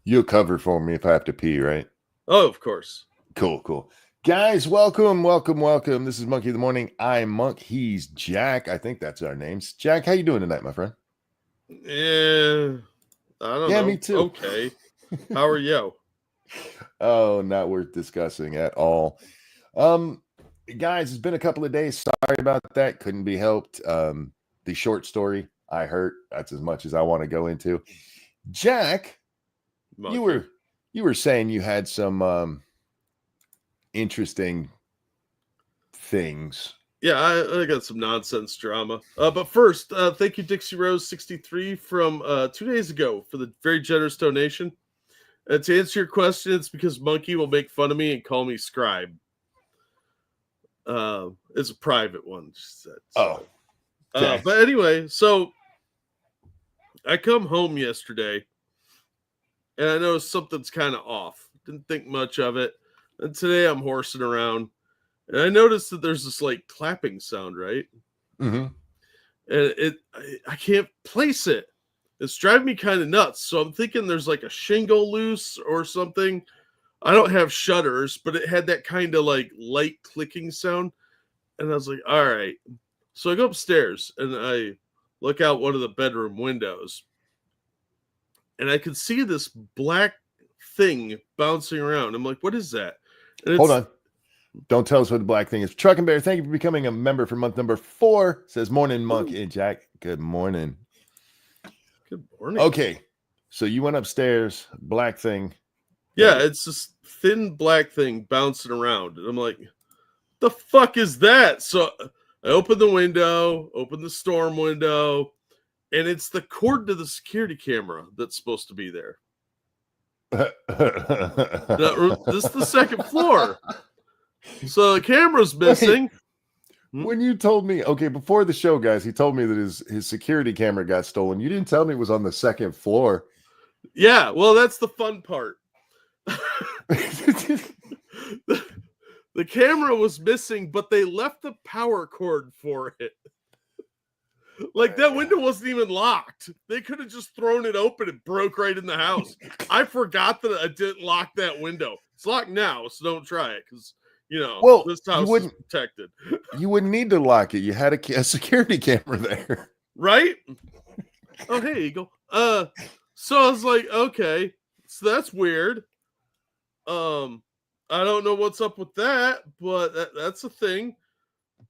You'll cover for me if I have to pee, right? Oh, of course. Cool. Guys, welcome. This is Monkey of the Morning. I'm Monk. He's Jack. I think that's our names. Jack, how you doing tonight, my friend? Yeah, I don't know. Me too. Okay. How are you? Oh, not worth discussing at all. Guys, it's been a couple of days. Sorry about that. Couldn't be helped. The short story I hurt. That's as much as I want to go into. Jack, Monkey. you were saying you had some interesting things. Yeah, I got some nonsense drama. But first, thank you, Dixie Rose 63 from 2 days ago for the very generous donation. To answer your question, it's because Monkey will make fun of me and call me scribe. It's a private one, she said. So. Okay. But anyway, so I come home yesterday and I noticed something's kind of off. Didn't think much of it. And today I'm horsing around and I noticed that there's this like clapping sound, right? Mm-hmm. And I can't place it. It's driving me kind of nuts. So I'm thinking there's like a shingle loose or something. I don't have shutters, but it had that kind of like light clicking sound. And I was like, all right. So I go upstairs and I look out one of the bedroom windows. And I could see this black thing bouncing around. I'm like, what is that? And Hold on. Don't tell us what the black thing is. Truck and Bear, thank you for becoming a member for month number 4. Says morning, Monk. Hey, Jack. Good morning. Good morning. Okay. So you went upstairs, black thing. Yeah, it's this thin black thing bouncing around. And I'm like, the fuck is that? So I open the window, open the storm window, and it's the cord to the security camera that's supposed to be there. This is the second floor. So the camera's missing. When you told me, okay, before the show, guys, he told me that his security camera got stolen. You didn't tell me it was on the second floor. Yeah, well, that's the fun part. The camera was missing, but they left the power cord for it. Like, that window wasn't even locked. They could have just thrown it open and broke right in the house. I forgot that I didn't lock that window. It's locked now, so don't try it, because, this house is protected. You wouldn't need to lock it. You had a security camera there. Right? Oh, hey, Eagle. So I was like, okay, so that's weird. I don't know what's up with that, but that's a thing.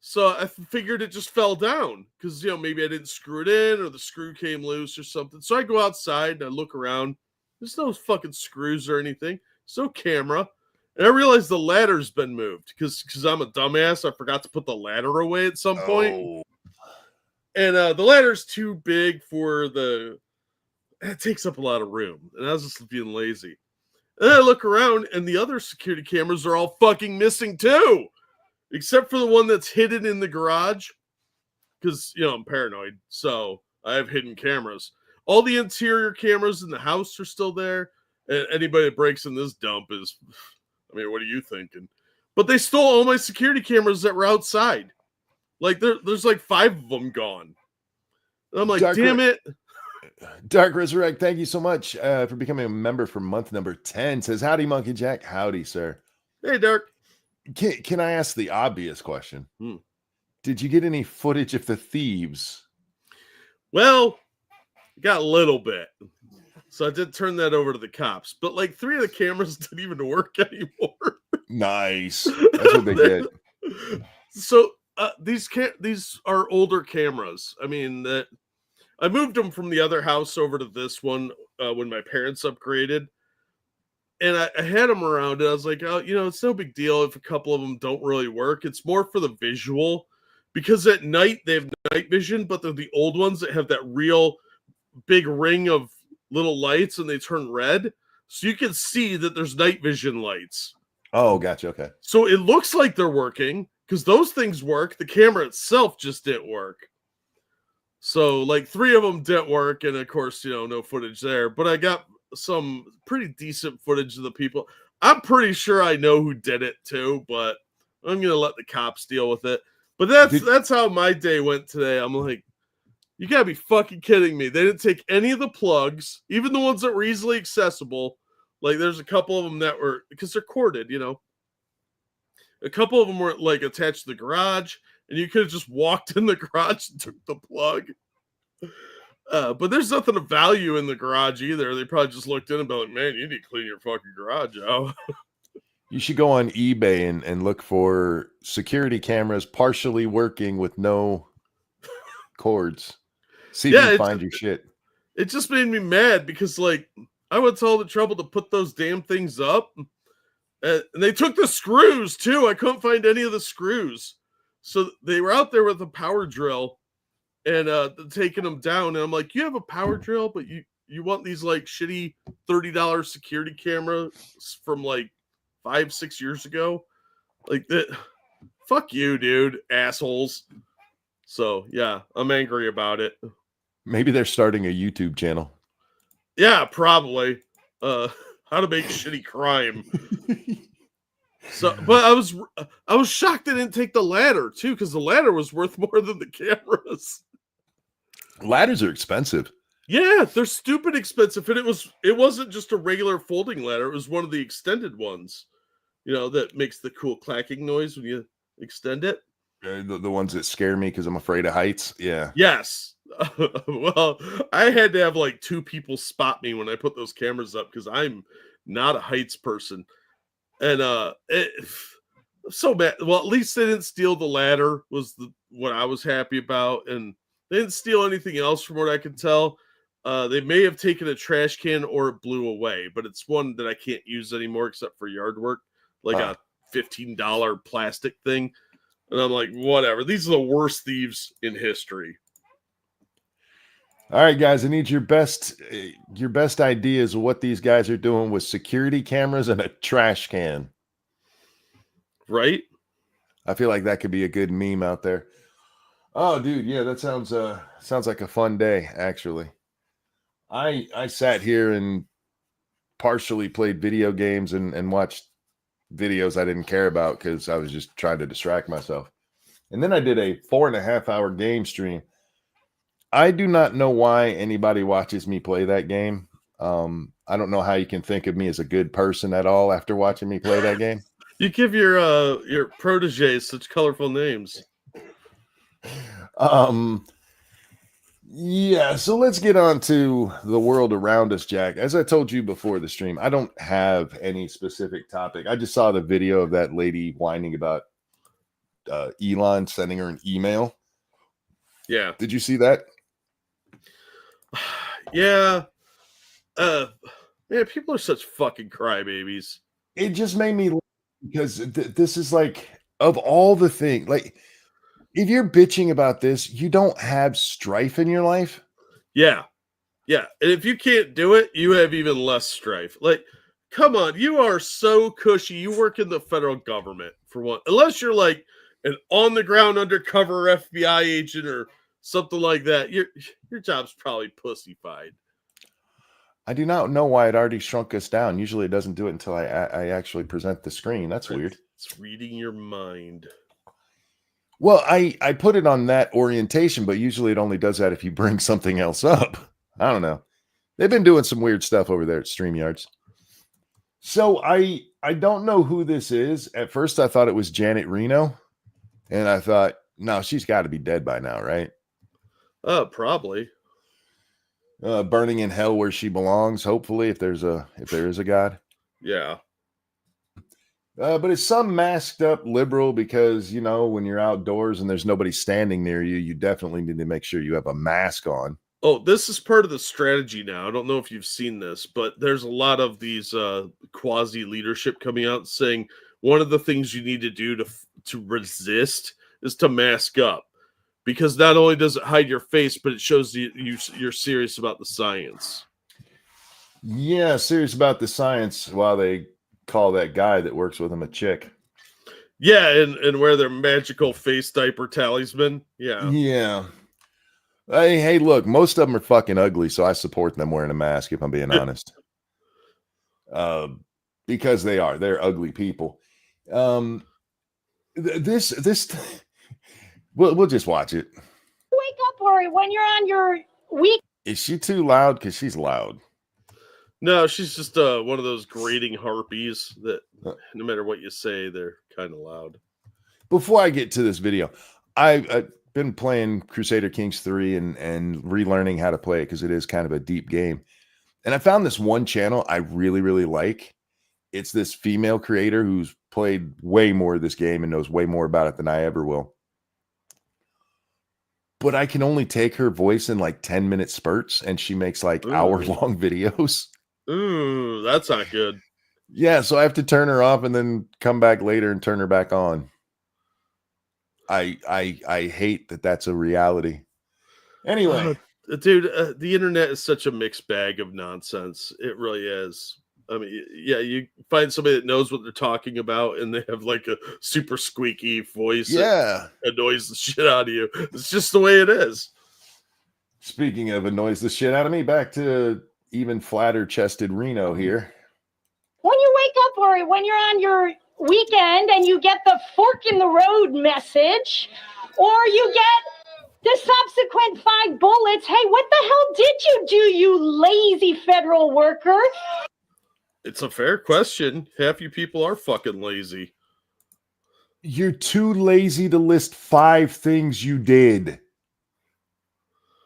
So I figured it just fell down because, maybe I didn't screw it in or the screw came loose or something. So I go outside and I look around. There's no fucking screws or anything. There's no camera. And I realized the ladder's been moved because I'm a dumbass. I forgot to put the ladder away at some point. And the ladder's too big for it takes up a lot of room. And I was just being lazy. And I look around, and the other security cameras are all fucking missing too, except for the one that's hidden in the garage. Because, I'm paranoid, so I have hidden cameras. All the interior cameras in the house are still there. And anybody that breaks in this dump is, what are you thinking? But they stole all my security cameras that were outside. Like, there's like 5 of them gone. And I'm like, damn it. Dark Resurrect, thank you so much for becoming a member for month number 10. Says, howdy, Monkey Jack. Howdy, sir. Hey, Dark. Can I ask the obvious question? Did you get any footage of the thieves? Well, got a little bit. So I did turn that over to the cops. But like 3 of the cameras didn't even work anymore. Nice. That's what they get. So these are older cameras. I moved them from the other house over to this one when my parents upgraded. And I had them around and I was like, oh, it's no big deal if a couple of them don't really work. It's more for the visual. Because at night they have night vision, but they're the old ones that have that real big ring of little lights and they turn red. So you can see that there's night vision lights. Oh, gotcha. Okay. So it looks like they're working because those things work. The camera itself just didn't work. So, like, 3 of them didn't work, and, of course, no footage there. But I got some pretty decent footage of the people. I'm pretty sure I know who did it, too, but I'm going to let the cops deal with it. But that's how my day went today. I'm like, you got to be fucking kidding me. They didn't take any of the plugs, even the ones that were easily accessible. Like there's a couple of them that were, because they're corded, a couple of them were like attached to the garage, and you could have just walked in the garage and took the plug. But there's nothing of value in the garage either. They probably just looked in and be like, man, you need to clean your fucking garage out. You should go on eBay and look for security cameras partially working with no cords. See if you find your shit. It just made me mad because, like, I went to all the trouble to put those damn things up. And they took the screws, too. I couldn't find any of the screws. So they were out there with a power drill and taking them down. And I'm like, you have a power drill, but you want these, like, shitty $30 security cameras from, like, 5-6 years ago? Like, that. Fuck you, dude. Assholes. So, yeah, I'm angry about it. Maybe they're starting a YouTube channel. Yeah, probably. How to make shitty crime. So, but I was shocked they didn't take the ladder too, because the ladder was worth more than the cameras. Ladders are expensive. Yeah, they're stupid expensive, and it wasn't just a regular folding ladder. It was one of the extended ones, that makes the cool clacking noise when you extend it. The ones that scare me because I'm afraid of heights. Yeah. Yes. Well, I had to have like 2 people spot me when I put those cameras up because I'm not a heights person. And so bad. Well, at least they didn't steal the ladder was what I was happy about. And they didn't steal anything else from what I could tell. They may have taken a trash can or it blew away, but it's one that I can't use anymore except for yard work, like a $15 plastic thing. And I'm like, whatever. These are the worst thieves in history. All right, guys, I need your best ideas of what these guys are doing with security cameras and a trash can. Right? I feel like that could be a good meme out there. Oh, dude, yeah, that sounds like a fun day, actually. I sat here and partially played video games and watched videos I didn't care about because I was just trying to distract myself. And then I did a 4.5-hour game stream. I do not know why anybody watches me play that game. I don't know how you can think of me as a good person at all after watching me play that game. You give your proteges such colorful names. Yeah, so let's get on to the world around us, Jack. As I told you before the stream, I don't have any specific topic. I just saw the video of that lady whining about Elon sending her an email. Yeah. Did you see that? Yeah. Man, people are such fucking crybabies. It just made me laugh because this is like, of all the things, like, if you're bitching about this, you don't have strife in your life. Yeah. Yeah. And if you can't do it, you have even less strife. Like, come on, you are so cushy. You work in the federal government for one. Unless you're like an on-the-ground undercover FBI agent or something like that, your job's probably pussified. I do not know why it already shrunk us down. Usually it doesn't do it until I actually present the screen. That's weird. It's reading your mind. Well, I put it on that orientation, but usually it only does that if you bring something else up. I don't know. They've been doing some weird stuff over there at StreamYards. So I don't know who this is. At first I thought it was Janet Reno. And I thought, no, she's got to be dead by now, right? Probably. Burning in hell where she belongs, hopefully, if there is a God. Yeah. But it's some masked up liberal because, when you're outdoors and there's nobody standing near you, you definitely need to make sure you have a mask on. Oh, this is part of the strategy now. I don't know if you've seen this, but there's a lot of these quasi leadership coming out saying one of the things you need to do to resist is to mask up. Because not only does it hide your face, but it shows you're serious about the science. Yeah, serious about the science while they call that guy that works with him a chick. Yeah, and wear their magical face diaper talisman. Yeah. Yeah. Hey, look, most of them are fucking ugly, so I support them wearing a mask, if I'm being honest. Because they're ugly people. We'll just watch it. Wake up, Rory, when you're on your week. Is she too loud? Because she's loud. No, she's just one of those grating harpies that Uh, no matter what you say, they're kind of loud. Before I get to this video, I've been playing Crusader Kings 3 and relearning how to play it because it is kind of a deep game. And I found this one channel I really, really like. It's this female creator who's played way more of this game and knows way more about it than I ever will. But I can only take her voice in like 10-minute spurts, and she makes like Ooh, hour-long videos. ooh, that's not good. Yeah, so I have to turn her off and then come back later and turn her back on. I hate that that's a reality. Uh, Anyway, dude, the internet is such a mixed bag of nonsense. It really is. I mean, yeah, you find somebody that knows what they're talking about, and they have like a super squeaky voice that yeah. annoys the shit out of you. It's just the way it is. Speaking of annoys the shit out of me, back to even flatter chested Reno here. When you wake up or when you're on your weekend and you get the fork in the road message, or you get the subsequent 5 bullets, hey, what the hell did you do, you lazy federal worker? It's a fair question. Half you people are fucking lazy. You're too lazy to list 5 things you did.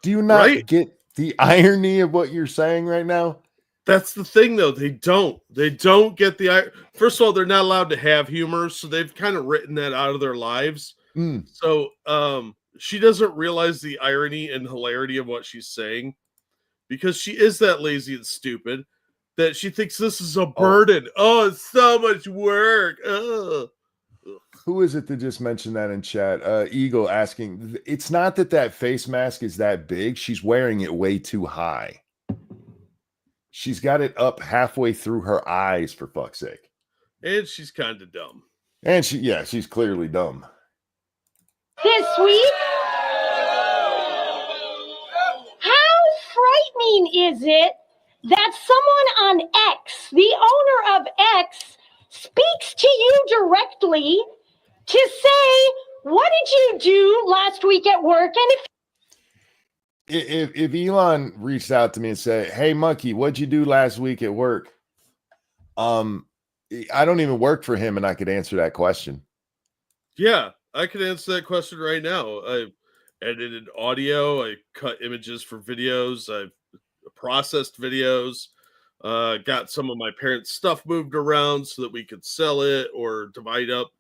Do you not Right? get the irony of what you're saying right now? That's the thing, though. They don't. They don't get the. First of all, they're not allowed to have humor, so they've kind of written that out of their lives. Mm. So, she doesn't realize the irony and hilarity of what she's saying because she is that lazy and stupid that she thinks this is a burden. Oh, it's so much work. Ugh. Who is it that just mentioned that in chat? Eagle asking, it's not that that face mask is that big. She's wearing it way too high. She's got it up halfway through her eyes, for fuck's sake. And she's kind of dumb. And she's clearly dumb. This week, how frightening is it that someone on X, the owner of X, speaks to you directly to say, what did you do last week at work? And If Elon reached out to me and said, "Hey, monkey, what'd you do last week at work?" I don't even work for him, and I could answer that question. Yeah, I can answer that question right now. I edited audio, I cut images for videos, I've processed videos, got some of my parents' stuff moved around so that we could sell it or divide up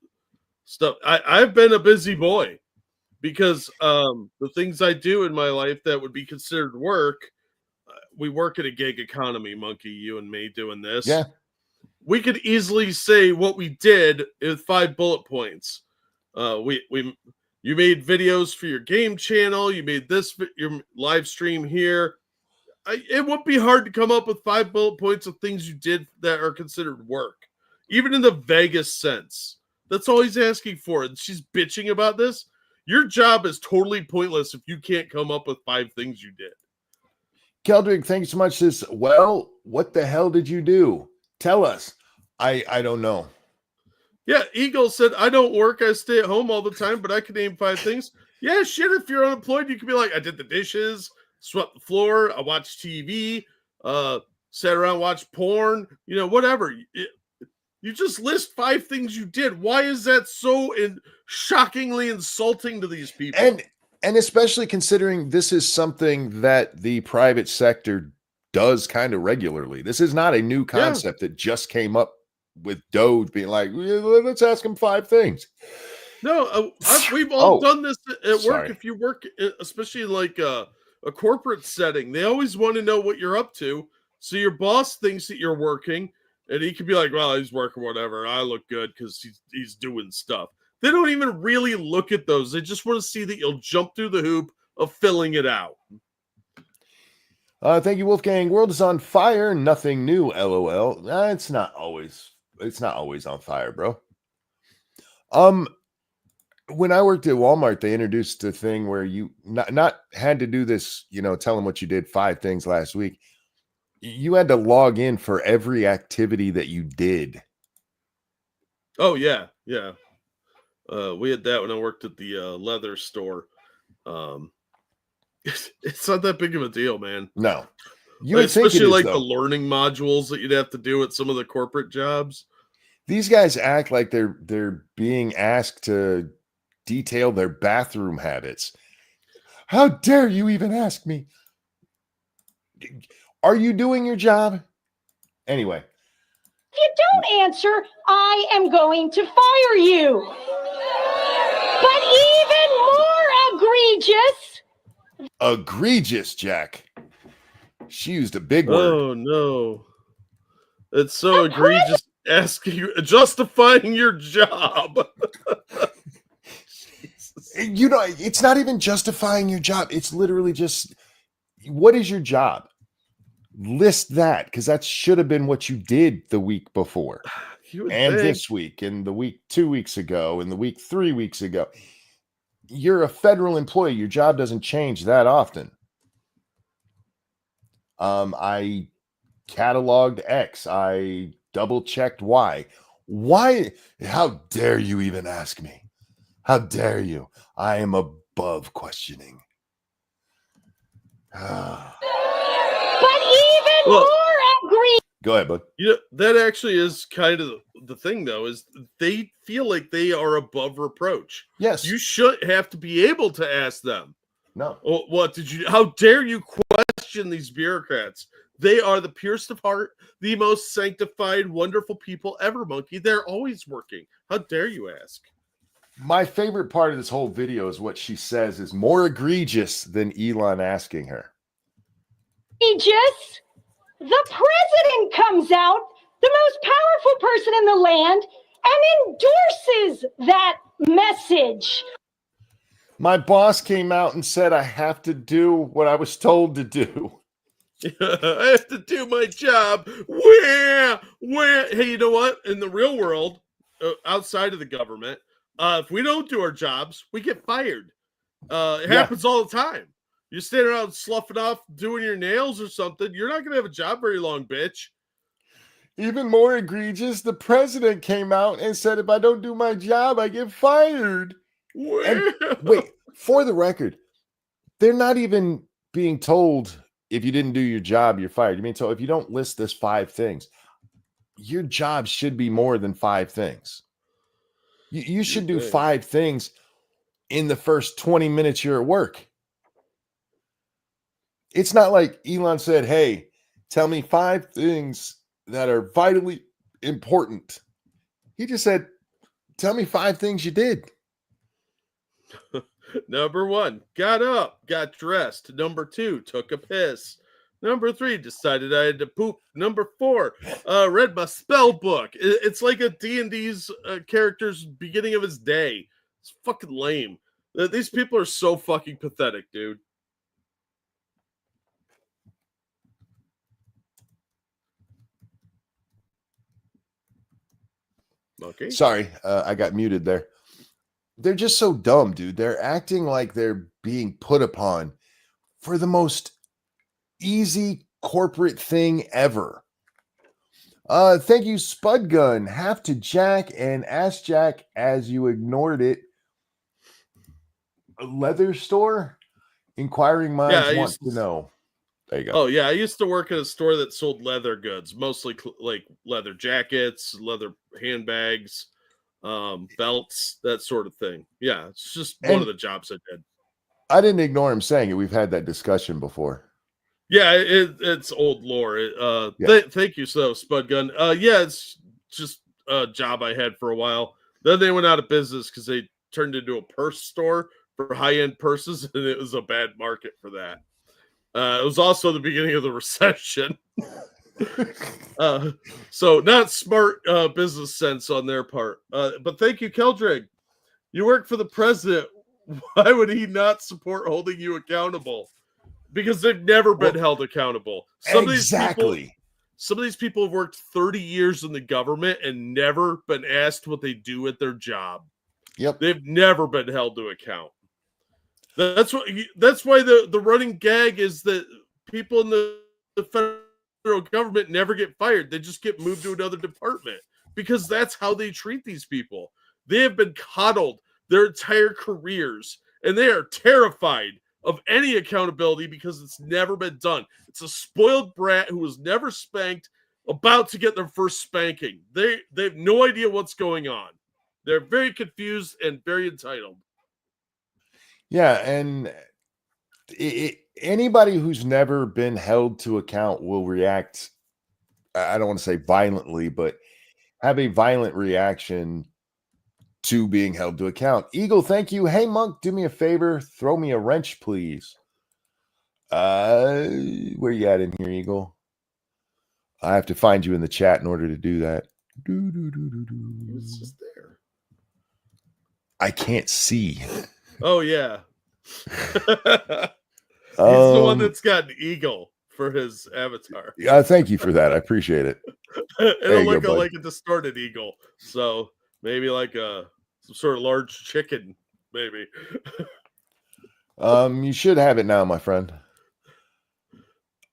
stuff. I've been a busy boy because the things I do in my life that would be considered work, we work in a gig economy, monkey, you and me doing this. Yeah. We could easily say what we did with 5 bullet points. You made videos for your game channel. You made your live stream here. It would be hard to come up with 5 bullet points of things you did that are considered work, even in the vaguest sense. That's all he's asking for. And she's bitching about this. Your job is totally pointless if you can't come up with 5 things you did. Keldrick, thanks so much. Says, well, what the hell did you do? Tell us. I don't know. Yeah, Eagle said, I don't work. I stay at home all the time, but I can name 5 things. Yeah, shit, if you're unemployed, you can be like, I did the dishes, swept the floor, I watched TV, sat around, watched porn, whatever. You just list 5 things you did. Why is that so shockingly insulting to these people? And especially considering this is something that the private sector does kind of regularly. This is not a new concept that just came up with Doge being like, let's ask him 5 things. No, we've all done this at work. If you work, especially in like a corporate setting, they always want to know what you're up to. So your boss thinks that you're working, and he could be like, well, he's working whatever. I look good because he's doing stuff. They don't even really look at those. They just want to see that you'll jump through the hoop of filling it out. Thank you, Wolfgang. World is on fire. Nothing new. LOL. It's not always on fire, bro. When I worked at Walmart, they introduced a thing where you not had to do this, tell them what you did 5 things last week. You had to log in for every activity that you did. Oh, yeah. Yeah. We had that when I worked at the leather store. It's not that big of a deal, man. No. You would think it especially is, like though. the learning modules that you'd have to do at some of the corporate jobs. These guys act like they're being asked to detail their bathroom habits. How dare you even ask me? Are you doing your job? Anyway, If you don't answer, I am going to fire you. But even more egregious, Jack. She used a big word. Oh no. It's so The egregious justifying your job. Jesus. You know, it's not even justifying your job. It's literally just, what is your job? List that, because that should have been what you did the week before, You would and think. this week, and the week 2 weeks ago, and the week 3 weeks ago. You're a federal employee. Your job doesn't change that often. I cataloged X. I double checked Y. Why? How dare you even ask me? How dare you? I am above questioning. But even more egregious. Go ahead, bud. You know, that actually is kind of the thing, though, is they feel like they are above reproach. Yes. You should have to be able to ask them. No. Oh, what did you? How dare you question these bureaucrats? They are the purest of heart, the most sanctified, wonderful people ever, Monkey. They're always working. How dare you ask? My favorite part of this whole video is what she says is more egregious than Elon asking her. Egregious. The president comes out, the most powerful person in the land, and endorses that message. My boss came out and said I have to do what I was told to do. I have to do my job. Where? Hey, you know what? In the real world, outside of the government, if we don't do our jobs, we get fired. It happens all the time. You're standing around sloughing off, doing your nails or something. You're not going to have a job very long, bitch. Even more egregious, the president came out and said if I don't do my job, I get fired. And wait, for the record, they're not even being told if you didn't do your job, you're fired. You mean, so if you don't list this 5 things, your job should be more than 5 things. You should do 5 things in the first 20 minutes you're at work. It's not like Elon said, hey, tell me 5 things that are vitally important. He just said, tell me 5 things you did. Number 1, got up, got dressed. Number 2, took a piss. Number 3, decided I had to poop. Number 4, read my spell book. It's like a D&D's character's beginning of his day. It's fucking lame. These people are so fucking pathetic, dude. Okay. Sorry, I got muted there. They're just so dumb, dude. They're acting like they're being put upon for the most easy corporate thing ever. Thank you, Spud Gun. Have to Jack and ask Jack as you ignored it. A leather store? Inquiring minds want to know. There you go. Oh, yeah. I used to work at a store that sold leather goods, mostly like leather jackets, leather handbags, belts, that sort of thing. Yeah, it's just one of the jobs I did. I didn't ignore him saying it. We've had that discussion before. Yeah, it's old lore. Thank you, Spud Gun. Yeah, it's just a job I had for a while. Then they went out of business because they turned into a purse store for high-end purses, and it was a bad market for that. It was also the beginning of the recession. So not smart business sense on their part. But thank you, Keldrig. You work for the president. Why would he not support holding you accountable? Because they've never been held accountable. Some of these people have worked 30 years in the government and never been asked what they do at their job. Yep. They've never been held to account. That's why the running gag is that people in the federal government never get fired. They just get moved to another department because that's how they treat these people. They have been coddled their entire careers, and they are terrified of any accountability because it's never been done. It's a spoiled brat who was never spanked, about to get their first spanking. They have no idea what's going on. They're very confused and very entitled. Yeah, and anybody who's never been held to account will react, I don't want to say violently, but have a violent reaction to being held to account. Eagle, thank you. Hey, Monk, do me a favor. Throw me a wrench, please. Where you at in here, Eagle? I have to find you in the chat in order to do that. It's just there. I can't see. Oh, yeah. He's the one that's got an eagle for his avatar. Yeah, thank you for that. I appreciate it. It'll look like a distorted eagle. So maybe like some sort of large chicken, maybe. You should have it now, my friend.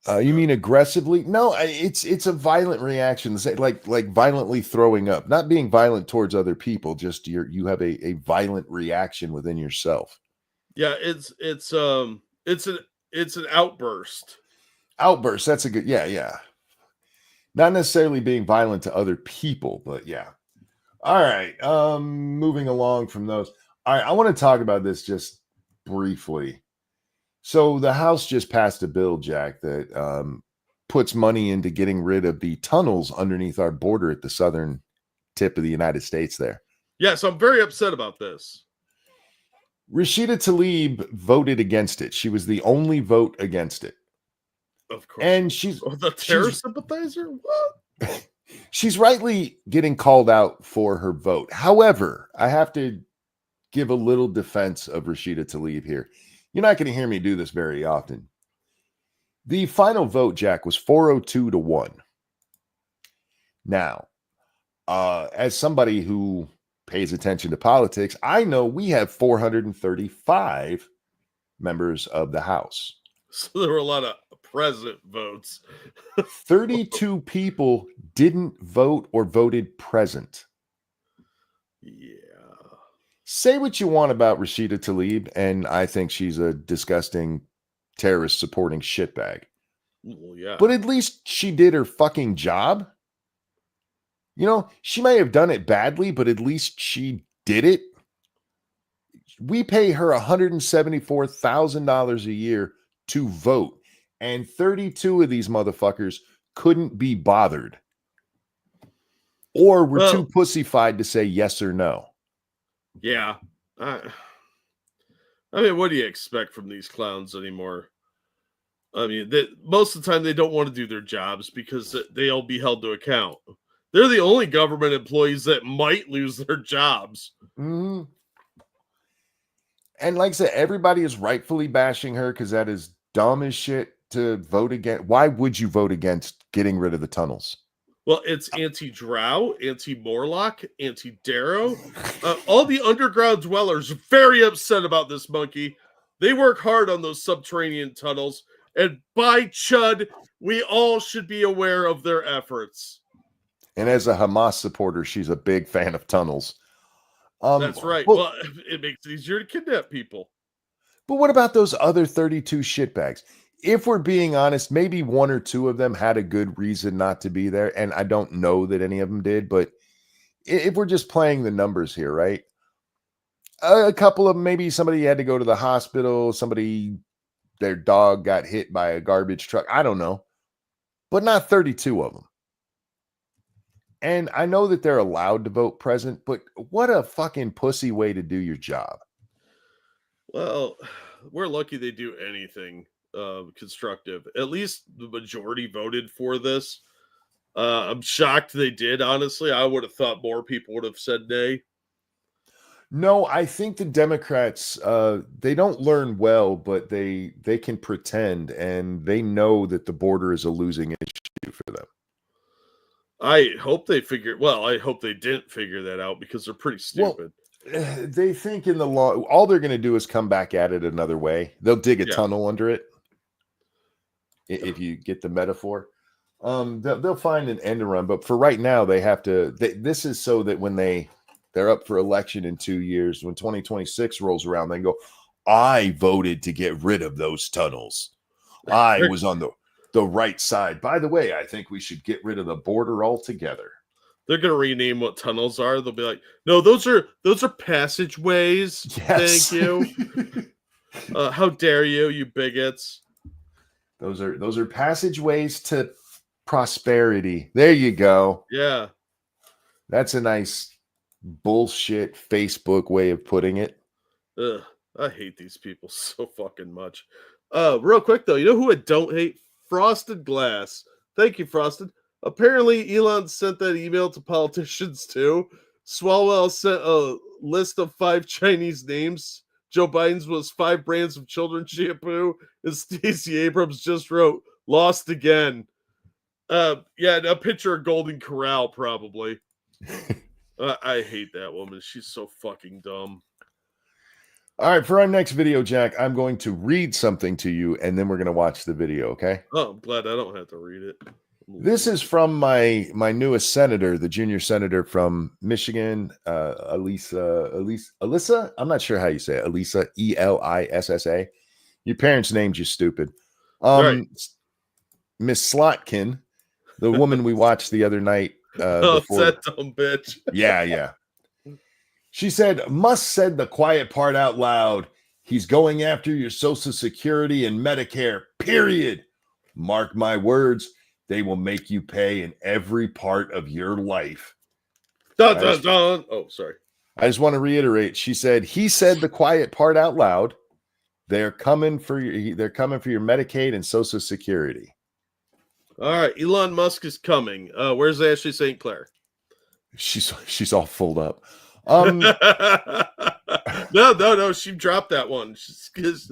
You mean aggressively? No, it's a violent reaction, like violently throwing up, not being violent towards other people. Just you have a violent reaction within yourself. Yeah, it's an outburst. Outburst. That's a good. Yeah. Not necessarily being violent to other people, but yeah. All right. Moving along from those. All right, I want to talk about this just briefly. So the House just passed a bill, Jack, that puts money into getting rid of the tunnels underneath our border at the southern tip of the United States there. Yeah, so I'm very upset about this. Rashida Tlaib voted against it. She was the only vote against it. Of course. And she's the terror sympathizer? What? She's rightly getting called out for her vote. However, I have to give a little defense of Rashida Tlaib here. You're not going to hear me do this very often. The final vote, Jack, was 402 to 1. Now, as somebody who pays attention to politics, I know we have 435 members of the House. So there were a lot of present votes. 32 people didn't vote or voted present. Yeah. Say what you want about Rashida Tlaib, and I think she's a disgusting terrorist supporting shitbag. Well, yeah. But at least she did her fucking job. You know, she may have done it badly, but at least she did it. We pay her $174,000 a year to vote, and 32 of these motherfuckers couldn't be bothered. Or were too pussyfied to say yes or no. Yeah. I mean, what do you expect from these clowns anymore? I mean, most of the time they don't want to do their jobs because they'll be held to account. They're the only government employees that might lose their jobs. Mm-hmm. And like I said, everybody is rightfully bashing her because that is dumb as shit to vote against. Why would you vote against getting rid of the tunnels? Well, it's anti-Drow, anti-Morlock, anti-Darrow. All the underground dwellers are very upset about this, Monkey. They work hard on those subterranean tunnels. And by Chud, we all should be aware of their efforts. And as a Hamas supporter, she's a big fan of tunnels. That's right. Well, it makes it easier to kidnap people. But what about those other 32 shitbags? If we're being honest, maybe one or two of them had a good reason not to be there. And I don't know that any of them did. But if we're just playing the numbers here, right? A couple of them, maybe somebody had to go to the hospital. Their dog got hit by a garbage truck. I don't know. But not 32 of them. And I know that they're allowed to vote present, but what a fucking pussy way to do your job. Well, we're lucky they do anything constructive. At least the majority voted for this. I'm shocked they did, honestly. I would have thought more people would have said nay. No, I think the Democrats, they don't learn well, but they can pretend, and they know that the border is a losing issue for them. I hope they I hope they didn't figure that out because they're pretty stupid. Well, they think in the law, all they're going to do is come back at it another way. They'll dig a tunnel under it. If you get the metaphor, they'll find an end run. But for right now, they have to, this is so that when they're up for election in 2 years, when 2026 rolls around, they go, I voted to get rid of those tunnels. I was on the right side. By the way, I think we should get rid of the border altogether. They're gonna rename what tunnels are. They'll be like, no, those are passageways. Yes. Thank you. How dare you, you bigots? Those are passageways to prosperity. There you go. Yeah. That's a nice bullshit Facebook way of putting it. Ugh, I hate these people so fucking much. Real quick though, you know who I don't hate? Frosted Glass. Thank you, Frosted. Apparently, Elon sent that email to politicians too. Swalwell sent a list of 5 Chinese names. Joe Biden's was 5 brands of children's shampoo. And Stacey Abrams just wrote, "Lost again." Yeah, a picture of Golden Corral, probably. I hate that woman. She's so fucking dumb. All right, for our next video, Jack, I'm going to read something to you, and then we're going to watch the video, okay? Oh, I'm glad I don't have to read it. This is from my newest senator, the junior senator from Michigan, Elissa. I'm not sure how you say it. Elissa, Elissa. Your parents named you stupid. Right. Miss Slotkin, the woman we watched the other night. Oh, it's that dumb bitch. Yeah. She said, Musk said the quiet part out loud. He's going after your Social Security and Medicare, period. Mark my words, they will make you pay in every part of your life. Dun, dun, dun. Oh, sorry. I just want to reiterate. She said, he said the quiet part out loud. They're coming for your Medicaid and Social Security. All right, Elon Musk is coming. Where's Ashley St. Clair? She's all fulled up. No. She dropped that one. She's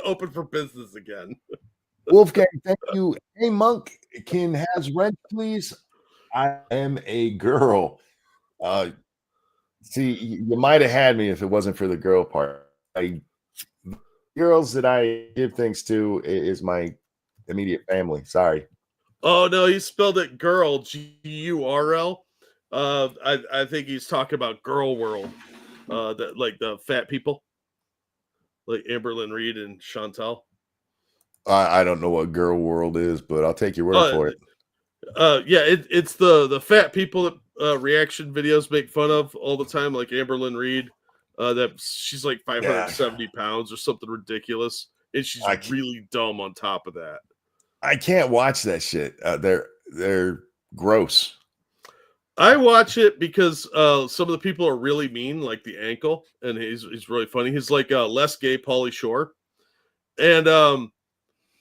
open for business again. Wolfgang, thank you. Hey, Monk, can has rent, please? I am a girl. See, you might have had me if it wasn't for the girl part. Girls that I give things to is my immediate family. Sorry. Oh no, he spelled it girl, G-U-R-L. I think he's talking about Girl World. That like the fat people. Like Amberlynn Reed and Chantel. I don't know what Girl World is, but I'll take your word for it. Yeah, it's the fat people that reaction videos make fun of all the time, like Amberlynn Reed. That she's like 570 pounds or something ridiculous, and she's really dumb on top of that. I can't watch that shit. They're gross. I watch it because some of the people are really mean, like the ankle, and he's really funny. He's like less gay Pauly Shore, and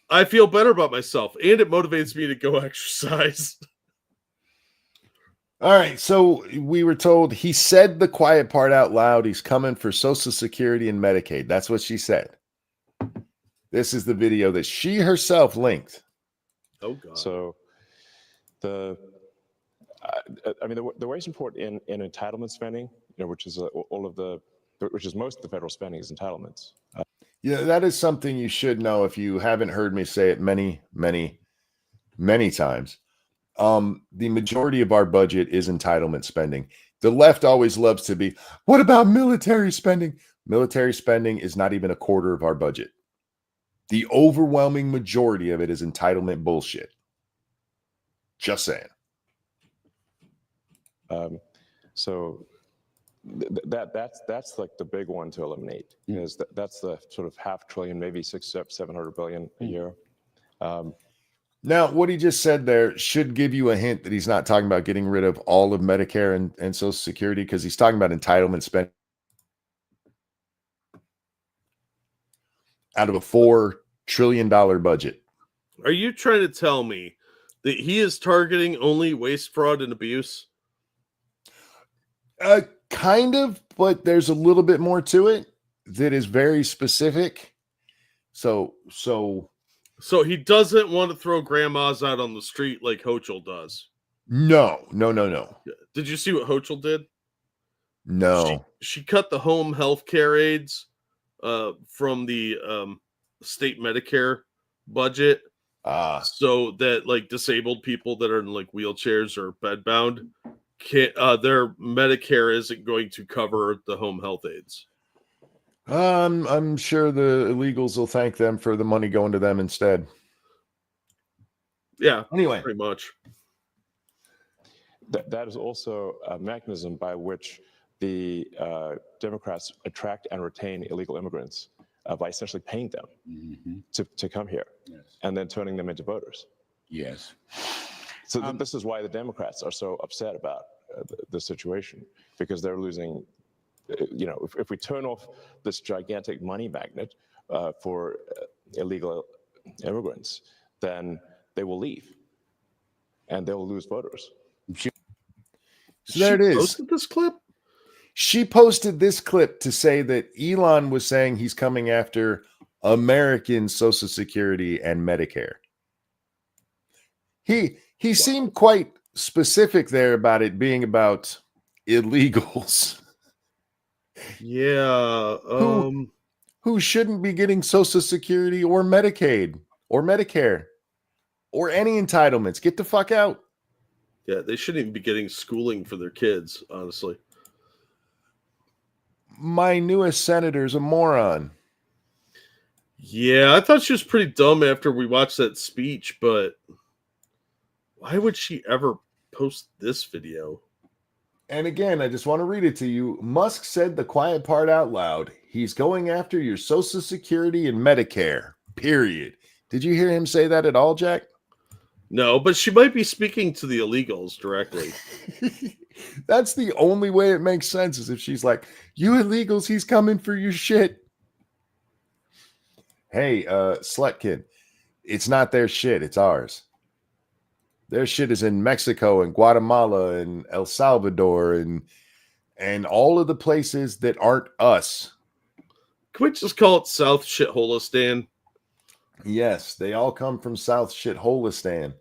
I feel better about myself, and it motivates me to go exercise. All right, so we were told he said the quiet part out loud. He's coming for Social Security and Medicaid. That's what she said. This is the video that she herself linked. Oh God! So the wage report in entitlement spending, which is which is most of the federal spending is entitlements. Yeah, that is something you should know if you haven't heard me say it many times. The majority of our budget is entitlement spending. The left always loves to be, what about military spending? Military spending is not even a quarter of our budget. The overwhelming majority of it is entitlement bullshit. Just saying. So that's like the big one to eliminate. Is that's the sort of $500 billion, maybe $600-700 billion a year. Now, what he just said there should give you a hint that he's not talking about getting rid of all of Medicare and Social Security, because he's talking about entitlement spending out of a $4 trillion budget. Are you trying to tell me that he is targeting only waste, fraud, and abuse? Kind of, but there's a little bit more to it that is very specific. So he doesn't want to throw grandmas out on the street like Hochul does. No. Did you see what Hochul did? No. She cut the home health care aides from the state Medicare budget, so that like disabled people that are in like wheelchairs or bedbound can't their Medicare isn't going to cover the home health aides. I'm sure the illegals will thank them for the money going to them instead. Yeah, Anyway, pretty much. That is also a mechanism by which the Democrats attract and retain illegal immigrants by essentially paying them to come here and then turning them into voters. Yes. So this is why the Democrats are so upset about the situation, because they're losing. If we turn off this gigantic money magnet for illegal immigrants, then they will leave, and they will lose voters. So there it is. Posted this clip? She posted this clip to say that Elon was saying he's coming after American Social Security and Medicare. He seemed quite specific there about it being about illegals. Yeah. Who shouldn't be getting Social Security or Medicaid or Medicare or any entitlements. Get the fuck out. Yeah, they shouldn't even be getting schooling for their kids, honestly. My newest senator's a moron. Yeah, I thought she was pretty dumb after we watched that speech, but why would she ever post this video? And again, I just want to read it to you. Musk said the quiet part out loud. He's going after your Social Security and Medicare, period. Did you hear him say that at all, Jack? No, but she might be speaking to the illegals directly. That's the only way it makes sense, is if she's like, you illegals, he's coming for your shit. Hey, Slutkin, it's not their shit, it's ours. Their shit is in Mexico and Guatemala and El Salvador and all of the places that aren't us. Can we just call it South Shitholistan? Yes, they all come from South Shitholistan.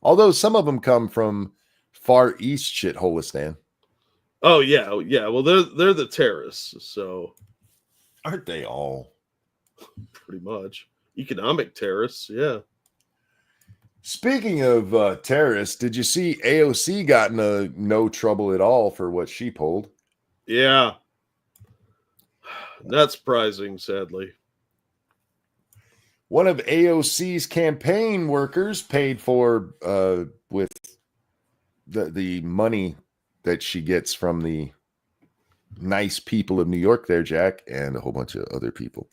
Although some of them come from Far East Shitholistan. Oh yeah, yeah. Well, they're the terrorists, so Aren't they all? pretty much economic terrorists. Yeah. Speaking of terrorists, did you see AOC got in no trouble at all for what she pulled? Yeah. Not surprising, sadly. One of AOC's campaign workers paid for with the money that she gets from the nice people of New York there, Jack, and a whole bunch of other people,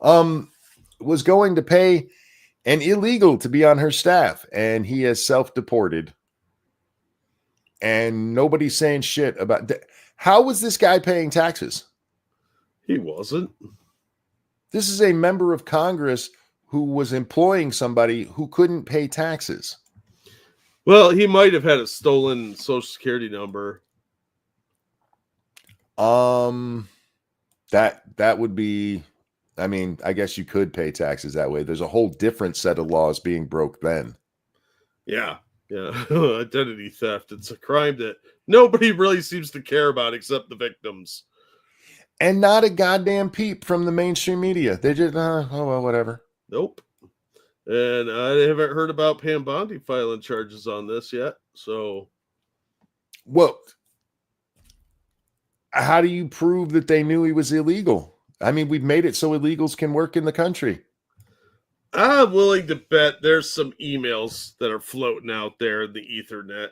was going to pay an illegal to be on her staff, and he has self-deported. And nobody's saying shit about that. How was this guy paying taxes? He wasn't. This is a member of Congress who was employing somebody who couldn't pay taxes. Well, he might have had a stolen Social Security number. That would be, I mean, I guess you could pay taxes that way. There's a whole different set of laws being broke then. Yeah. Yeah. Identity theft. It's a crime that nobody really seems to care about except the victims. And not a goddamn peep from the mainstream media. They just, oh, well, whatever. Nope. And I haven't heard about Pam Bondi filing charges on this yet. So, well, how do you prove that they knew he was illegal? I mean, we've made it so illegals can work in the country. I'm willing to bet there's some emails that are floating out there in the Ethernet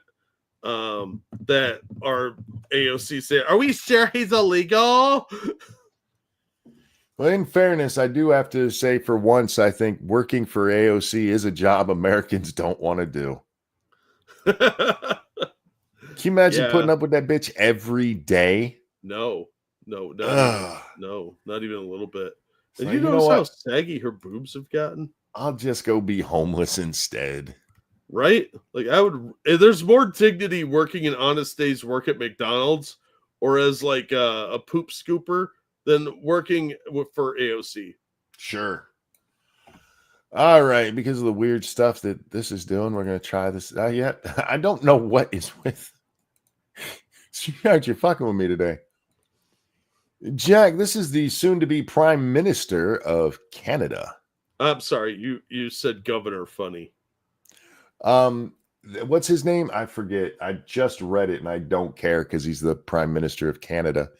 that are AOC saying, "Are we sure he's illegal?" Well, in fairness, I do have to say, for once, I think working for AOC is a job Americans don't want to do. Can you imagine putting up with that bitch every day? No, not even a little bit. And So, you notice how saggy her boobs have gotten? I'll just go be homeless instead. Right? Like, there's more dignity working an honest day's work at McDonald's or as like a poop scooper than working for AOC. Sure. All right. Because of the weird stuff that this is doing, we're going to try this. I don't know what is with. You're fucking with me today. Jack, this is the soon-to-be Prime Minister of Canada. I'm sorry, you said Governor funny. What's his name? I forget. I just read it and I don't care because he's the Prime Minister of Canada.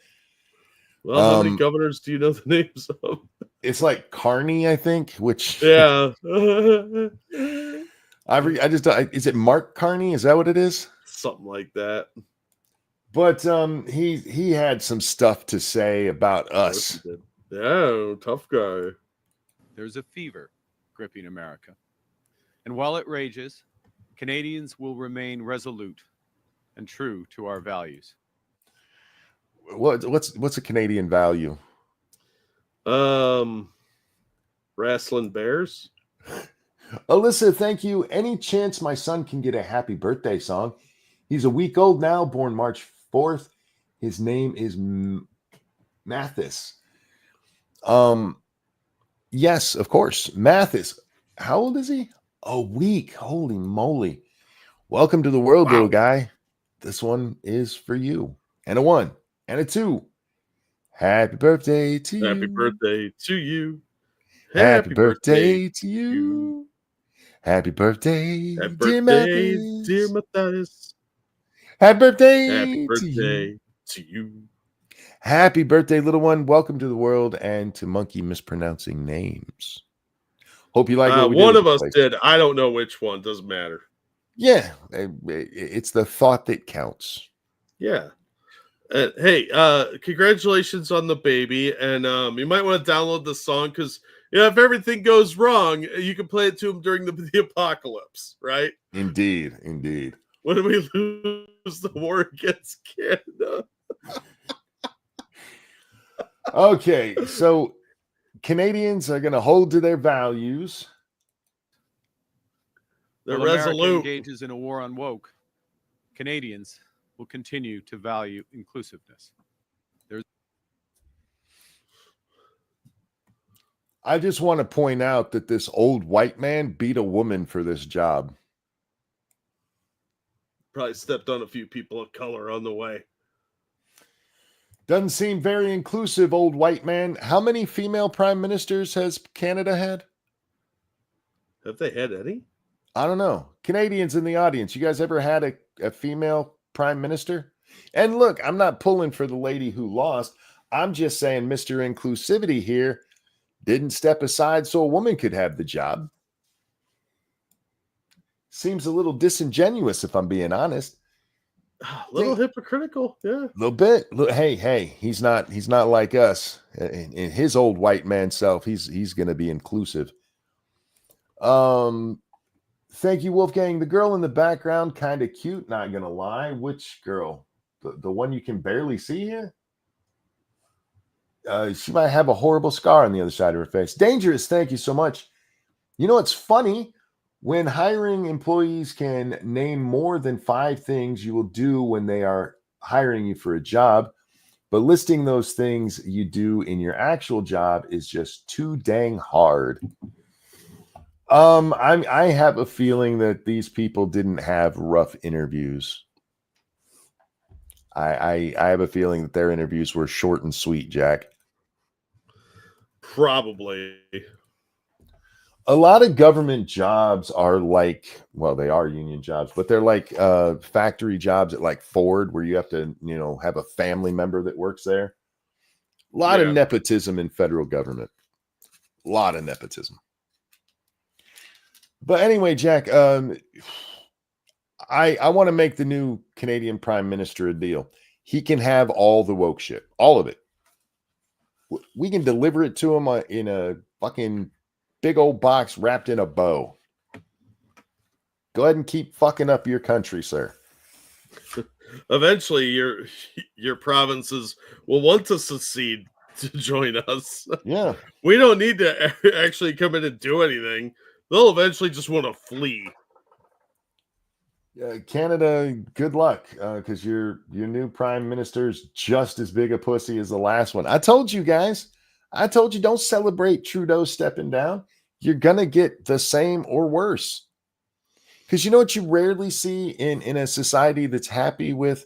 Well, how many governors do you know the names of? It's like Carney, I think, which Yeah. I just is it Mark Carney? Is that what it is? Something like that. But he had some stuff to say about Of course he us. did. Yeah, tough guy. There's a fever gripping America. And while it rages, Canadians will remain resolute and true to our values. What's a Canadian value? Wrestling bears. Alyssa, thank you. Any chance my son can get a happy birthday song? He's a week old now, born March 4th. His name is Mathis. Yes, of course. Mathis. How old is he? A week. Holy moly. Welcome to the world, Wow. little guy. This one is for you. And a 1 and a 2. Happy birthday to you. Happy birthday to you. Happy birthday to you. Happy birthday, Happy dear birthday, Mathis. dear Matthias. Happy birthday, Happy to you. birthday to you. Happy birthday, little one. Welcome to the world and to Monkey Mispronouncing Names. Hope you like what we did. One of us did. I don't know which one. Doesn't matter. Yeah, it's the thought that counts. Yeah. Hey, congratulations on the baby. And you might want to download the song because, if everything goes wrong, you can play it to him during the apocalypse, right? Indeed, indeed. When we lose the war against Canada. Okay, so Canadians are going to hold to their values. They're While America resolute. engages in a war on woke, Canadians will continue to value inclusiveness. I just want to point out that this old white man beat a woman for this job. Probably stepped on a few people of color on the way. Doesn't seem very inclusive, old white man. How many female prime ministers has Canada had? Have they had any? I don't know. Canadians in the audience, you guys ever had a female prime minister? And look, I'm not pulling for the lady who lost. I'm just saying Mr. Inclusivity here didn't step aside so a woman could have the job. Seems a little disingenuous, if I'm being honest. A little hypocritical, yeah. A little bit. Hey, he's not like us. In his old white man self, he's going to be inclusive. Thank you, Wolfgang. The girl in the background, kind of cute, not going to lie. Which girl? The one you can barely see here? She might have a horrible scar on the other side of her face. Dangerous, thank you so much. You know, it's funny. When hiring employees can name more than 5 things you will do when they are hiring you for a job, but listing those things you do in your actual job is just too dang hard. I have a feeling that these people didn't have rough interviews. I have a feeling that their interviews were short and sweet, Jack. Probably. A lot of government jobs are like, well, they are union jobs, but they're like factory jobs at like Ford, where you have to, have a family member that works there. A lot of nepotism in federal government. A lot of nepotism. But anyway, Jack, I want to make the new Canadian Prime Minister a deal. He can have all the woke shit, all of it. We can deliver it to him in a fucking big old box wrapped in a bow. Go ahead and keep fucking up your country, sir. Eventually, your provinces will want to secede to join us. Yeah. We don't need to actually come in and do anything. They'll eventually just want to flee. Canada, good luck, because your new prime minister is just as big a pussy as the last one. I told you guys. I told you, don't celebrate Trudeau stepping down. You're going to get the same or worse. Because you know what you rarely see in a society that's happy with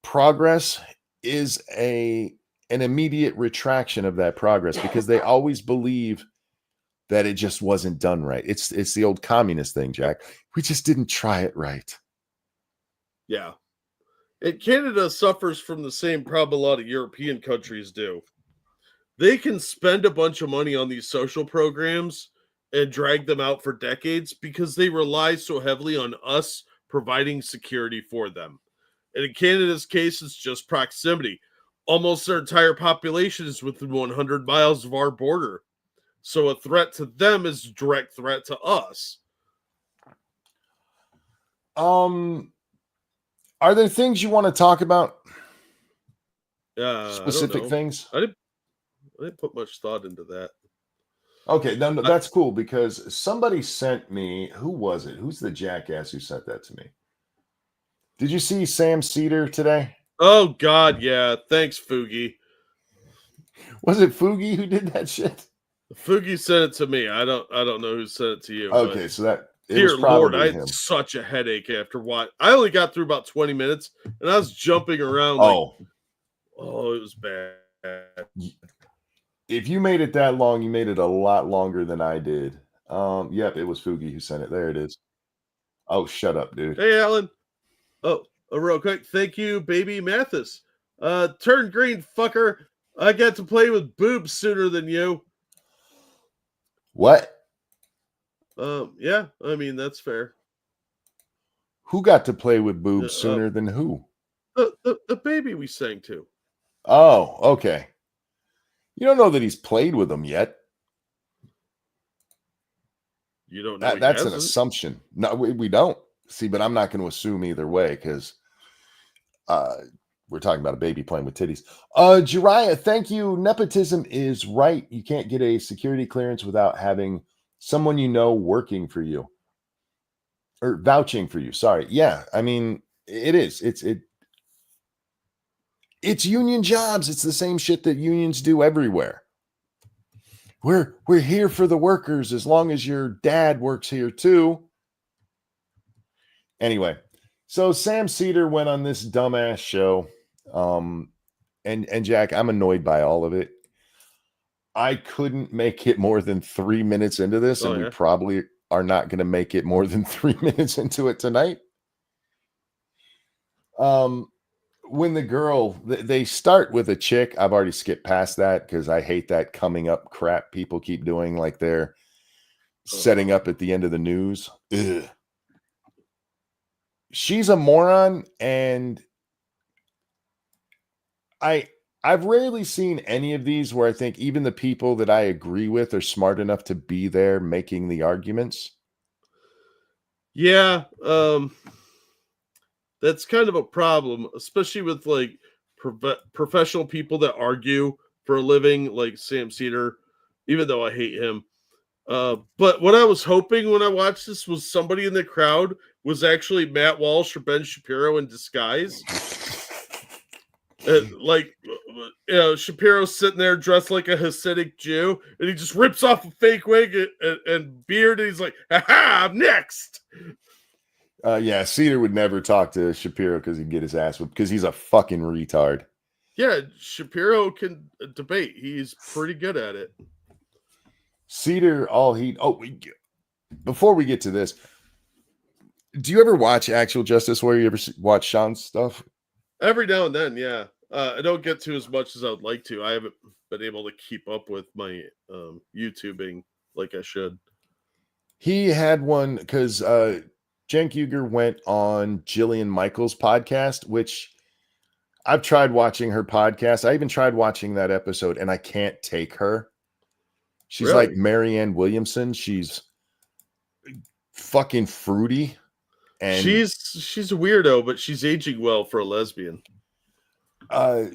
progress is an immediate retraction of that progress, because they always believe that it just wasn't done right. It's the old communist thing, Jack. We just didn't try it right. Yeah. And Canada suffers from the same problem a lot of European countries do. They can spend a bunch of money on these social programs and drag them out for decades because they rely so heavily on us providing security for them. And in Canada's case, it's just proximity. Almost their entire population is within 100 miles of our border. So a threat to them is a direct threat to us. Are there things you want to talk about? Specific I don't know. things? I didn't put much thought into that. Okay, no, that's cool because somebody sent me, who was it? Who's the jackass who sent that to me? Did you see Sam Cedar today? Oh God, yeah. Thanks, Fugi. Was it Fugi who did that shit? Fugi sent it to me. I don't know who sent it to you. Okay, so that dear Lord, I had him. such a headache after what I only got through about 20 minutes and I was jumping around. Oh, it was bad. If you made it that long, you made it a lot longer than I did. Yep, it was Fugi who sent it. There it is. Oh, shut up, dude. Hey, Alan. Oh, real quick. Thank you, baby Mathis. Turn green, fucker. I got to play with boobs sooner than you. What? Yeah, I mean, that's fair. Who got to play with boobs sooner than who? The baby we sang to. Oh, okay. You don't know that he's played with them yet. You don't know. That's an assumption. No, we don't. See, but I'm not going to assume either way because we're talking about a baby playing with titties. Jiraiya, thank you. Nepotism is right. You can't get a security clearance without having someone you know working for you or vouching for you. Sorry. Yeah, I mean, it is. It's union jobs. It's the same shit that unions do everywhere. We're here for the workers as long as your dad works here too. Anyway, so Sam Cedar went on this dumbass show. And Jack, I'm annoyed by all of it. I couldn't make it more than 3 minutes into this, and we probably are not going to make it more than 3 minutes into it tonight. When the girl, they start with a chick. I've already skipped past that because I hate that coming up crap people keep doing, like they're setting up at the end of the news. Ugh. She's a moron, and I've rarely seen any of these where I think even the people that I agree with are smart enough to be there making the arguments. Yeah, that's kind of a problem, especially with like professional people that argue for a living, like Sam Cedar, even though I hate him. But what I was hoping when I watched this was somebody in the crowd was actually Matt Walsh or Ben Shapiro in disguise. Shapiro's sitting there dressed like a Hasidic Jew, and he just rips off a fake wig and beard, and he's like, "Ha, I'm next." Yeah, Cedar would never talk to Shapiro because he'd get his ass whipped because he's a fucking retard. Yeah, Shapiro can debate. He's pretty good at it. Cedar, before we get to this, do you ever watch Actual Justice Warrior? You ever watch Sean's stuff? Every now and then, yeah. I don't get to as much as I would like to. I haven't been able to keep up with my YouTubing like I should. He had one because Jen Kuger went on Jillian Michaels' podcast, which I've tried watching her podcast. I even tried watching that episode, and I can't take her. She's really? Like Marianne Williamson. She's fucking fruity. And she's a weirdo, but she's aging well for a lesbian.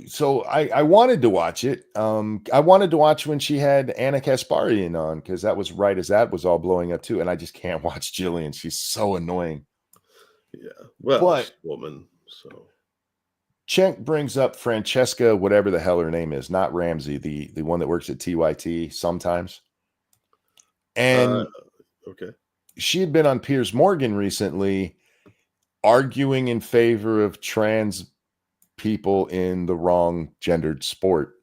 So I wanted to watch it. I wanted to watch when she had Anna Kasparian on because that was right as that was all blowing up too. And I just can't watch Jillian. She's so annoying. Yeah, well, she's a woman. So Cenk brings up Francesca, whatever the hell her name is, not Ramsey, the one that works at TYT sometimes. And okay. She had been on Piers Morgan recently arguing in favor of trans people in the wrong gendered sport.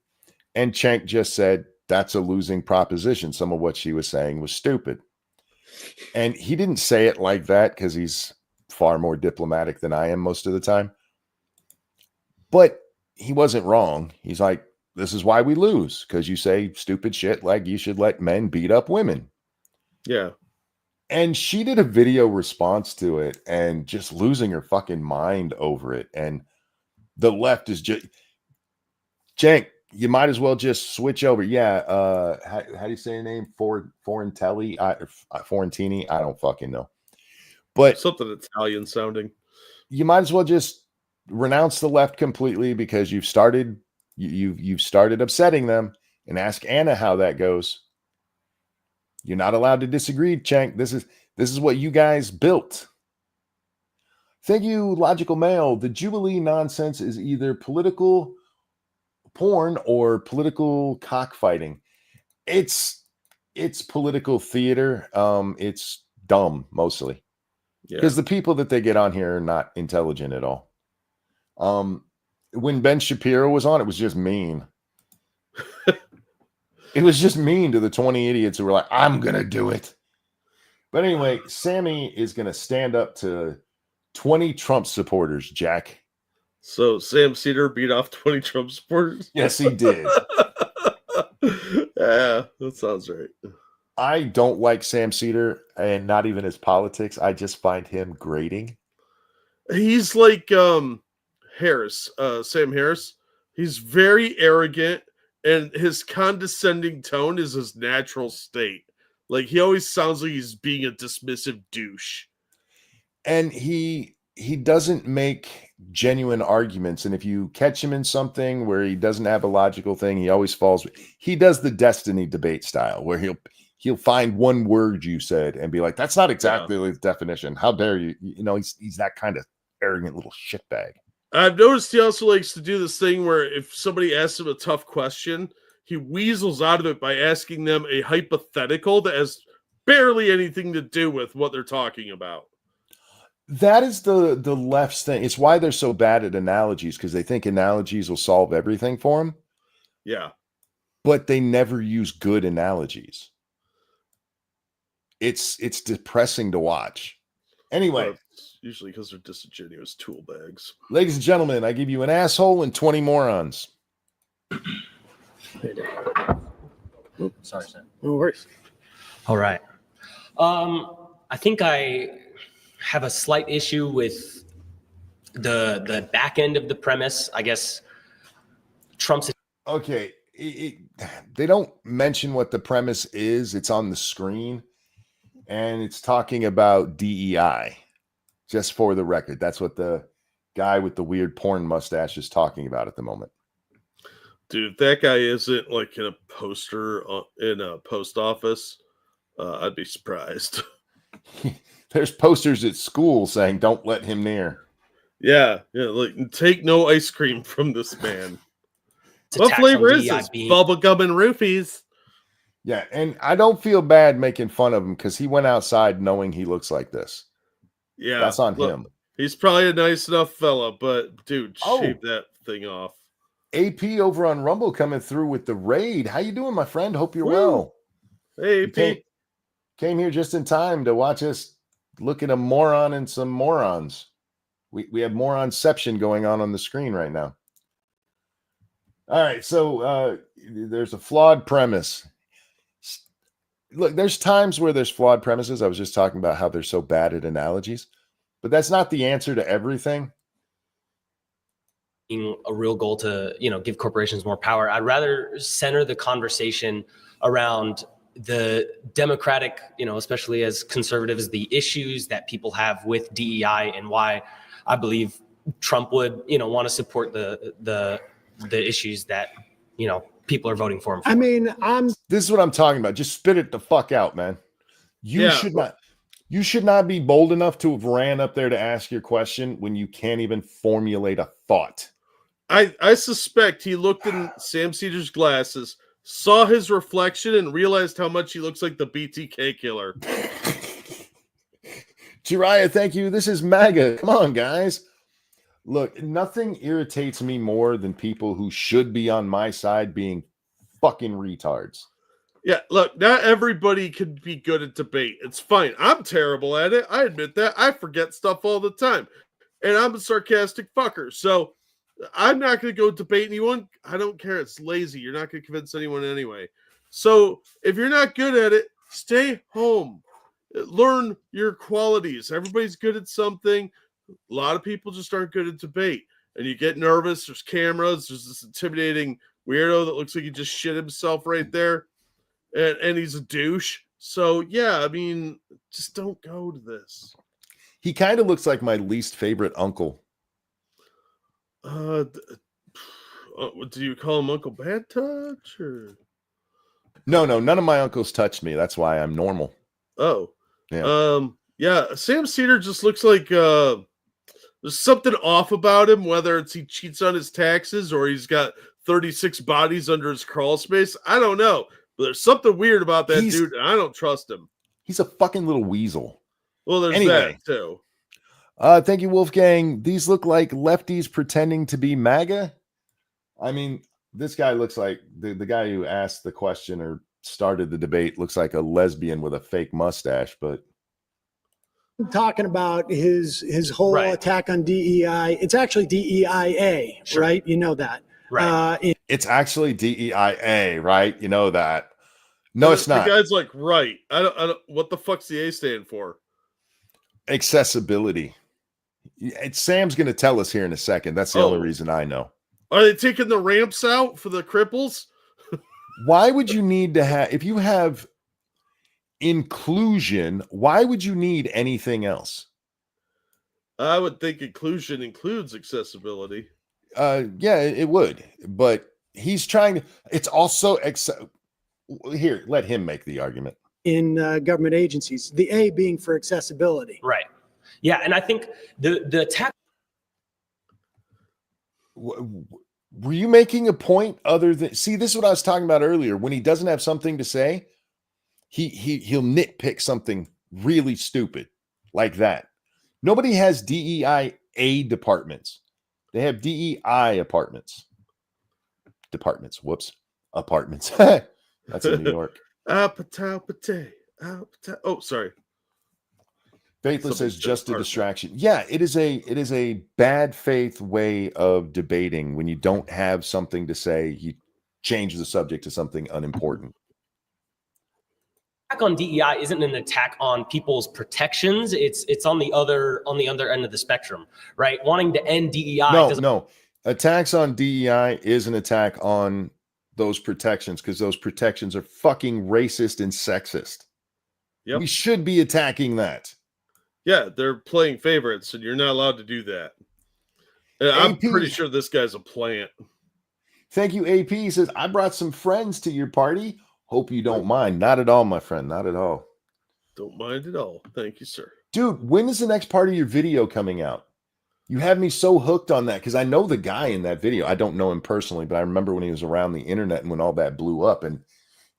And Cenk just said, that's a losing proposition. Some of what she was saying was stupid. And he didn't say it like that because he's far more diplomatic than I am most of the time. But he wasn't wrong. He's like, this is why we lose, because you say stupid shit like you should let men beat up women. Yeah. And she did a video response to it and just losing her fucking mind over it. And the left is just, Cenk, you might as well just switch over. Yeah. How do you say your name? Forentini? I don't fucking know. But Something Italian sounding. you might as well just renounce the left completely, because you've started upsetting them, and ask Anna how that goes. You're not allowed to disagree, Cenk. This is what you guys built. Thank you, Logical Male. The Jubilee nonsense is either political porn or political cockfighting. It's political theater. It's dumb mostly, because the people that they get on here are not intelligent at all. When Ben Shapiro was on, it was just mean. It was just mean to the 20 idiots who were like, I'm going to do it. But anyway, Sammy is going to stand up to 20 Trump supporters, Jack. So Sam Cedar beat off 20 Trump supporters? Yes, he did. Yeah, that sounds right. I don't like Sam Cedar, and not even his politics. I just find him grating. He's like Harris, Sam Harris. He's very arrogant, and his condescending tone is his natural state. Like, he always sounds like he's being a dismissive douche. And he doesn't make genuine arguments. And if you catch him in something where he doesn't have a logical thing, he always falls. He does the destiny debate style, where he'll find one word you said and be like, that's not exactly the definition. How dare you? You know, he's that kind of arrogant little shitbag. I've noticed he also likes to do this thing where if somebody asks him a tough question, he weasels out of it by asking them a hypothetical that has barely anything to do with what they're talking about. That is the left's thing. It's why they're so bad at analogies, because they think analogies will solve everything for them. Yeah. But they never use good analogies. It's depressing to watch. Anyway. Usually because they're disingenuous tool bags. Ladies and gentlemen, I give you an asshole and 20 morons. Oops, sorry, Sam. No worries. All right. I think I have a slight issue with the back end of the premise. I guess Trump's. Okay. They don't mention what the premise is. It's on the screen, and it's talking about DEI. Just for the record, that's what the guy with the weird porn mustache is talking about at the moment. Dude, if that guy isn't like in a poster in a post office, I'd be surprised. There's posters at school saying, don't let him near. Yeah, like, take no ice cream from this man. What flavor is this? Bubblegum and roofies. Yeah, and I don't feel bad making fun of him, because he went outside knowing he looks like this. Yeah, that's on him. He's probably a nice enough fella, but dude, shave that thing off. AP over on Rumble coming through with the raid. How you doing, my friend? Hope you're well. Hey, AP. Came here just in time to watch us look at a moron and some morons. We have moronception going on the screen right now. All right, so there's a flawed premise. Look, there's times where there's flawed premises. I was just talking about how they're so bad at analogies, but that's not the answer to everything. A real goal to, give corporations more power. I'd rather center the conversation around the democratic, especially as conservatives, the issues that people have with DEI, and why I believe Trump would, want to support the issues that, people are voting for him for. I mean, this is what I'm talking about. Just spit it the fuck out, man. You should not be bold enough to have ran up there to ask your question when you can't even formulate a thought. I suspect he looked in Sam Cedar's glasses, saw his reflection, and realized how much he looks like the BTK killer. Jiraiya, thank you. This is MAGA. Come on, guys. Look, nothing irritates me more than people who should be on my side being fucking retards. Yeah, look, not everybody can be good at debate. It's fine. I'm terrible at it. I admit that. I forget stuff all the time. And I'm a sarcastic fucker. So I'm not going to go debate anyone. I don't care. It's lazy. You're not going to convince anyone anyway. So if you're not good at it, stay home. Learn your qualities. Everybody's good at something. A lot of people just aren't good at debate. And you get nervous. There's cameras. There's this intimidating weirdo that looks like he just shit himself right there. And he's a douche. So, yeah, I mean, just don't go to this. He kind of looks like my least favorite uncle. Do you call him Uncle Bad Touch? Or? No, none of my uncles touched me. That's why I'm normal. Oh. Yeah. Yeah, Sam Cedar just looks like there's something off about him, whether it's he cheats on his taxes or he's got 36 bodies under his crawl space. I don't know. But there's something weird about that dude, and I don't trust him. He's a fucking little weasel. Well, there's that too. Thank you, Wolfgang. These look like lefties pretending to be MAGA. I mean, this guy looks like the guy who asked the question or started the debate looks like a lesbian with a fake mustache, but talking about his whole attack on DEI. It's actually DEIA, right? You know that. Right. It's actually DEIA, right? You know that. No, it's not. The guy's like, right. I don't. What the fuck's the A stand for? Accessibility. Sam's going to tell us here in a second. That's the only reason I know. Are they taking the ramps out for the cripples? Why would you need to have, if you have inclusion, why would you need anything else? I would think inclusion includes accessibility. Yeah, it would. But he's trying to, it's also, here, let him make the argument. In government agencies, the A being for accessibility. Right. Yeah, and I think the attack. Were you making a point other than, see, this is what I was talking about earlier. When he doesn't have something to say, he'll nitpick something really stupid like that. Nobody has DEIA departments. They have DEI departments. Whoops. Apartments. That's in New York. Oh, sorry. Faithless says just a distraction. Yeah, it is a bad faith way of debating. When you don't have something to say, you change the subject to something unimportant. Attack on DEI isn't an attack on people's protections. It's on the other end of the spectrum, right? Wanting to end DEI. No. Attacks on DEI is an attack on those protections because those protections are fucking racist and sexist. Yep. We should be attacking that. Yeah, they're playing favorites, and you're not allowed to do that. I'm pretty sure this guy's a plant. Thank you, AP. He says, I brought some friends to your party. Hope you don't mind. Not at all, my friend. Not at all. Don't mind at all. Thank you, sir. Dude, when is the next part of your video coming out? You have me so hooked on that because I know the guy in that video. I don't know him personally, but I remember when he was around the internet and when all that blew up, and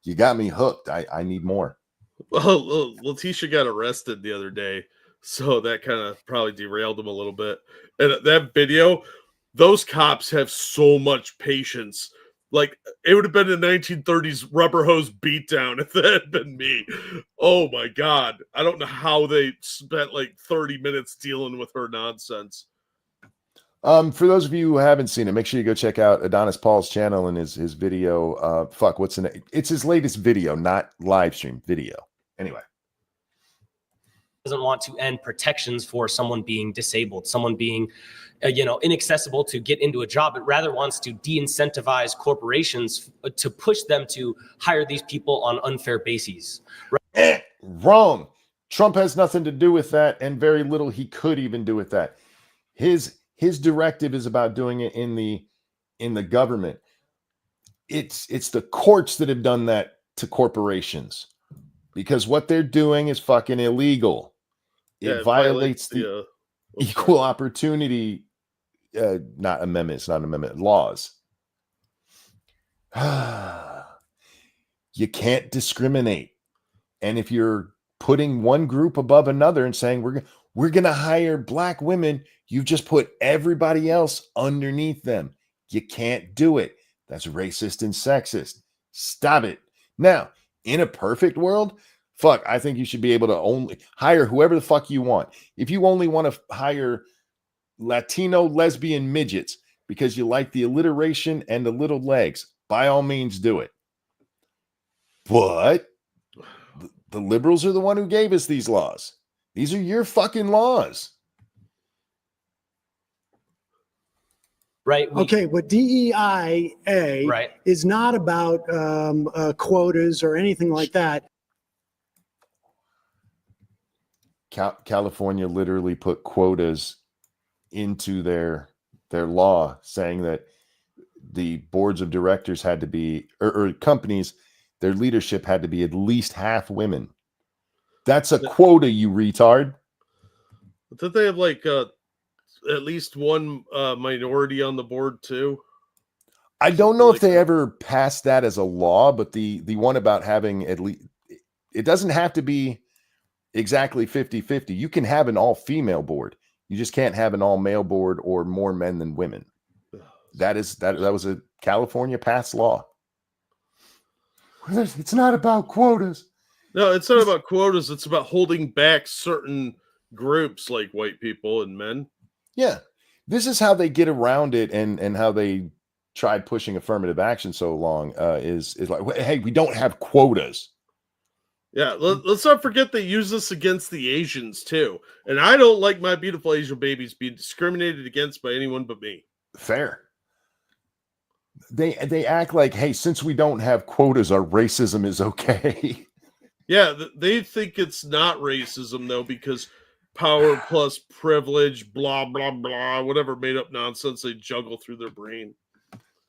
you got me hooked. I need more. Well, Letitia got arrested the other day, so that kind of probably derailed him a little bit. And that video, those cops have so much patience. Like, it would have been a 1930s rubber hose beatdown if that had been me. Oh, my God. I don't know how they spent like 30 minutes dealing with her nonsense. For those of you who haven't seen it, make sure you go check out Adonis Paul's channel and his video. What's the name? It's his latest video, not live stream video. Anyway. Doesn't want to end protections for someone being disabled, someone being, inaccessible to get into a job, but rather wants to de-incentivize corporations to push them to hire these people on unfair bases. Right? Wrong. Trump has nothing to do with that, and very little he could even do with that. His directive is about doing it in the government. It's the courts that have done that to corporations because what they're doing is fucking illegal. It violates the equal opportunity, not amendment. It's not an amendment. Laws. You can't discriminate, and if you're putting one group above another and saying we're going to hire black women, you've just put everybody else underneath them. You can't do it. That's racist and sexist. Stop it. Now, in a perfect world, I think you should be able to only hire whoever the fuck you want. If you only want to hire Latino lesbian midgets because you like the alliteration and the little legs, by all means do it. But the liberals are the one who gave us these laws. These are your fucking laws. Right. Okay, but DEIA Right. is not about quotas or anything like that. California literally put quotas into their law, saying that the boards of directors had to be, or companies, their leadership had to be at least half women. That's a quota, you retard. Did they have like at least one minority on the board too? I don't know if they ever passed that as a law, but the one about having at least, it doesn't have to be exactly 50-50. You can have an all-female board. You just can't have an all-male board or more men than women. That was a California passed law. It's not about quotas. No, it's not about quotas. It's about holding back certain groups like white people and men. Yeah. This is how they get around it, and how they tried pushing affirmative action so long is like, hey, we don't have quotas. Yeah, let's not forget they use this against the Asians too. And I don't like my beautiful Asian babies being discriminated against by anyone but me. Fair. They act like, hey, since we don't have quotas, our racism is okay. Yeah, they think it's not racism though, because power plus privilege, blah blah blah, whatever made up nonsense they juggle through their brain.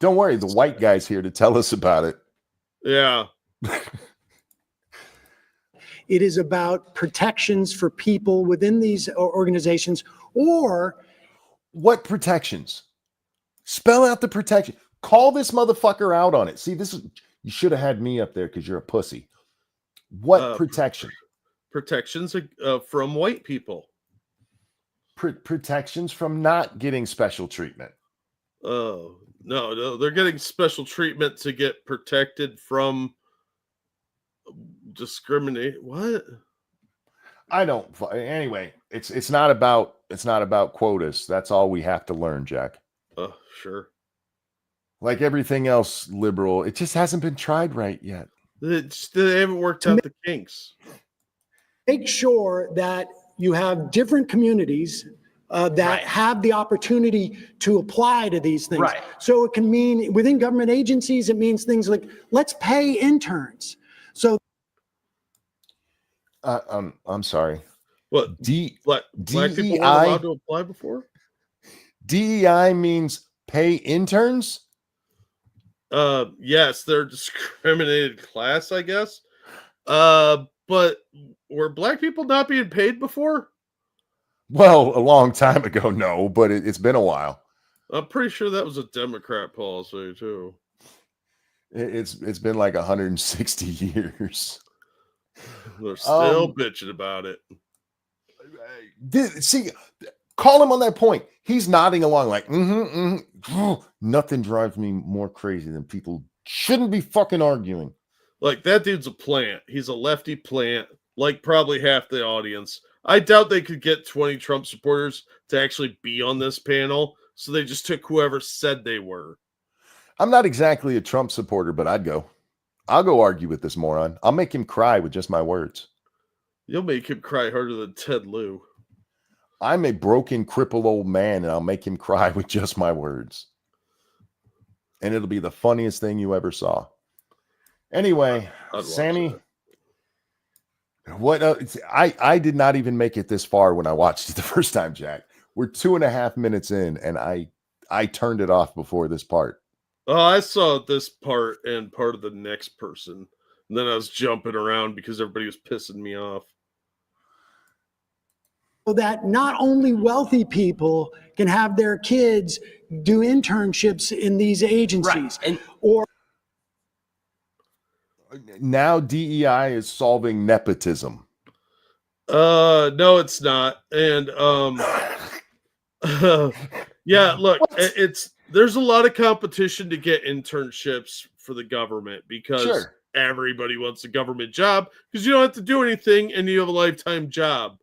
Don't worry, the white guy's here to tell us about it. Yeah. It is about protections for people within these organizations, or what protections? Spell out the protection. Call this motherfucker out on it. See, you should have had me up there because you're a pussy. What protection? Protections from white people. Protections from not getting special treatment. Oh, no, they're getting special treatment to get protected from discriminate. What? I don't. Anyway, it's not about quotas. That's all we have to learn, Jack. Oh, sure. Like everything else liberal, it just hasn't been tried right yet. They haven't worked out the kinks. Make sure that you have different communities that have the opportunity to apply to these things. Right. So it can mean within government agencies, it means things like, let's pay interns. So I'm sorry. What? Black people weren't allowed to apply before? DEI means pay interns? Yes, they're a discriminated class, I guess. But were black people not being paid before? Well, a long time ago, no, but it's been a while. I'm pretty sure that was a Democrat policy too. It's been like 160 years. They're still bitching about it. See, call him on that point. He's nodding along like, nothing drives me more crazy than people shouldn't be fucking arguing. Like, that dude's a plant. He's a lefty plant, like probably half the audience. I doubt they could get 20 Trump supporters to actually be on this panel, so they just took whoever said they were. I'm not exactly a Trump supporter, but I'll go argue with this moron. I'll make him cry with just my words. You'll make him cry harder than Ted Lieu. I'm a broken, crippled old man, and I'll make him cry with just my words. And it'll be the funniest thing you ever saw. Anyway, Sammy, what? I did not even make it this far when I watched it the first time, Jack. We're 2.5 minutes in, and I turned it off before this part. Oh, I saw this part and part of the next person. And then I was jumping around because everybody was pissing me off. So that not only wealthy people can have their kids do internships in these agencies, right. or now DEI is solving nepotism. No, it's not. And yeah, look, there's a lot of competition to get internships for the government because everybody wants a government job because you don't have to do anything and you have a lifetime job.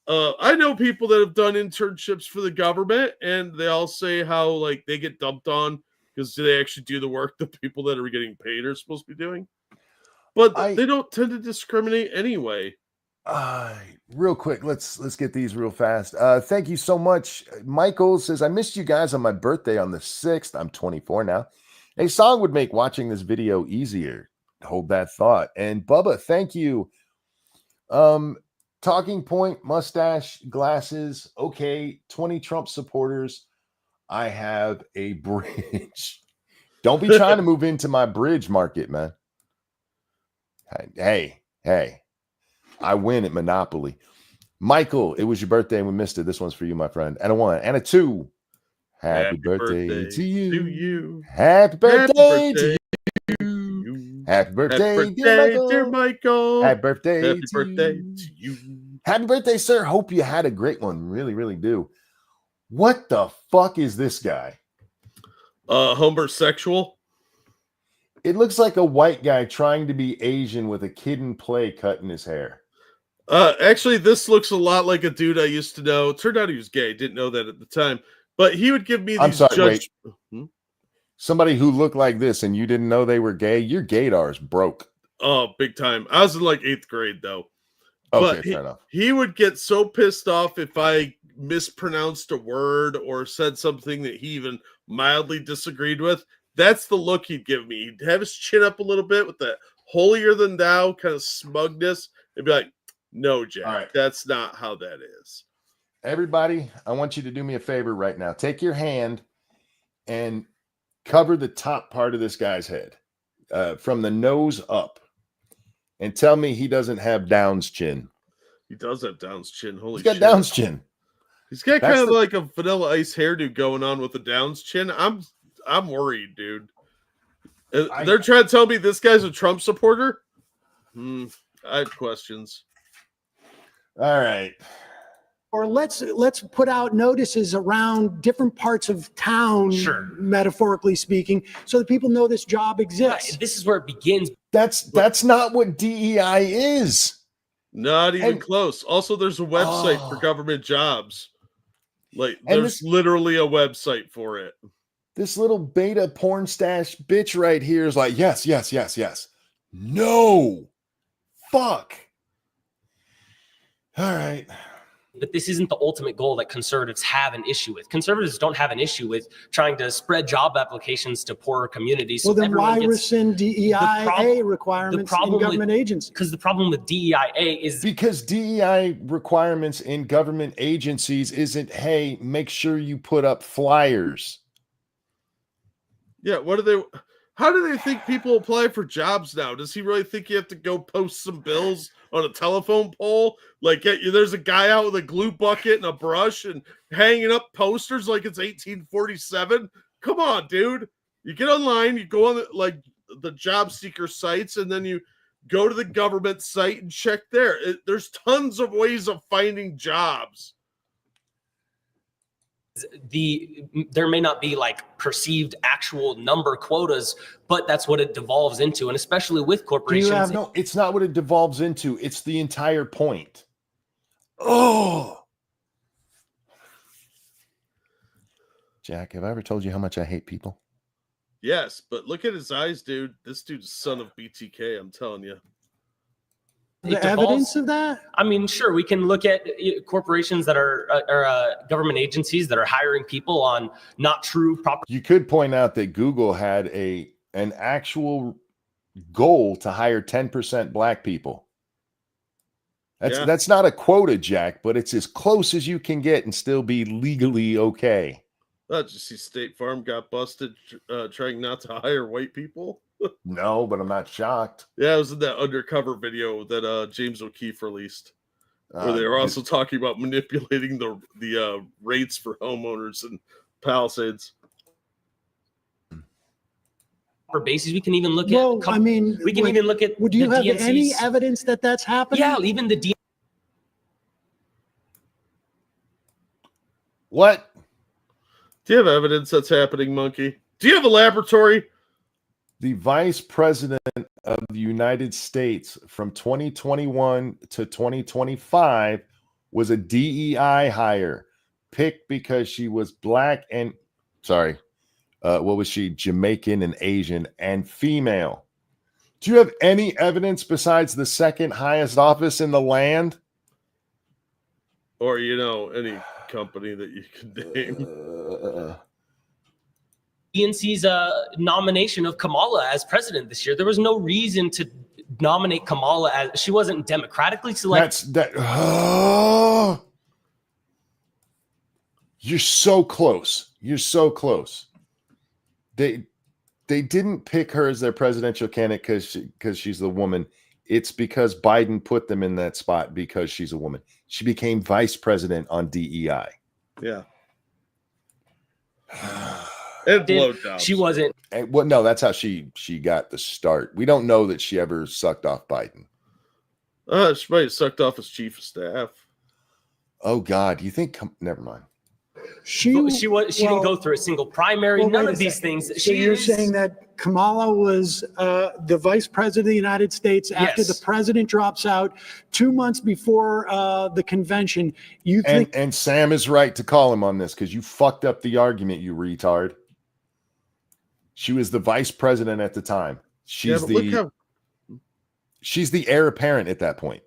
I know people that have done internships for the government, and they all say how like they get dumped on because they actually do the work the people that are getting paid are supposed to be doing. But they don't tend to discriminate anyway. Real quick, let's get these real fast. Thank you so much. Michael says, I missed you guys on my birthday on the 6th. I'm 24 now. A song would make watching this video easier. Hold that thought. And Bubba, thank you. Talking point, mustache, glasses. Okay, 20 Trump supporters. I have a bridge. Don't be trying to move into my bridge market, man. Hey. I win at Monopoly. Michael, it was your birthday and we missed it. This one's for you, my friend. And a 1 and a 2. Happy birthday to you. Happy birthday to you. Happy birthday, dear Michael. Happy birthday to you. Happy birthday, sir. Hope you had a great one. Really, really do. What the fuck is this guy? Homosexual. It looks like a white guy trying to be Asian with a kid in play cutting his hair. Actually, this looks a lot like a dude I used to know. It turned out he was gay. Didn't know that at the time. But he would give me these Somebody who looked like this and you didn't know they were gay, your gaydar is broke. Oh, big time. I was in like 8th grade, though. Okay, but fair enough. He would get so pissed off if I mispronounced a word or said something that he even mildly disagreed with. That's the look he'd give me. He'd have his chin up a little bit with that holier than thou kind of smugness and be like, no, Jack, that's not how that is. Everybody, I want you to do me a favor right now. Take your hand and cover the top part of this guy's head from the nose up and tell me he doesn't have Down's chin. He does have Down's chin. Holy shit. He's got Down's chin. He's got kind of like a Vanilla Ice hairdo going on with the Down's chin. I'm worried, dude. They're trying to tell me this guy's a Trump supporter? I have questions. All right. Or let's put out notices around different parts of town, metaphorically speaking, so that people know this job exists. Right. This is where it begins. That's not what DEI is. Not even close. Also, there's a website for government jobs. Like, there's literally a website for it. This little beta porn stash bitch right here is like, yes. No. Fuck. All right. But this isn't the ultimate goal that conservatives have an issue with. Conservatives don't have an issue with trying to spread job applications to poorer communities. Well, then why rescind DEIA requirements in government agencies? Because the problem with DEIA is... Because DEI requirements in government agencies isn't, hey, make sure you put up flyers. Yeah, how do they think people apply for jobs now? Does he really think you have to go post some bills on a telephone pole? Like, there's a guy out with a glue bucket and a brush and hanging up posters like it's 1847? Come on, dude. You get online, you go on the job seeker sites, and then you go to the government site and check there. There's tons of ways of finding jobs. There may not be like perceived actual number quotas, but that's what it devolves into. And especially with corporations. No, it's not what it devolves into. It's the entire point. Oh, Jack, have I ever told you how much I hate people? Yes, but look at his eyes, dude. This dude's son of BTK, I'm telling you. The evidence of that? I mean, sure, we can look at corporations that are government agencies that are hiring people on not true proper. You could point out that Google had an actual goal to hire 10% black people. That's not a quota, Jack, but it's as close as you can get and still be legally okay. Did you see State Farm got busted trying not to hire white people? No, but I'm not shocked. Yeah, it was in that undercover video that James O'Keefe released, where they were also talking about manipulating the rates for homeowners in Palisades. For bases, we can even look at. We can even look at. Would you have any evidence that that's happening? Yeah, even the What? Do you have evidence that's happening, Monkey? Do you have a laboratory? The vice president of the United States from 2021 to 2025 was a DEI hire picked because she was black and, what was she? Jamaican and Asian and female. Do you have any evidence besides the second highest office in the land? Or, any company that you could name. DNC's nomination of Kamala as president this year. There was no reason to nominate Kamala as she wasn't democratically selected. You're so close. You're so close. They didn't pick her as their presidential candidate because she's the woman. It's because Biden put them in that spot because she's a woman. She became vice president on DEI. Yeah. And blowjobs. She wasn't. Well, no, that's how she got the start. We don't know that she ever sucked off Biden. She might have sucked off his chief of staff. Oh God, you think? Never mind. She didn't go through a single primary. None of these things. So you're saying that Kamala was the vice president of the United States after the president drops out 2 months before the convention. You think? And Sam is right to call him on this because you fucked up the – argument, you retard. She was the vice president at the time. She's the heir apparent at that point.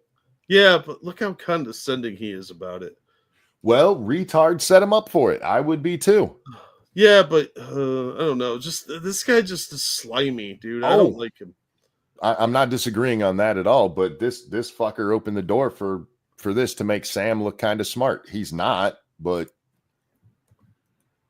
Yeah, but look how condescending he is about it. Well, retard set him up for it. I would be too. Yeah, but I don't know. Just this guy just is slimy, dude. I don't like him. I'm not disagreeing on that at all. But this fucker opened the door for this to make Sam look kind of smart. He's not, but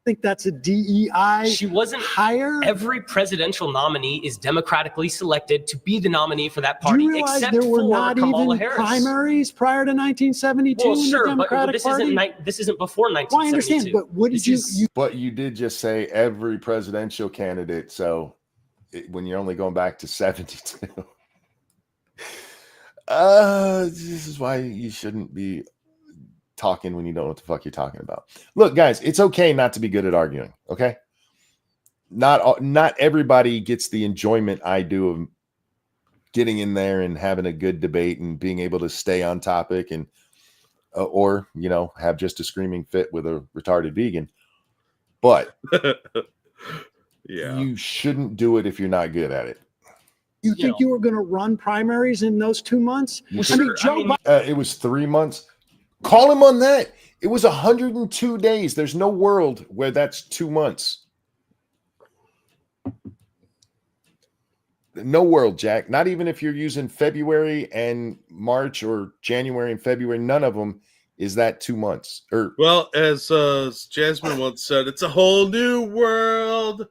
I think that's a DEI. She wasn't higher. Every presidential nominee is democratically selected to be the nominee for that party. Do you realize except there were for not Kamala even Harris. primaries prior to 1972 Well, in sure, the Democratic but Party? this isn't before 1972. Well, I understand, but what did you? But you did just say every presidential candidate. So when you're only going back to 72, this is why you shouldn't be talking when you don't know what the fuck you're talking about. Look, guys, it's okay not to be good at arguing. Okay. Not everybody gets the enjoyment I do of getting in there and having a good debate and being able to stay on topic and, or, have just a screaming fit with a retarded vegan. But yeah, you shouldn't do it if you're not good at it. You think you were going to run primaries in those 2 months? It was 3 months. Call him on that. It was 102 days. There's no world where that's 2 months. No world, Jack. Not even if you're using February and March or January and February. None of them is that 2 months. Well, as Jasmine once said, it's a whole new world.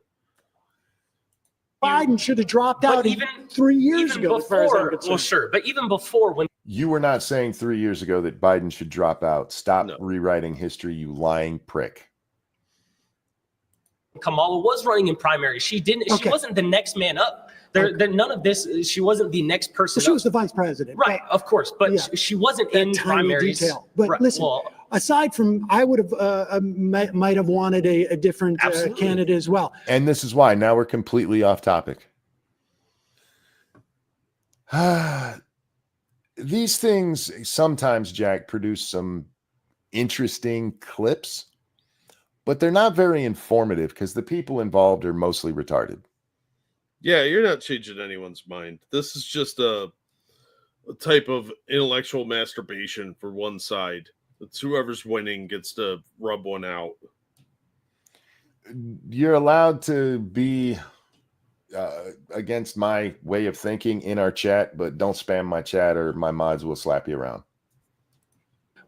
Biden should have dropped out even 3 years ago. But even before when you were not saying 3 years ago that Biden should drop out. Stop rewriting history, you lying prick. Kamala was running in primary. She didn't. Okay. She wasn't the next man up. None of this. She wasn't the next person. She was the vice president, right? Of course, but she wasn't in primaries. Detail. But listen, aside from, I would have might have wanted a different candidate as well. And this is why now we're completely off topic. These things sometimes, Jack, produce some interesting clips, but they're not very informative because the people involved are mostly retarded. Yeah, you're not changing anyone's mind. This is just a type of intellectual masturbation for one side. It's whoever's winning gets to rub one out. You're allowed to be against my way of thinking in our chat, but don't spam my chat or my mods will slap you around.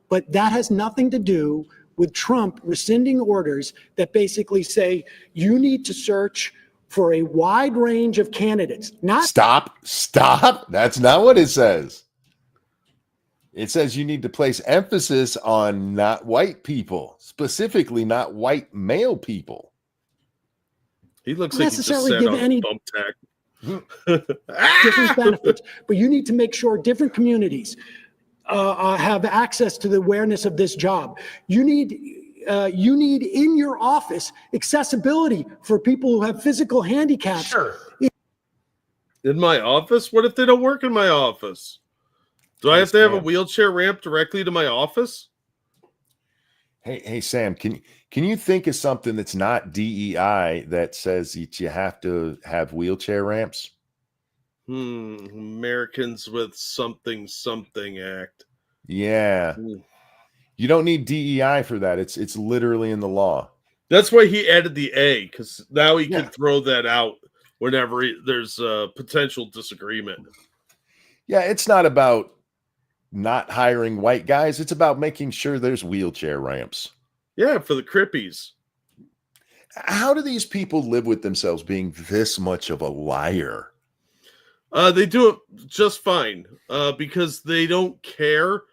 But that has nothing to do with Trump rescinding orders that basically say you need to search for a wide range of candidates. Stop. That's not what it says. It says you need to place emphasis on not white people, specifically not white male people. He looks like he just sat on a thumbtack. Different benefits, but you need to make sure different communities have access to the awareness of this job. You need in your office accessibility for people who have physical handicaps. Sure. In my office? What if they don't work in my office? Do I have to have a wheelchair ramp directly to my office? Hey Sam, can you think of something that's not DEI that says that you have to have wheelchair ramps? Americans with something act. Yeah. Hmm. You don't need DEI for that. It's literally in the law. That's why he added the A, because now he Yeah. can throw that out whenever there's a potential disagreement. Yeah, it's not about not hiring white guys. It's about making sure there's wheelchair ramps. Yeah, for the crippies. How do these people live with themselves being this much of a liar? They do it just fine because they don't care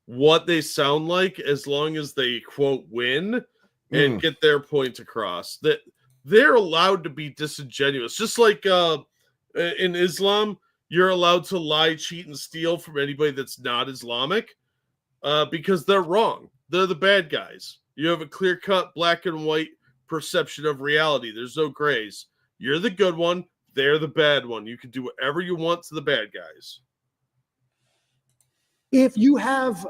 what they sound like as long as they quote win and get their point across. That they're allowed to be disingenuous, just like in Islam, you're allowed to lie, cheat, and steal from anybody that's not Islamic because they're wrong. They're the bad guys. You have a clear-cut black and white perception of reality. There's no grays. You're the good one. They're the bad one. You can do whatever you want to the bad guys. If you have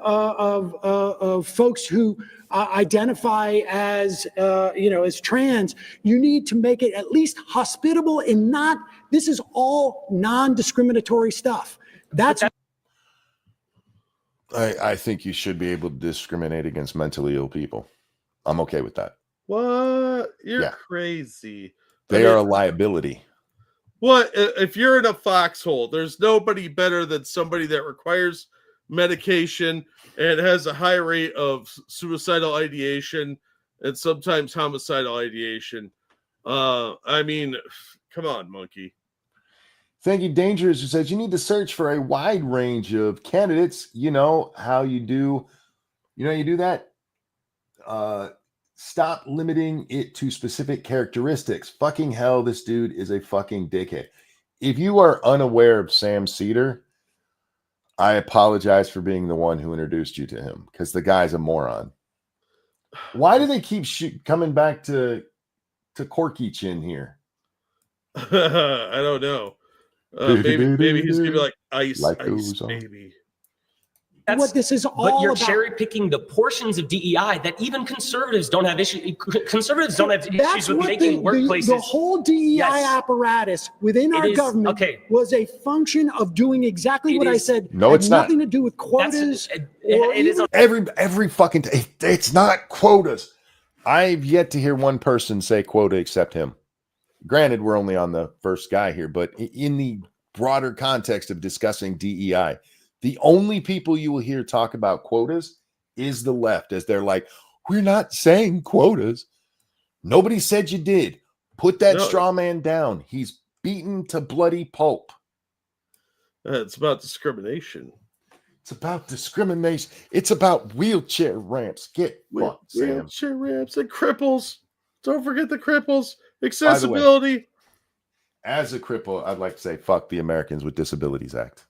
folks who identify as as trans, you need to make it at least hospitable and not. This is all non-discriminatory stuff. I think you should be able to discriminate against mentally ill people. I'm okay with that. What? You're Yeah. crazy. They are a liability. What if you're in a foxhole? There's nobody better than somebody that requires medication and has a high rate of suicidal ideation and sometimes homicidal ideation. I mean, come on, monkey. Thank you, Dangerous, who says you need to search for a wide range of candidates. You know how you do. You do that. Stop limiting it to specific characteristics. Fucking hell, this dude is a fucking dickhead. If you are unaware of Sam Cedar, I apologize for being the one who introduced you to him, because the guy's a moron. Why do they keep coming back to Corky Chin here? I don't know. Maybe he's gonna be like ice baby. That's what this is all But you're about. cherry picking the portions of DEI that even conservatives don't have issues. Conservatives don't have issues with making workplaces. The whole DEI apparatus within our government was a function of doing exactly what I said. No, it's not. Nothing to do with quotas. It is every fucking it's not quotas. I've yet to hear one person say quota except him. Granted, we're only on the first guy here, but in the broader context of discussing DEI, the only people you will hear talk about quotas is the left, as they're like, we're not saying quotas. Nobody said you did. Put that straw man down. He's beaten to bloody pulp. It's about discrimination. It's about discrimination. It's about wheelchair ramps. Get fucked, Sam. Wheelchair ramps and cripples. Don't forget the cripples. Accessibility. Way, as a cripple, I'd like to say, fuck the Americans with Disabilities Act.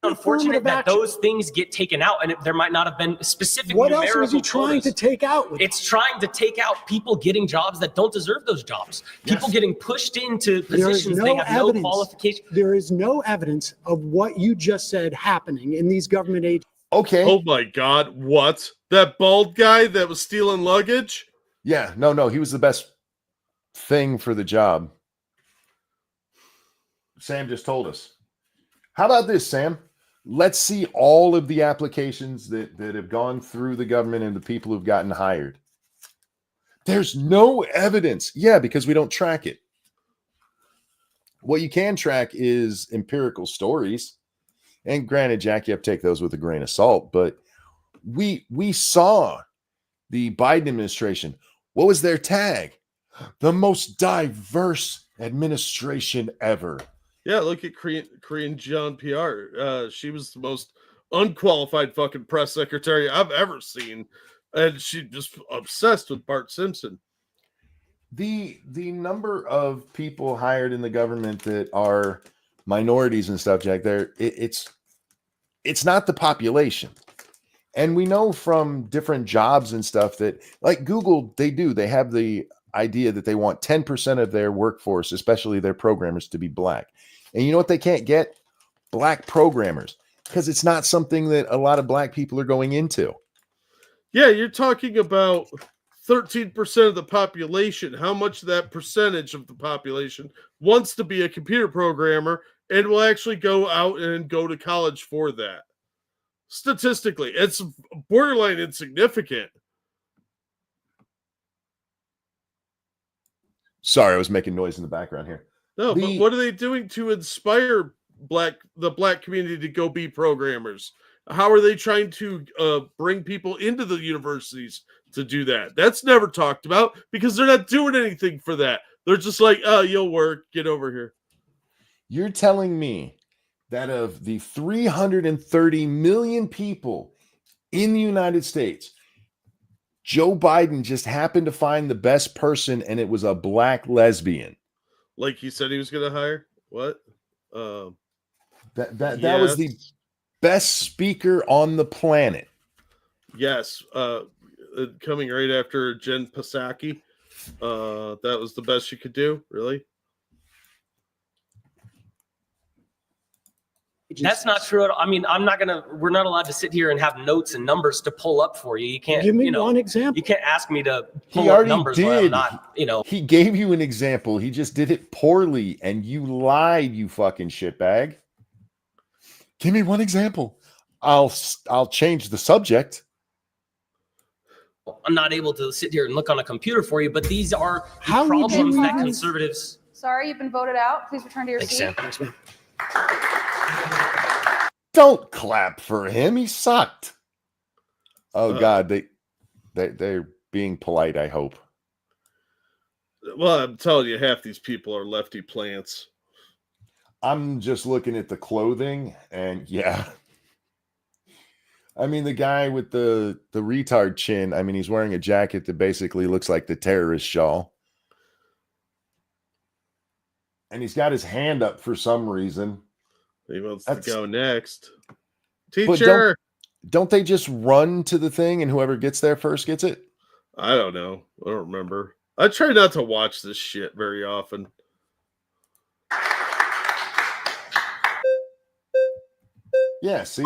Unfortunate that those things get taken out, and there might not have been specific. What else was he trying to take out? It's trying to take out people getting jobs that don't deserve those jobs. People getting pushed into positions they have no qualification. There is no evidence of what you just said happening in these government agencies. Okay. Oh my God! What? That bald guy that was stealing luggage? Yeah. No. He was the best thing for the job. Sam just told us. How about this, Sam? Let's see all of the applications that have gone through the government and the people who've gotten hired. There's no evidence. Yeah, because we don't track it. What you can track is empirical stories. And granted, Jack, you have to take those with a grain of salt. But we saw the Biden administration. What was their tag? The most diverse administration ever. Yeah, look at Korean Jean Pierre. She was the most unqualified fucking press secretary I've ever seen, and she just obsessed with Bart Simpson. The number of people hired in the government that are minorities and stuff, Jack, it's not the population. And we know from different jobs and stuff that, like Google, they have the idea that they want 10% of their workforce, especially their programmers, to be black. And you know what they can't get? Black programmers, because it's not something that a lot of black people are going into. Yeah, you're talking about 13% of the population. How much of that percentage of the population wants to be a computer programmer and will actually go out and go to college for that? Statistically, it's borderline insignificant. Sorry, I was making noise in the background here. No, but what are they doing to inspire the black community to go be programmers? How are they trying to bring people into the universities to do that? That's never talked about because they're not doing anything for that. They're just like, oh, you'll work. Get over here. You're telling me that of the 330 million people in the United States, Joe Biden just happened to find the best person, and it was a black lesbian. Like he said he was going to hire? What? That was the best speaker on the planet. Yes. Coming right after Jen Psaki. That was the best you could do? Really? That's not true at all. I mean, we're not allowed to sit here and have notes and numbers to pull up for you. You can't give me one example. You can't ask me to pull up numbers when I'm not, He gave you an example. He just did it poorly and you lied, you fucking shitbag. Give me one example. I'll change the subject. I'm not able to sit here and look on a computer for you, but these are the problems that conservatives. Sorry, you've been voted out. Please return to your seat. Thanks, ma'am. Don't clap for him. He sucked. Oh God, they're being polite, I hope. Well, I'm telling you, half these people are lefty plants. I'm just looking at the clothing, and yeah. I mean, the guy with the retard chin, I mean, he's wearing a jacket that basically looks like the terrorist shawl. And he's got his hand up for some reason. He wants to go next. Teacher! But don't they just run to the thing and whoever gets there first gets it? I don't know. I don't remember. I try not to watch this shit very often. Yeah, see?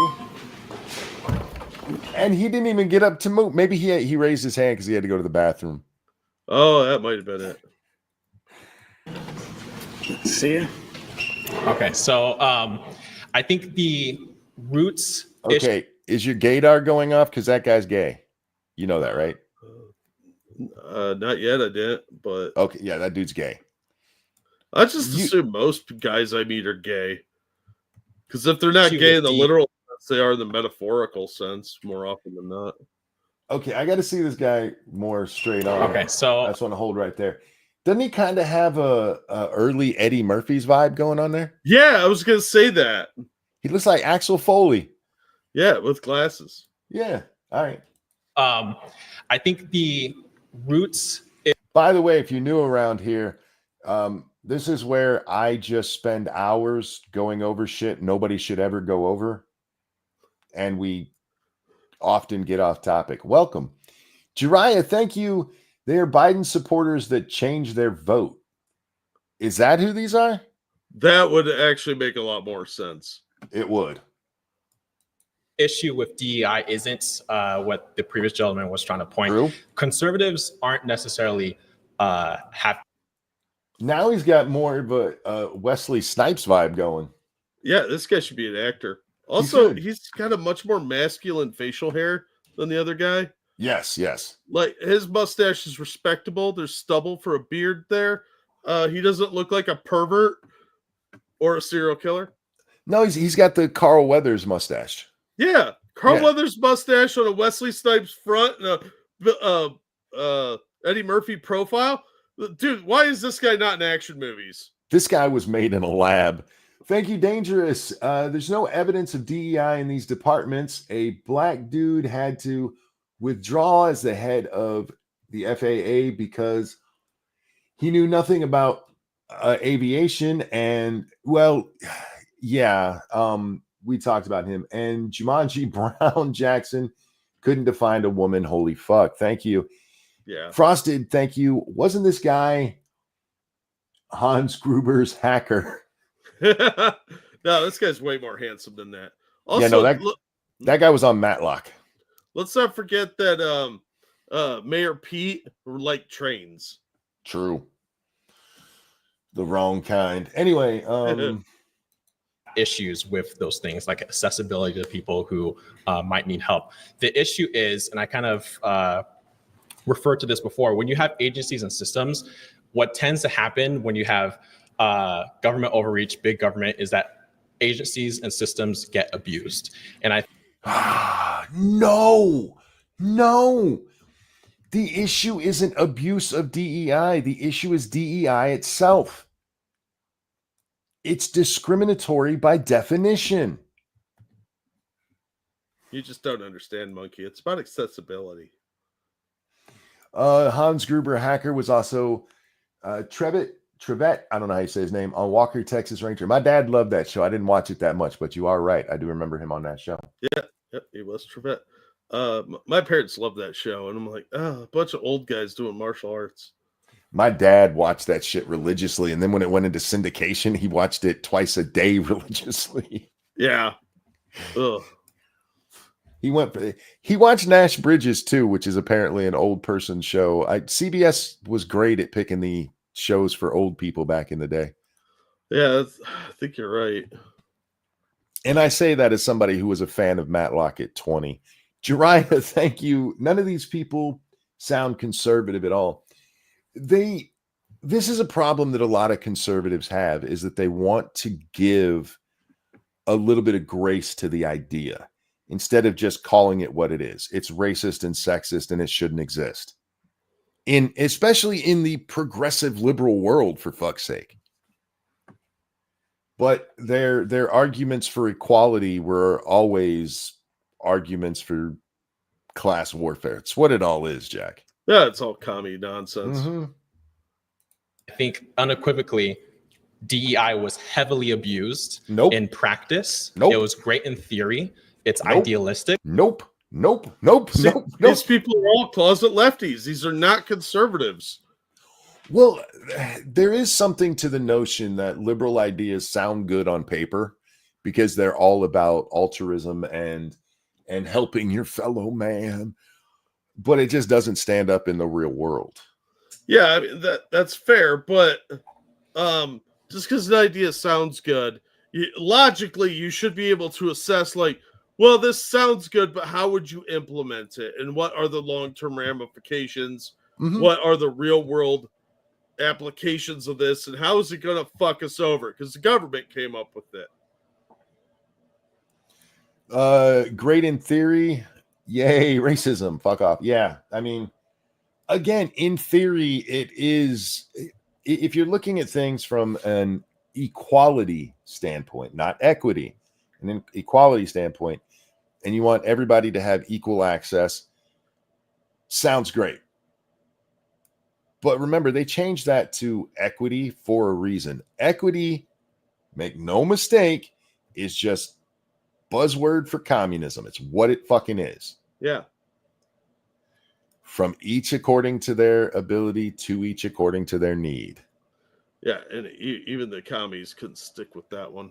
And he didn't even get up to move. Maybe he raised his hand because he had to go to the bathroom. Oh, that might have been it. See ya. Okay, so I think the roots. Okay, is your gaydar going off? Because that guy's gay. You know that, right? Not yet, I didn't, but okay, yeah, that dude's gay. I just assume most guys I meet are gay. Because if they're not gay in the literal sense, they are in the metaphorical sense more often than not. Okay, I got to see this guy more straight on. Okay, so I just want to hold right there. Doesn't he kind of have a early Eddie Murphy's vibe going on there? Yeah, I was going to say that. He looks like Axel Foley. Yeah, with glasses. Yeah, all right. I think the roots. By the way, if you're new around here, this is where I just spend hours going over shit nobody should ever go over. And we often get off topic. Welcome. Jiraiya, thank you. They are Biden supporters that change their vote. Is that who these are? That would actually make a lot more sense. It would. Issue with DEI isn't what the previous gentleman was trying to point. True. Conservatives aren't necessarily have. Now he's got more of a Wesley Snipes vibe going. Yeah, this guy should be an actor. Also, he's got a much more masculine facial hair than the other guy. Yes, yes. Like his mustache is respectable. There's stubble for a beard there. He doesn't look like a pervert or a serial killer. No, he's got the Carl Weathers mustache. Yeah, Carl Weathers mustache on a Wesley Snipes front and a Eddie Murphy profile. Dude, why is this guy not in action movies? This guy was made in a lab. Thank you, Dangerous. There's no evidence of DEI in these departments. A black dude had to withdraw as the head of the FAA because he knew nothing about aviation. And, well, yeah, we talked about him. And Jumanji Brown Jackson couldn't define a woman. Holy fuck. Thank you. Yeah. Frosted, thank you. Wasn't this guy Hans Gruber's hacker? No, this guy's way more handsome than that. Also, yeah, no, that guy was on Matlock. let's not forget that Mayor Pete liked trains. True. The wrong kind. Anyway, issues with those things like accessibility to people who might need help. The issue is, and I kind of referred to this before, when you have agencies and systems, what tends to happen when you have government overreach, big government, is that agencies and systems get abused. And no. The issue isn't abuse of DEI. The issue is DEI itself. It's discriminatory by definition. You just don't understand, Monkey. It's about accessibility. Hans Gruber Hacker was also Trevet, I don't know how you say his name, on Walker, Texas Ranger. My dad loved that show. I didn't watch it that much, but you are right. I do remember him on that show. Yeah, he was Trevet. My parents loved that show, and I'm like, a bunch of old guys doing martial arts. My dad watched that shit religiously, and then when it went into syndication, he watched it twice a day religiously. Yeah. Ugh. He watched Nash Bridges too, which is apparently an old person show. CBS was great at picking the shows for old people back in the day. Yeah, I think you're right. And I say that as somebody who was a fan of Matlock at 20. Jiraiya, thank you. None of these people sound conservative at all. This is a problem that a lot of conservatives have, is that they want to give a little bit of grace to the idea instead of just calling it what it is. It's racist and sexist, and it shouldn't exist. Especially in the progressive liberal world, for fuck's sake. But their arguments for equality were always arguments for class warfare. It's what it all is, Jack. Yeah, it's all commie nonsense. Mm-hmm. I think unequivocally, DEI was heavily abused in practice. It was great in theory. It's idealistic. Nope. These people are all closet lefties. These are not conservatives. Well, there is something to the notion that liberal ideas sound good on paper because they're all about altruism and helping your fellow man, but it just doesn't stand up in the real world. Yeah, I mean, that's fair, but just because an idea sounds good, logically you should be able to assess, like, well, this sounds good, but how would you implement it? And what are the long-term ramifications? Mm-hmm. What are the real-world applications of this? And how is it going to fuck us over? Because the government came up with it. Great in theory. Yay, racism. Fuck off. Yeah, I mean, again, in theory, it is, if you're looking at things from an equality standpoint, not equity, an equality standpoint, and you want everybody to have equal access, sounds great. But remember, they changed that to equity for a reason. Equity, make no mistake, is just buzzword for communism. It's what it fucking is. Yeah. From each according to their ability to each according to their need. Yeah, and even the commies couldn't stick with that one.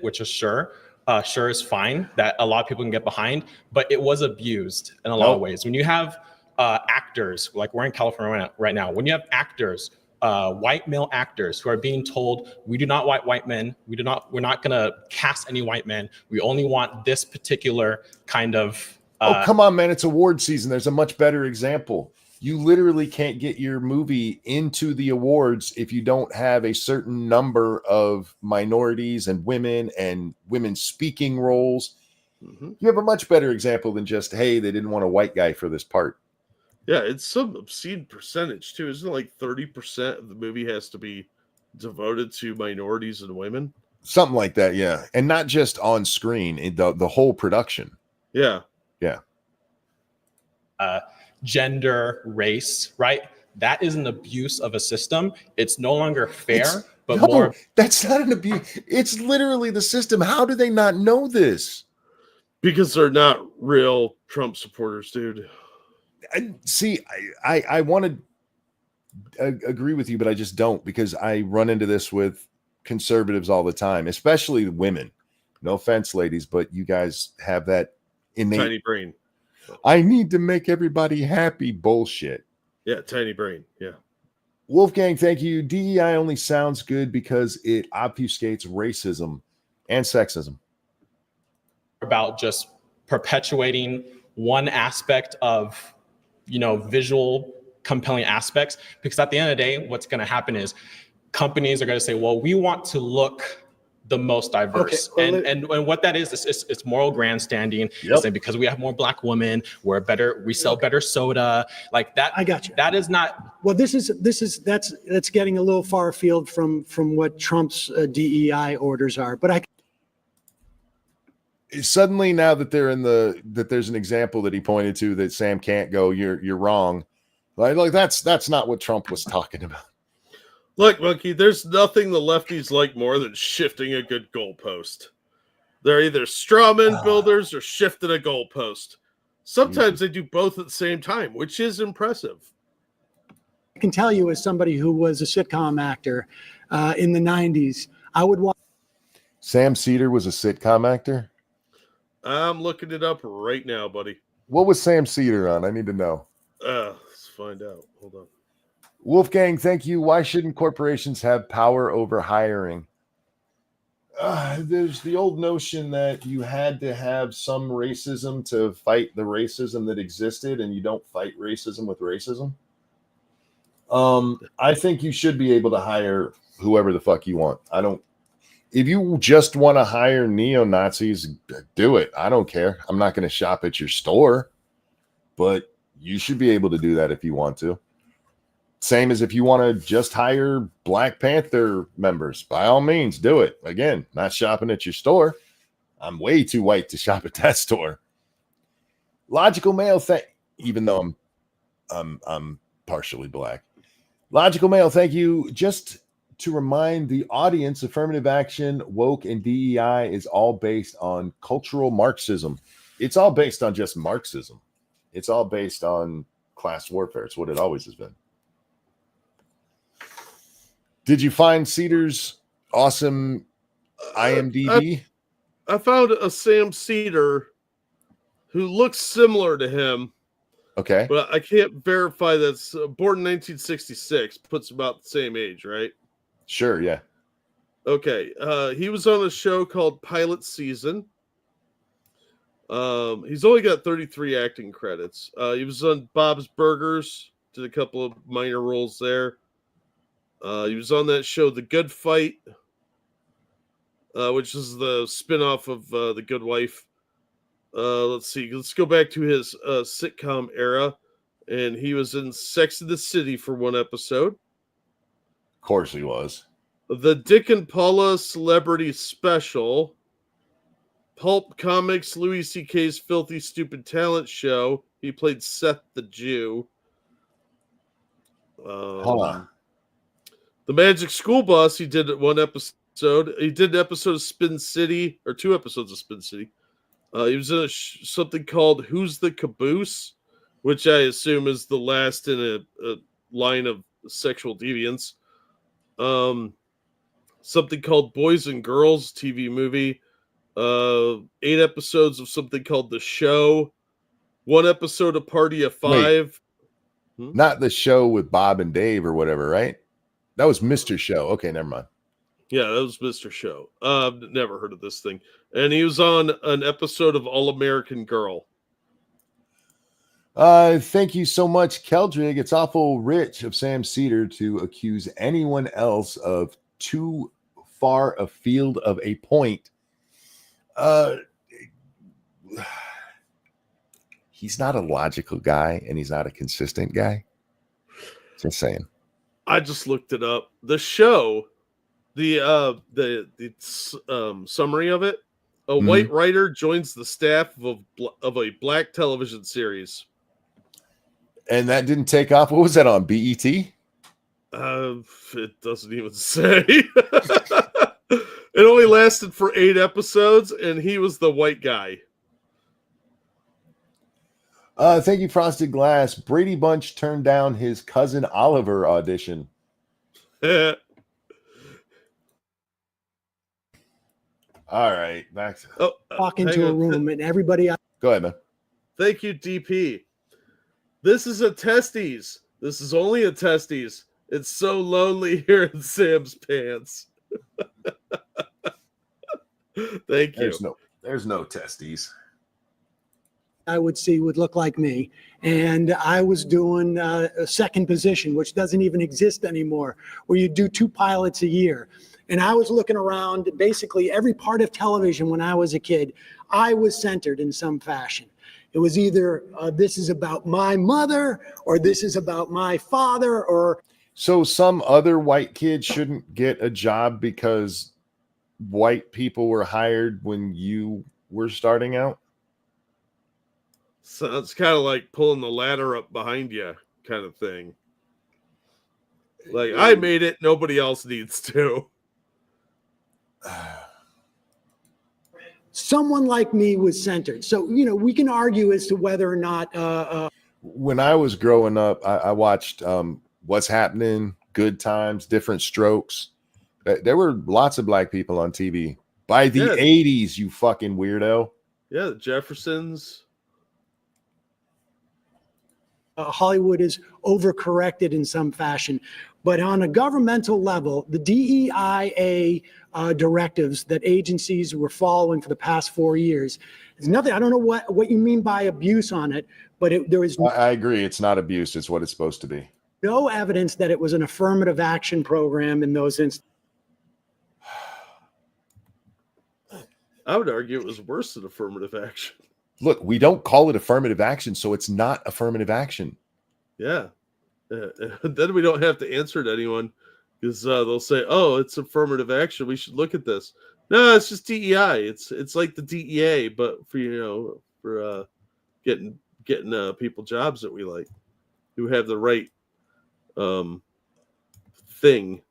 Which is sure is fine, that a lot of people can get behind, but it was abused in a lot of ways. When you have actors, like we're in California right now, when you have actors, white male actors who are being told, we do not want white men, we're not going to cast any white men, we only want this particular kind of come on, man, it's award season. There's a much better example. You literally can't get your movie into the awards if you don't have a certain number of minorities and women speaking roles. Mm-hmm. You have a much better example than just, hey, they didn't want a white guy for this part. Yeah, it's some obscene percentage too. Isn't it like 30% of the movie has to be devoted to minorities and women? Something like that, yeah. And not just on screen, the whole production. Yeah. Yeah. Gender, race, right? That is an abuse of a system. It's no longer fair, more. That's not an abuse. It's literally the system. How do they not know this? Because they're not real Trump supporters, dude. I want to agree with you, but I just don't, because I run into this with conservatives all the time, especially women. No offense, ladies, but you guys have that innate. Tiny brain. I need to make everybody happy bullshit. Yeah, tiny brain. Yeah. Wolfgang, thank you. DEI only sounds good because it obfuscates racism and sexism. About just perpetuating one aspect of, visual compelling aspects, because at the end of the day, what's going to happen is companies are going to say, well, we want to look the most diverse. Okay, well, and what that is it's moral grandstanding. Yep. It's saying because we have more Black women, we sell better soda, like that. I got you. That is not. Well, that's getting a little far afield from what Trump's DEI orders are. But Suddenly, now that there's an example that he pointed to that Sam can't go, you're wrong. Like that's not what Trump was talking about. Look, Monkey, there's nothing the lefties like more than shifting a good goalpost. They're either strawman builders or shifting a goalpost. Sometimes they do both at the same time, which is impressive. I can tell you, as somebody who was a sitcom actor in the 90s, I would watch. Sam Cedar was a sitcom actor? I'm looking it up right now, buddy. What was Sam Cedar on? I need to know. Let's find out. Hold on. Wolfgang, thank you. Why shouldn't corporations have power over hiring? There's the old notion that you had to have some racism to fight the racism that existed, and you don't fight racism with racism. I think you should be able to hire whoever the fuck you want. If you just want to hire neo-Nazis, do it. I don't care. I'm not going to shop at your store, but you should be able to do that if you want to. Same as if you want to just hire Black Panther members, by all means, do it. Again, not shopping at your store. I'm way too white to shop at that store. Logical male, even though I'm partially Black. Logical male, thank you. Just to remind the audience, affirmative action, woke, and DEI is all based on cultural Marxism. It's all based on just Marxism. It's all based on class warfare. It's what it always has been. Did you find Cedar's awesome IMDb? I found a Sam Cedar who looks similar to him. Okay. But I can't verify that's born in 1966. Puts about the same age, right? Sure, yeah. Okay. He was on a show called Pilot Season. He's only got 33 acting credits. He was on Bob's Burgers, did a couple of minor roles there. He was on that show, The Good Fight, which is the spinoff of The Good Wife. Let's see. Let's go back to his sitcom era. And he was in Sex and the City for one episode. Of course he was. The Dick and Paula Celebrity Special. Pulp Comics, Louis C.K.'s Filthy Stupid Talent Show. He played Seth the Jew. Hold on. The Magic School Bus, he did one episode. He did an episode of Spin City, or 2 episodes of Spin City. He was in something called Who's the Caboose, which I assume is the last in a line of sexual deviance. Something called Boys and Girls TV movie. 8 episodes of something called The Show. 1 episode of Party of 5. Not the show with Bob and Dave or whatever, right? That was Mr. Show. Okay, never mind. Yeah, that was Mr. Show. Never heard of this thing. And he was on an episode of All American Girl. Thank you so much, Keldrig. It's awful rich of Sam Cedar to accuse anyone else of too far afield of a point. He's not a logical guy, and he's not a consistent guy. Just saying. I just looked it up. The show, the summary of it: a white writer joins the staff of a Black television series. And that didn't take off. What was that on? BET? It doesn't even say. It only lasted for 8 episodes, and he was the white guy. Thank you, Frosted Glass. Brady Bunch turned down his cousin Oliver audition. All right, back to Walk into a room and everybody. Go ahead, man. Thank you, DP. This is a testes. This is only a testes. It's so lonely here in Sam's pants. Thank you. There's no testes. I would see would look like me. And I was doing a second position, which doesn't even exist anymore, where you do 2 pilots a year. And I was looking around basically every part of television when I was a kid. I was centered in some fashion. It was either this is about my mother, or this is about my father, or. So some other white kid shouldn't get a job because white people were hired when you were starting out? So it's kind of like pulling the ladder up behind you kind of thing. Like, I made it, nobody else needs to. Someone like me was centered. So, we can argue as to whether or not. When I was growing up, I watched What's Happening, Good Times, Different Strokes. There were lots of black people on TV. By the 80s, you fucking weirdo. Yeah, the Jeffersons. Hollywood is overcorrected in some fashion. But on a governmental level, the DEIA directives that agencies were following for the past 4 years is nothing. I don't know what you mean by abuse on it, but there is. I agree. It's not abuse. It's what it's supposed to be. No evidence that it was an affirmative action program in those instances. I would argue it was worse than affirmative action. Look, we don't call it affirmative action, so it's not affirmative action. Yeah. Then we don't have to answer to anyone because they'll say, "Oh, it's affirmative action. We should look at this." No, it's just DEI. It's like the DEA, but for getting people jobs that we like, who have the right thing.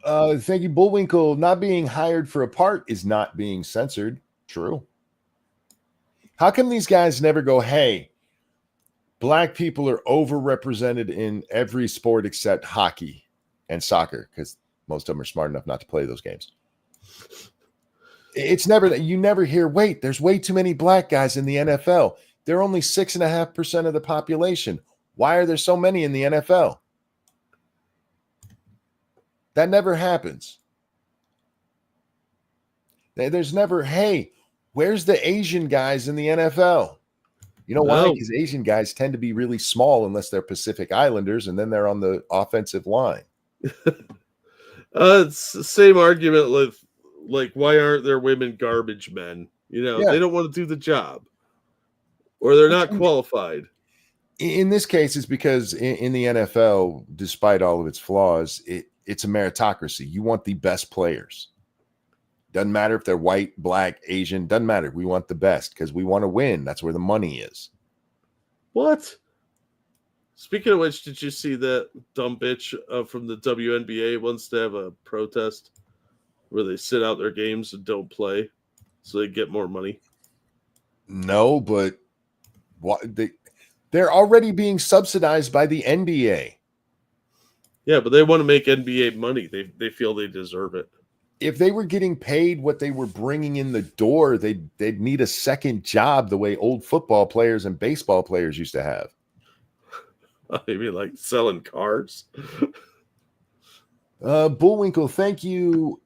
Thank you, Bullwinkle. Not being hired for a part is not being censored. True. How come these guys never go, hey, black people are overrepresented in every sport except hockey and soccer, because most of them are smart enough not to play those games. It's never that you never hear, wait, there's way too many black guys in the NFL. They're only 6.5% of the population. Why are there so many in the NFL? That never happens. There's never, hey, where's the Asian guys in the NFL? You know why? Because Asian guys tend to be really small unless they're Pacific Islanders, and then they're on the offensive line. It's the same argument with, like, why aren't there women garbage men? They don't want to do the job, or they're not qualified. In this case, it's because in the NFL, despite all of its flaws, it's a meritocracy. You want the best players. Doesn't matter if they're white, black, Asian. Doesn't matter. We want the best because we want to win. That's where the money is. What? Speaking of which, did you see that dumb bitch from the WNBA wants to have a protest where they sit out their games and don't play so they get more money? No, but they're already being subsidized by the NBA. Yeah, but they want to make NBA money. They feel they deserve it. If they were getting paid what they were bringing in the door, they'd need a second job the way old football players and baseball players used to have. Maybe like selling cars. Bullwinkle, thank you.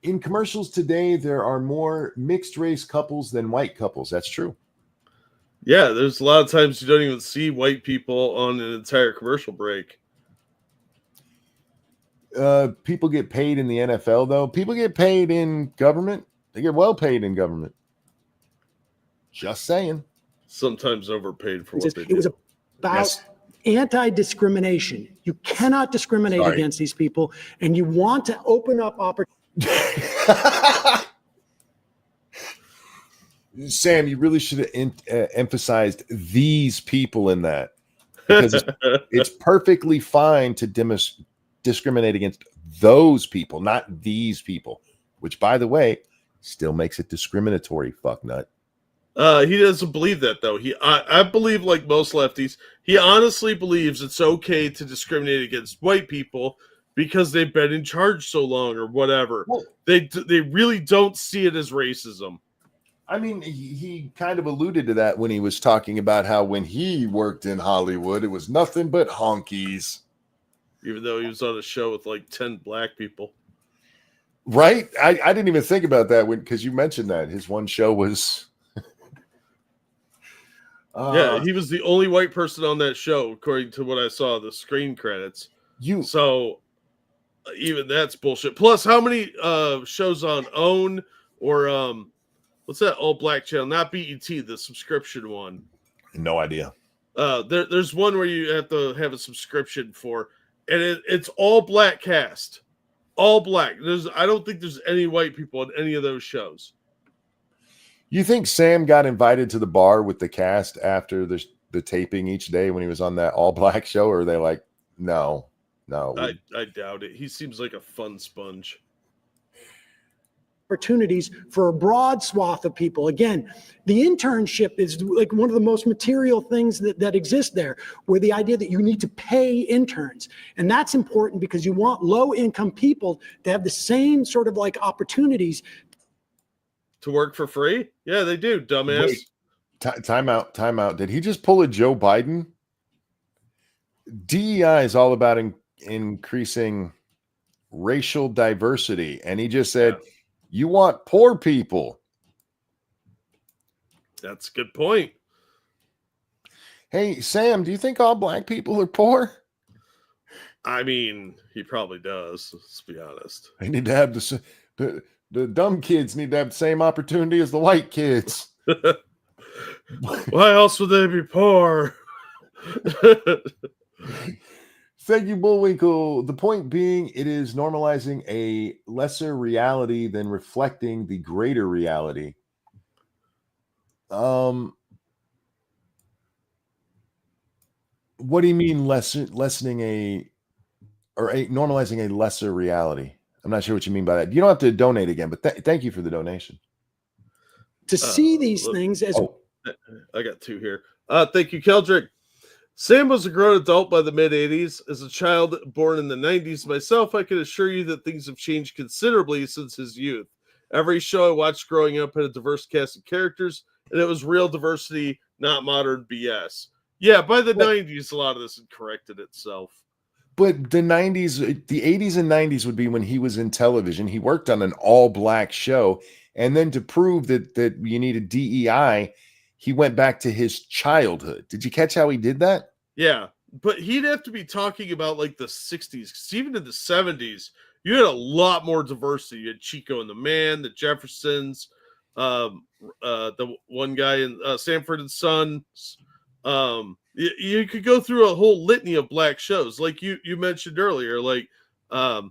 In commercials today, there are more mixed race couples than white couples. That's true. Yeah, there's a lot of times you don't even see white people on an entire commercial break. People get paid in the NFL, though. People get paid in government. They get well paid in government. Just saying. Sometimes overpaid for what they do. It was about anti-discrimination. You cannot discriminate against these people, and you want to open up opportunities. Sam, you really should have emphasized these people in that, because it's perfectly fine to discriminate against those people, not these people, which, by the way, still makes it discriminatory, fucknut. He doesn't believe that, though. I believe, like most lefties, he honestly believes it's okay to discriminate against white people because they've been in charge so long or whatever. Well, they really don't see it as racism. I mean, he kind of alluded to that when he was talking about how when he worked in Hollywood, it was nothing but honkies. Even though he was on a show with like 10 black people. Right? I didn't even think about that because you mentioned that. His one show was... yeah, he was the only white person on that show, according to what I saw, the screen credits. So even that's bullshit. Plus, how many shows on OWN or what's that all black channel? Not BET, the subscription one. No idea. There's one where you have to have a subscription for, and it's all black cast, all black. I don't think there's any white people on any of those shows. You think Sam got invited to the bar with the cast after the taping each day when he was on that all black show, or are they like, no? I doubt it. He seems like a fun sponge. Opportunities for a broad swath of people. Again, the internship is like one of the most material things that exist there, where the idea that you need to pay interns. And that's important because you want low income people to have the same sort of like opportunities. To work for free? Yeah, they do, dumbass. Wait, time out. Did he just pull a Joe Biden? DEI is all about increasing racial diversity. And he just said, you want poor people. That's a good point. Hey, Sam, do you think all black people are poor? I mean, he probably does. Let's be honest. They need to have the dumb kids need to have the same opportunity as the white kids. Why else would they be poor? Thank you, Bullwinkle. The point being, it is normalizing a lesser reality than reflecting the greater reality. What do you mean normalizing a lesser reality? I'm not sure what you mean by that. You don't have to donate again, but thank you for the donation. To see these things as... I got two here. Thank you, Keldrick. Sam was a grown adult by the mid-'80s. As a child born in the 90s myself, I can assure you that things have changed considerably since his youth. Every show I watched growing up had a diverse cast of characters, and it was real diversity, not modern BS. Yeah, by the 90s, a lot of this had corrected itself. But the 90s, the 80s and 90s would be when he was in television. He worked on an all-black show, and then to prove that you needed DEI, he went back to his childhood. Did you catch how he did that? Yeah, but he'd have to be talking about like the 60s, because even in the 70s, you had a lot more diversity. You had Chico and the Man, the Jeffersons, the one guy in Sanford and Sons. You could go through a whole litany of black shows, like you mentioned earlier, like the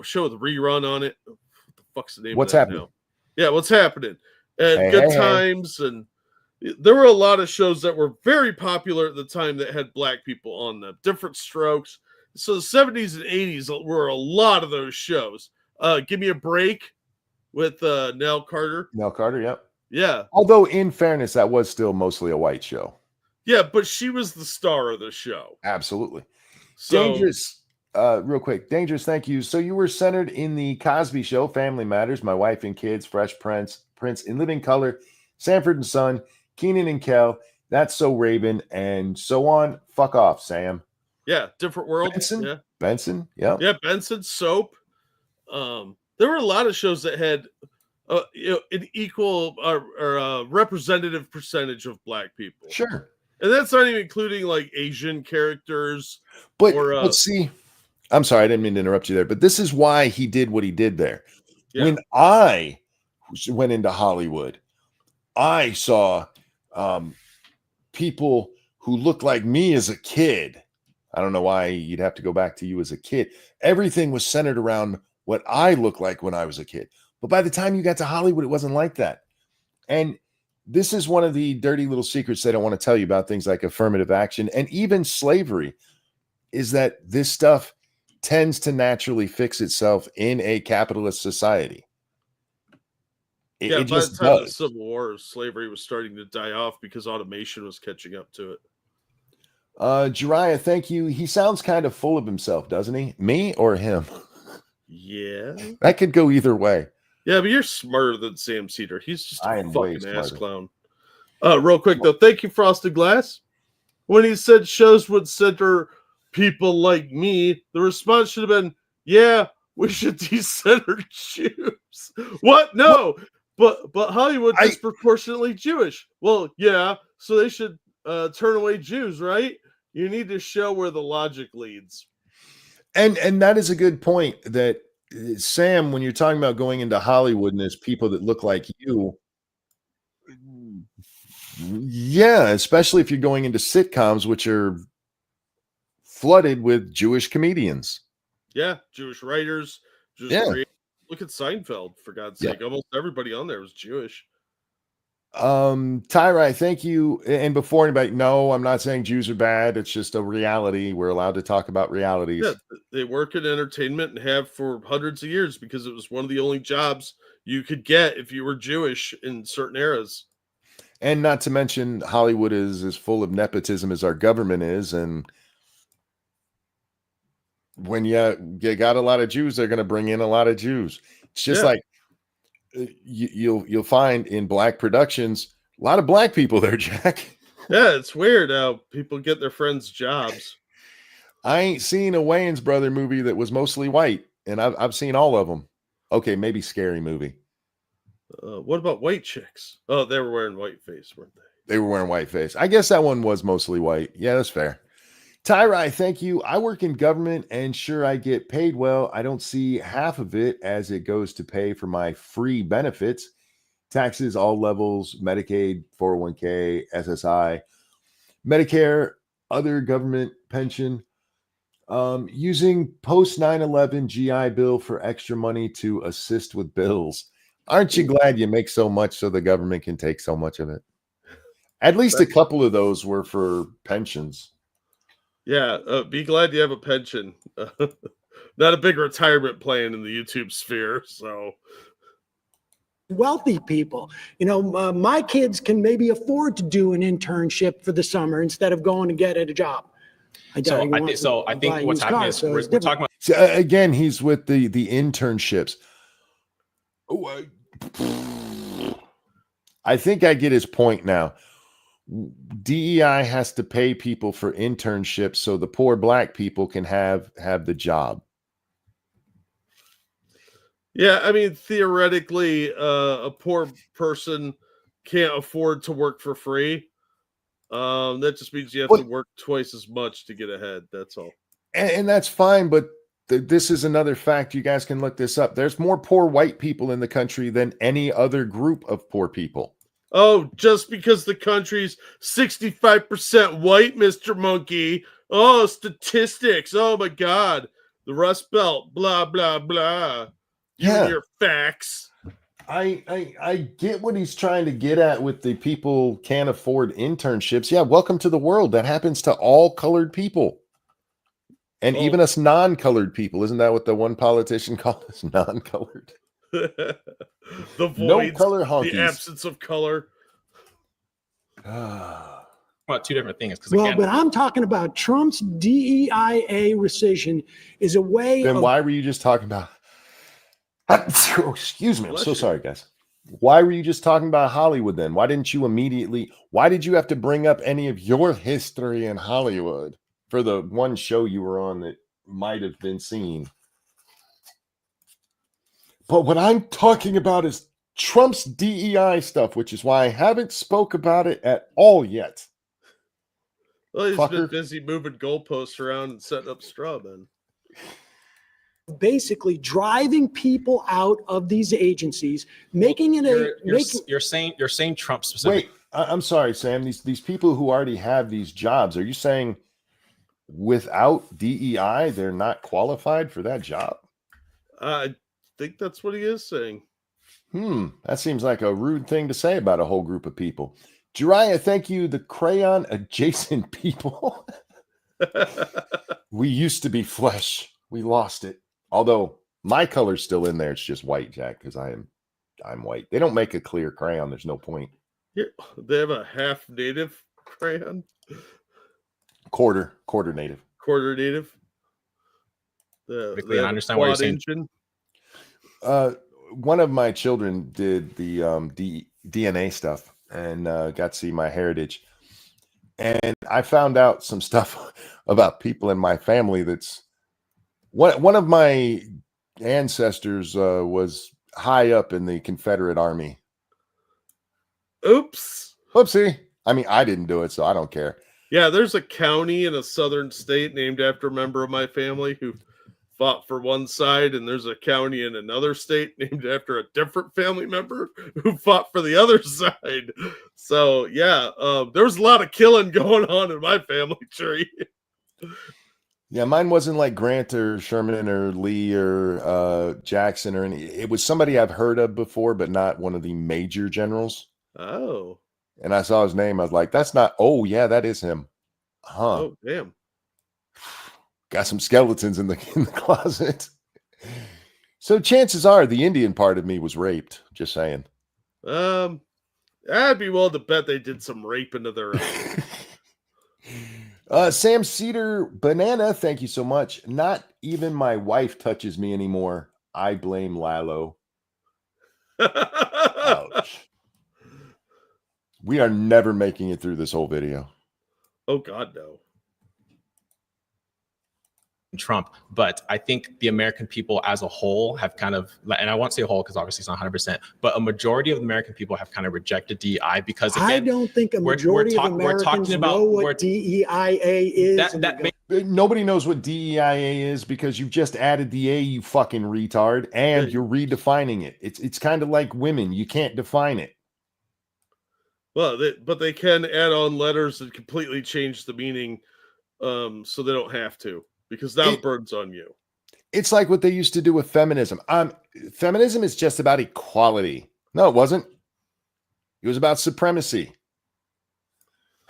show with Rerun on it. What the fuck's the name? What's of that happening? now? Yeah, What's Happening? And Good Times, and there were a lot of shows that were very popular at the time that had black people on them. Different Strokes. So the 70s and 80s were a lot of those shows. Give Me a Break with Nell Carter. Nell Carter, yep. Yeah. Although, in fairness, that was still mostly a white show. Yeah, but she was the star of the show. Absolutely. So, Dangerous. Real quick. Dangerous, thank you. So you were centered in the Cosby Show, Family Matters, My Wife and Kids, Fresh Prince, In Living Color, Sanford and Son, Keenan and Kel, That's So Raven, and so on. Fuck off, Sam. Yeah, Different World. Benson? Yeah. Benson, yeah. Yeah, Benson, Soap. There were a lot of shows that had an equal or representative percentage of black people. Sure. And that's not even including like Asian characters. But or, see, I'm sorry, I didn't mean to interrupt you there, but this is why he did what he did there. Yeah. When I went into Hollywood, I saw people who looked like me as a kid. I don't know why you'd have to go back to you as a kid. Everything was centered around what I looked like when I was a kid. But by the time you got to Hollywood, it wasn't like that. And this is one of the dirty little secrets they don't want to tell you about things like affirmative action and even slavery, is that this stuff tends to naturally fix itself in a capitalist society. It by just the time of the does. Civil War, slavery was starting to die off because automation was catching up to it. Jariah, thank you. He sounds kind of full of himself, doesn't he? Me or him? Yeah. That could go either way. Yeah, but you're smarter than Sam Cedar. He's just a I am way fucking ass smarter. clown. Real quick though, thank you, Frosted Glass. When he said shows would center people like me, the response should have been, "Yeah, we should decenter Jews." What? No, but Hollywood disproportionately Jewish. Well, yeah, so they should turn away Jews, right? You need to show where the logic leads. And that is a good point. That Sam, when you're talking about going into Hollywood and there's people that look like you, yeah, especially if you're going into sitcoms, which are flooded with Jewish comedians. Yeah, Jewish writers, Jewish creators. Look at Seinfeld, for God's sake. Almost everybody on there was Jewish. Tyra, thank you. And before anybody, no, I'm not saying Jews are bad. It's just a reality. We're allowed to talk about realities. Yeah, they work in entertainment and have for hundreds of years because it was one of the only jobs you could get if you were Jewish in certain eras. And not to mention, Hollywood is as full of nepotism as our government is. And when you got a lot of Jews, they're going to bring in a lot of Jews. It's just like you'll find in black productions a lot of black people there, Jack. Yeah, it's weird how people get their friends jobs. I ain't seen a Wayans brother movie that was mostly white, and I've seen all of them. Okay, maybe Scary Movie. What about white chicks? Oh, they were wearing whiteface, weren't they? They were wearing whiteface. I guess that one was mostly white. Yeah, that's fair. Tyra, thank you. I work in government and sure I get paid well. I don't see half of it as it goes to pay for my free benefits, taxes, all levels, Medicaid, 401k, SSI, Medicare, other government pension, using post 9/11 GI Bill for extra money to assist with bills. Aren't you glad you make so much so the government can take so much of it? At least a couple of those were for pensions. Yeah, be glad you have a pension. Not a big retirement plan in the YouTube sphere, so. Wealthy people, my kids can maybe afford to do an internship for the summer instead of going to get a job. I think what's happening is we're talking about. So, again, he's with the internships. I think I get his point now. DEI has to pay people for internships so the poor black people can have the job. Yeah, I mean, theoretically, a poor person can't afford to work for free. That just means you have to work twice as much to get ahead. That's all. And that's fine, but this is another fact. You guys can look this up. There's more poor white people in the country than any other group of poor people. Oh, just because the country's 65% white, Mr. Monkey. Oh, statistics. Oh, my God. The Rust Belt, blah, blah, blah. You and your facts. I get what he's trying to get at with the people can't afford internships. Yeah, welcome to the world. That happens to all colored people. And even us non-colored people. Isn't that what the one politician called us? Non-colored. The voids, no color honkies. The absence of color. About two different things. But I'm talking about Trump's DEIA rescission is a way. Then why were you just talking about? Excuse me. I'm so sorry, guys. Why were you just talking about Hollywood then? Why didn't you immediately? Why did you have to bring up any of your history in Hollywood for the one show you were on that might have been seen? But what I'm talking about is Trump's DEI stuff, which is why I haven't spoke about it at all yet. Well, he's been busy moving goalposts around and setting up straw men. Basically driving people out of these agencies, making it you're saying Trump specifically. Wait, I'm sorry, Sam. These people who already have these jobs, are you saying without DEI they're not qualified for that job? I think that's what he is saying. That seems like a rude thing to say about a whole group of people. Jiraiya, thank you. The crayon adjacent people. We used to be flesh. We lost it. Although my color's still in there. It's just white, Jack, because I'm white. They don't make a clear crayon. There's no point. They have a half native crayon. Quarter native. Quarter native. I understand what you're saying. one of my children did the DNA stuff and got to see my heritage. And I found out some stuff about people in my family. That's one of my ancestors was high up in the Confederate Army. Oops. Whoopsie. I mean, I didn't do it, so I don't care. Yeah, there's a county in a southern state named after a member of my family who fought for one side, and there's a county in another state named after a different family member who fought for the other side. So yeah, there was a lot of killing going on in my family tree. Yeah, mine wasn't like Grant or Sherman or Lee or Jackson or any. It was somebody I've heard of before, but not one of the major generals. Oh. And I saw his name. I was like, that's not. Oh, yeah, that is him. Huh. Oh, damn. Got some skeletons in the closet. So chances are the Indian part of me was raped. Just saying. I'd be willing to bet they did some raping of their own. Sam Cedar Banana, thank you so much. Not even my wife touches me anymore. I blame Lalo. Ouch. We are never making it through this whole video. Oh, God, no. Trump, but I think the American people as a whole have kind of, and I won't say whole because obviously it's not 100%, but a majority of the American people have kind of rejected DEI because again, I don't think a majority of Americans know what DEIA is. Nobody knows what DEIA is because you've just added the A, you fucking retard, and you're redefining it. It's kind of like women. You can't define it. Well, but they can add on letters that completely change the meaning, so they don't have to. Because now the burden's on you. It's like what they used to do with feminism. Feminism is just about equality. No, it wasn't. It was about supremacy.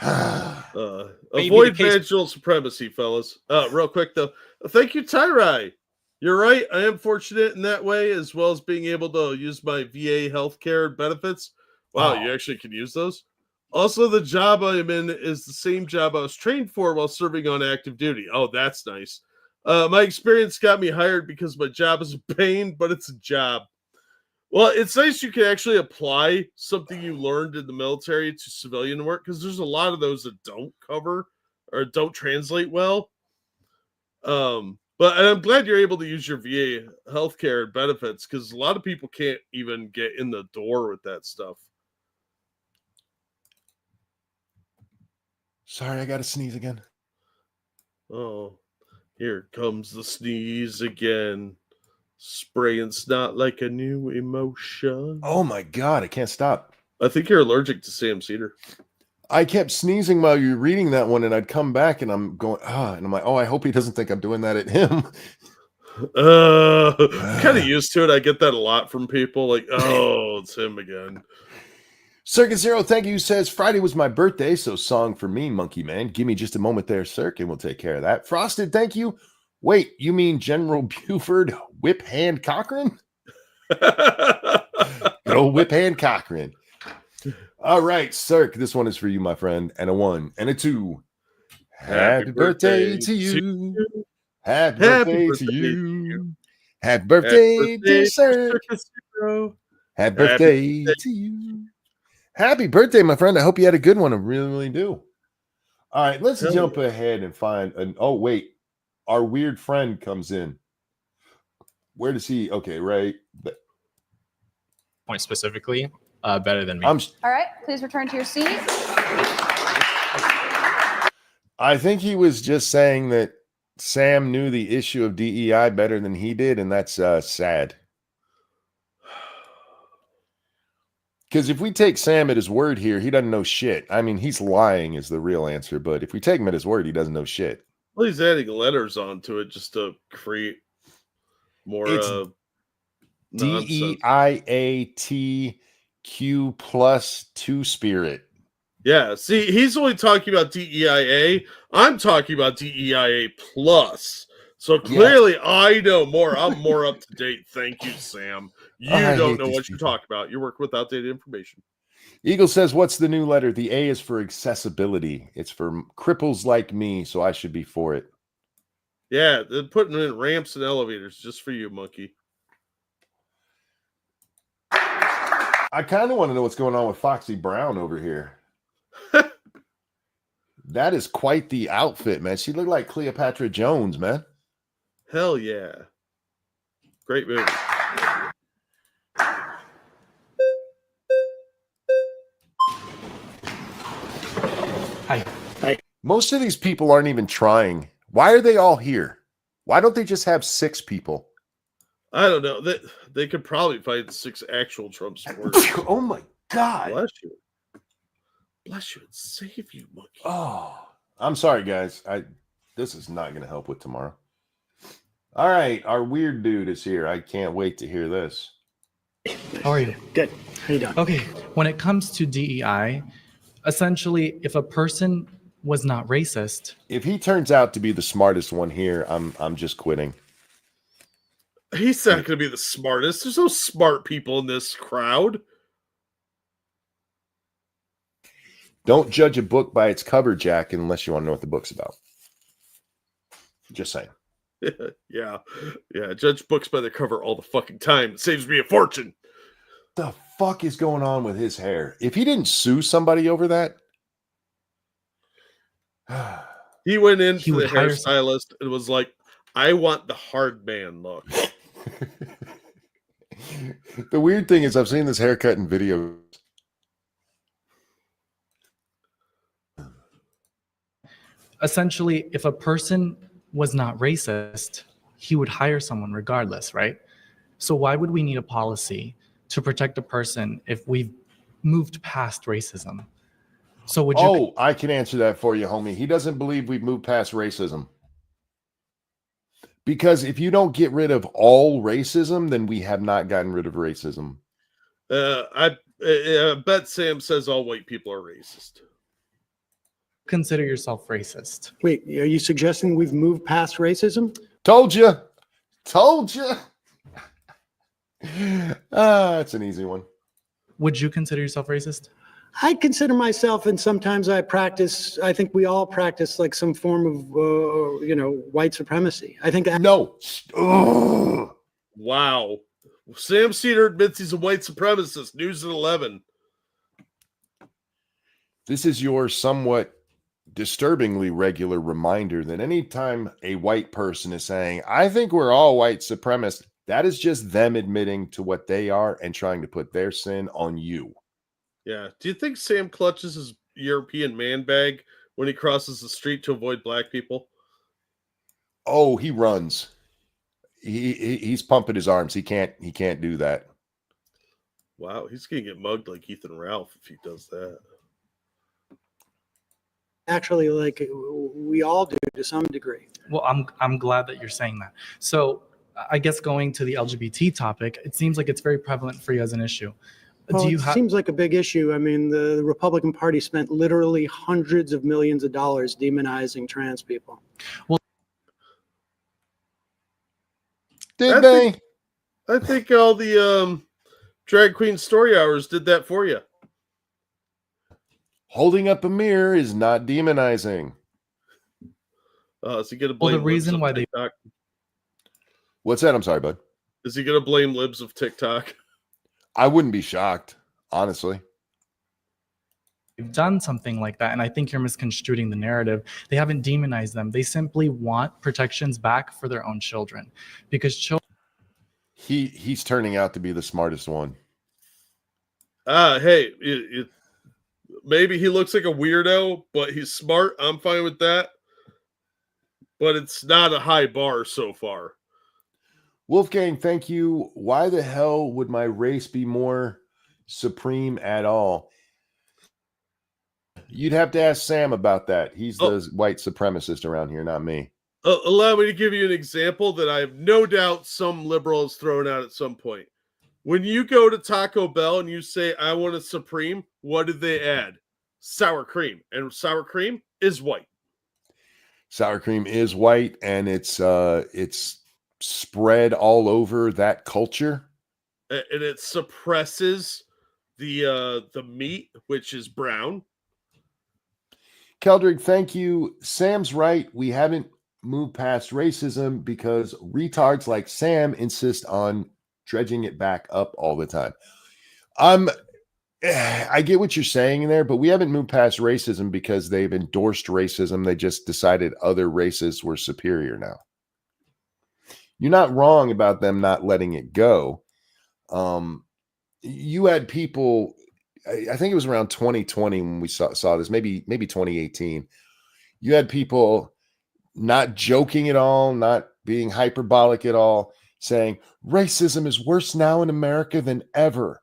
Avoid vaginal supremacy, fellas. Real quick, though. Thank you, Tyrai. You're right. I am fortunate in that way, as well as being able to use my VA healthcare benefits. Wow, you actually can use those? Also, the job I am in is the same job I was trained for while serving on active duty. Oh, that's nice. My experience got me hired because my job is a pain, but it's a job. Well, it's nice you can actually apply something you learned in the military to civilian work because there's a lot of those that don't cover or don't translate well. But I'm glad you're able to use your VA healthcare and benefits because a lot of people can't even get in the door with that stuff. Sorry, I got to sneeze again. Oh, here comes the sneeze again. Spraying snot like a new emotion. Oh my God, I can't stop. I think you're allergic to Sam Cedar. I kept sneezing while you were reading that one, and I'd come back and I'm going, and I'm like, oh, I hope he doesn't think I'm doing that at him. Kind of used to it. I get that a lot from people like, oh, it's him again. Circuit Zero, thank you, says Friday was my birthday, so song for me, Monkey Man. Give me just a moment there, Cirque, and we'll take care of that. Frosted, thank you. Wait, you mean General Buford Whip Hand Cochran? Good old Whip Hand Cochran. All right, Cirque, this one is for you, my friend. And a 1 and a 2. Happy birthday to you. Happy birthday to you. Happy birthday, dear Cirque. Happy birthday to you. Happy birthday, my friend. I hope you had a good one. I really, really do. All right, let's jump ahead and find an. Oh, wait. Our weird friend comes in. Where does he? Okay, right. Point specifically, better than me. All right, please return to your seat. I think he was just saying that Sam knew the issue of DEI better than he did, and that's sad. Because if we take Sam at his word here, he doesn't know shit. I mean, he's lying is the real answer. But if we take him at his word, he doesn't know shit. Well, he's adding letters onto it just to create more DEIATQ plus 2 spirit. Yeah, see, he's only talking about DEIA. I'm talking about DEIA plus. So clearly, I know more. I'm more up to date. Thank you, Sam. You don't know what you're talking about. You work with outdated information. Eagle says, what's the new letter? The A is for accessibility. It's for cripples like me, so I should be for it. Yeah, they're putting in ramps and elevators just for you, monkey. I kind of want to know what's going on with Foxy Brown over here. That is quite the outfit, man. She looked like Cleopatra Jones, man. Hell yeah. Great movie. Hi. Most of these people aren't even trying. Why are they all here? Why don't they just have 6 people? I don't know. They could probably find 6 actual Trump supporters. Oh my God. Bless you. Bless you and save you, monkey. Oh, I'm sorry, guys. This is not going to help with tomorrow. All right, our weird dude is here. I can't wait to hear this. How are you? Good. How you doing? Okay, when it comes to DEI, essentially, if a person was not racist, If he turns out to be the smartest one here, I'm just quitting. He's not going to be the smartest. There's no smart people in this crowd. Don't judge a book by its cover, Jack, unless you want to know what the book's about. Just saying. Yeah. Judge books by their cover all the fucking time. It saves me a fortune. The fuck is going on with his hair? If he didn't sue somebody over that, He went in He to the would hire hairstylist and was like, I want the hard man look. the weird thing is I've seen this haircut in videos. essentially, if a person was not racist, he would hire someone regardless, right? So why would we need a policy to protect a person if we've moved past racism? So would you? Oh, I can answer that for you, homie. He doesn't believe we've moved past racism. Because if you don't get rid of all racism, then we have not gotten rid of racism. I bet Sam says all white people are racist. consider yourself racist? Wait, are you suggesting we've moved past racism? Told you. Told you. That's an easy one. Would you consider yourself racist? I consider myself, and sometimes I think we all practice like some form of, white supremacy. I think No. Ugh. Wow. Sam Cedar admits he's a white supremacist. News at 11. This is your somewhat disturbingly regular reminder that anytime a white person is saying, I think we're all white supremacists, that is just them admitting to what they are and trying to put their sin on you. Yeah. Do you think Sam clutches his European man bag when he crosses the street to avoid black people? Oh, he runs. He's pumping his arms. He can't do that. Wow, he's gonna get mugged like Ethan Ralph if he does that. actually, like we all do to some degree. Well, I'm glad that you're saying that. So I guess going to the LGBT topic, it seems like it's very prevalent for you as an issue. Well, Do you it have? seems like a big issue. I mean, the Republican Party spent literally hundreds of millions of dollars demonizing trans people. Did I they? I think all the drag queen story hours did that for you. Holding up a mirror is not demonizing. Is he gonna Well, blame the reason libs of why they TikTok? What's that? I'm sorry, bud. Is he gonna blame libs of TikTok? I wouldn't be shocked, honestly. They've done something like that, and I think you're misconstruing the narrative. They haven't demonized them. They simply want protections back for their own children, because children. He's turning out to be the smartest one. Hey, maybe he looks like a weirdo, but he's smart. I'm fine with that. But it's not a high bar so far. Wolfgang, thank you. Why the hell would my race be more supreme at all? You'd have to ask Sam about that. He's the white supremacist around here, not me. Allow me to give you an example that I have no doubt some liberal has thrown out at some point. When you go to Taco Bell and you say, I want a Supreme, what did they add? Sour cream. And sour cream is white. Sour cream is white, and it's spread all over that culture. And it suppresses the meat, which is brown. Keldrick, thank you. Sam's right. We haven't moved past racism because retards like Sam insist on dredging it back up all the time. I get what you're saying there, but we haven't moved past racism because they've endorsed racism. They just decided other races were superior now. You're not wrong about them not letting it go. You had people, I think it was around 2020 when we saw this, maybe 2018. You had people not joking at all, not being hyperbolic at all, saying racism is worse now in America than ever.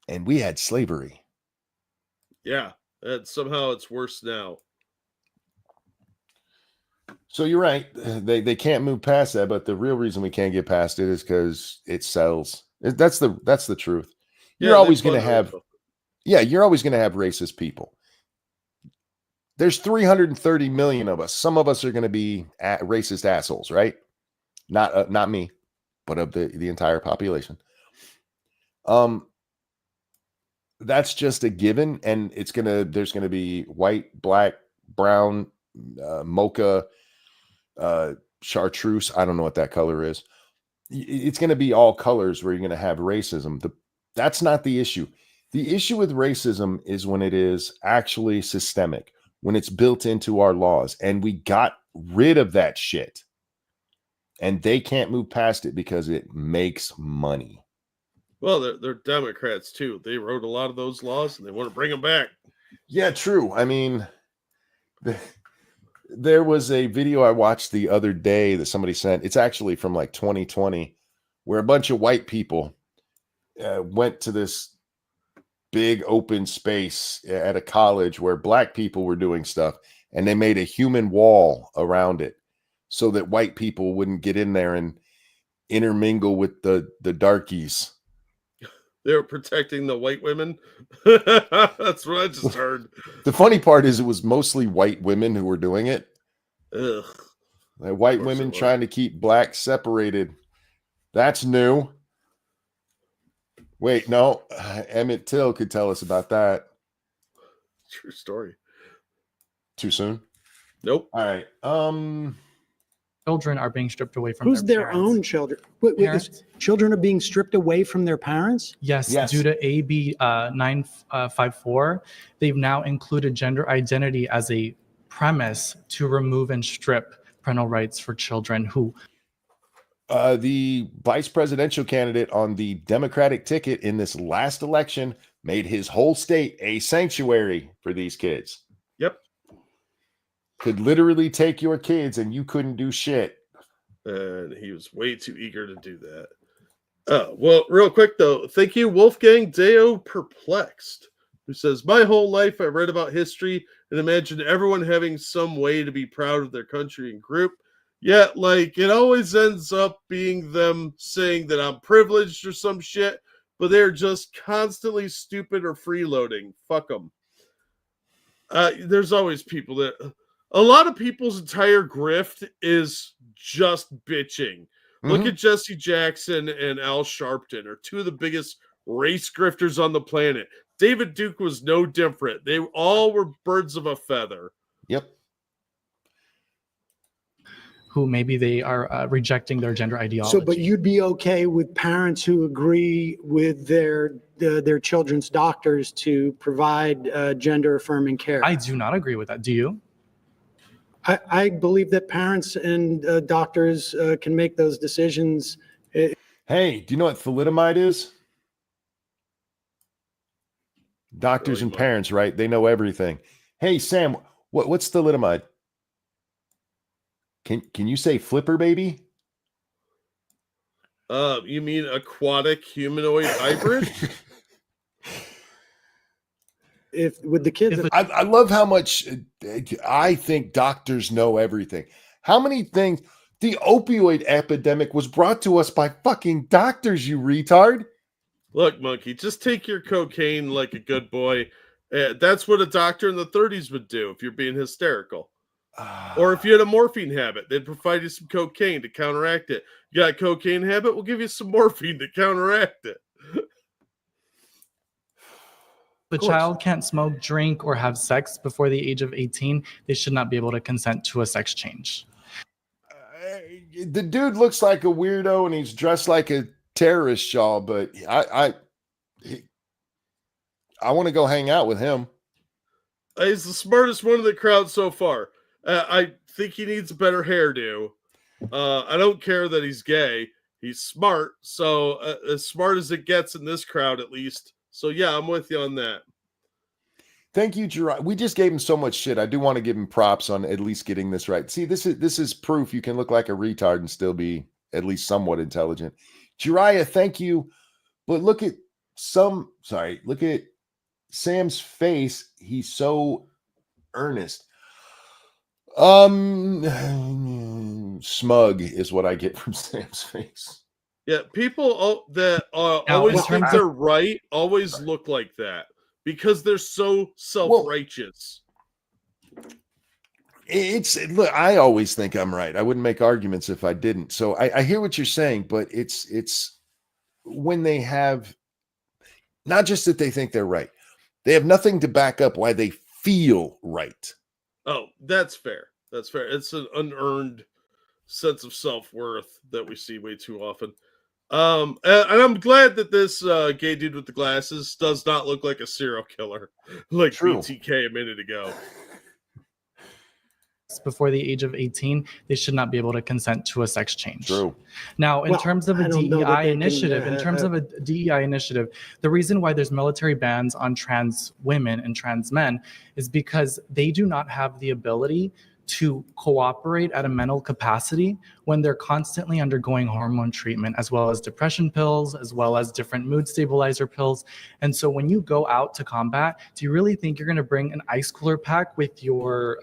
And we had slavery. Yeah, and somehow it's worse now. So you're right. They can't move past that, but the real reason we can't get past it is because it sells. That's the truth. You're Yeah, always they going to fund have, it. you're always going to have racist people. There's 330 million of us. Some of us are going to be racist assholes, right? Not me, but of the entire population. That's just a given, and there's gonna be white, black, brown, mocha, chartreuse. I don't know what that color is. It's gonna be all colors where you're gonna have racism. That's not the issue. The issue with racism is when it is actually systemic, when it's built into our laws, and we got rid of that shit. And they can't move past it because it makes money. Well, they're Democrats too. They wrote a lot of those laws, and they want to bring them back. Yeah, true. I mean, there was a video I watched the other day that somebody sent. It's actually from like 2020, where a bunch of white people went to this big open space at a college where black people were doing stuff, and they made a human wall around it so that white people wouldn't get in there and intermingle with the darkies. They were protecting the white women. That's what I just heard. The funny part is it was mostly white women who were doing it. Ugh. White women trying to keep blacks separated. That's new. Wait, no. Emmett Till could tell us about that. True story. Too soon? Nope. All right. Children are being stripped away from Who's their parents. own children? Wait, Parents? Children are being stripped away from their parents? Yes, Yes. due to AB 954, they've now included gender identity as a premise to remove and strip parental rights for children who. The vice presidential candidate on the Democratic ticket in this last election made his whole state a sanctuary for these kids. Yep. Could literally take your kids and you couldn't do shit. And he was way too eager to do that. Well, real quick though, thank you, Wolfgang Deo Perplexed, who says, my whole life I read about history and imagined everyone having some way to be proud of their country and group. Yet, like, it always ends up being them saying that I'm privileged or some shit, but they're just constantly stupid or freeloading. Fuck them. There's always people that... A lot of people's entire grift is just bitching. Look at Jesse Jackson and Al Sharpton, are two of the biggest race grifters on the planet. David Duke was no different. They all were birds of a feather. Yep. Who maybe they are rejecting their gender ideology. So, but you'd be okay with parents who agree with their children's doctors to provide gender affirming care? I do not agree with that. Do you? I believe that parents and doctors can make those decisions. Hey, do you know what thalidomide is? Doctors and parents, right? They know everything. Hey, Sam, what's thalidomide? Can you say flipper baby? You mean aquatic humanoid hybrid? If with the kids, I love how much I think doctors know everything. How many things? The opioid epidemic was brought to us by fucking doctors, you retard. Look, monkey, just take your cocaine like a good boy. That's what a doctor in the 30s would do if you're being hysterical. Or if you had a morphine habit, they'd provide you some cocaine to counteract it. You got a cocaine habit, we'll give you some morphine to counteract it. The child can't smoke, drink, or have sex before the age of 18. They should not be able to consent to a sex change. The dude looks like a weirdo and he's dressed like a terrorist, y'all, but I want to go hang out with him. He's the smartest one in the crowd so far. I think he needs a better hairdo. I don't care that he's gay. He's smart. So as smart as it gets in this crowd, at least. So yeah, I'm with you on that. Thank you, Gerard. We just gave him so much shit. I do want to give him props on at least getting this right. See, this is proof you can look like a retard and still be at least somewhat intelligent. Jiraiya, thank you. But look at Sam's face. He's so earnest. Smug is what I get from Sam's face. Yeah, people that Now, always in think terms they're right always look like that because they're so self-righteous. Look, I always think I'm right. I wouldn't make arguments if I didn't. So I hear what you're saying, but it's when they have not just that they think they're right, they have nothing to back up why they feel right. Oh, that's fair. That's fair. It's an unearned sense of self-worth that we see way too often. And I'm glad that this gay dude with the glasses does not look like a serial killer like True. BTK a minute ago. before the age of 18, they should not be able to consent to a sex change. True. Now, in Well, terms of a I don't know that DEI they can, initiative, the reason why there's military bans on trans women and trans men is because they do not have the ability to cooperate at a mental capacity when they're constantly undergoing hormone treatment, as well as depression pills, as well as different mood stabilizer pills. And so when you go out to combat, do you really think you're going to bring an ice cooler pack with your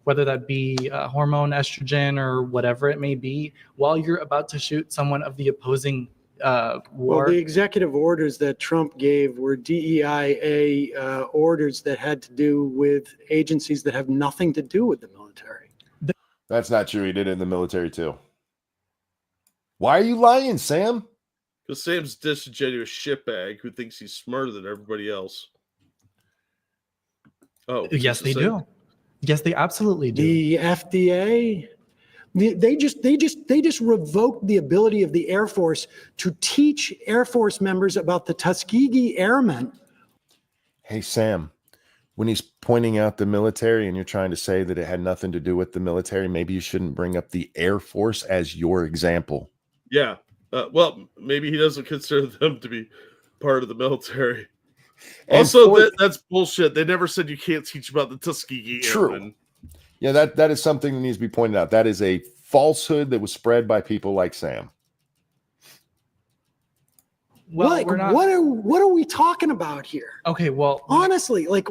whether that be hormone estrogen or whatever it may be, while you're about to shoot someone of the opposing war? Well, the executive orders that Trump gave were DEIA orders that had to do with agencies that have nothing to do with the military. That's not true. He did it in the military too. Why are you lying, Sam? Because Sam's a disingenuous shitbag who thinks he's smarter than everybody else. Oh, Yes, they do. Yes, they absolutely do. The FDA, they just revoked the ability of the Air Force to teach Air Force members about the Tuskegee Airmen. Hey, Sam, when he's pointing out the military and you're trying to say that it had nothing to do with the military, maybe you shouldn't bring up the Air Force as your example. Yeah. Well, maybe he doesn't consider them to be part of the military. And Also, that's bullshit. They never said you can't teach about the Tuskegee Airmen. Yeah, that is something that needs to be pointed out. That is a falsehood that was spread by people like Sam. Well, Like, we're not. what are we talking about here? Okay, well, Honestly, like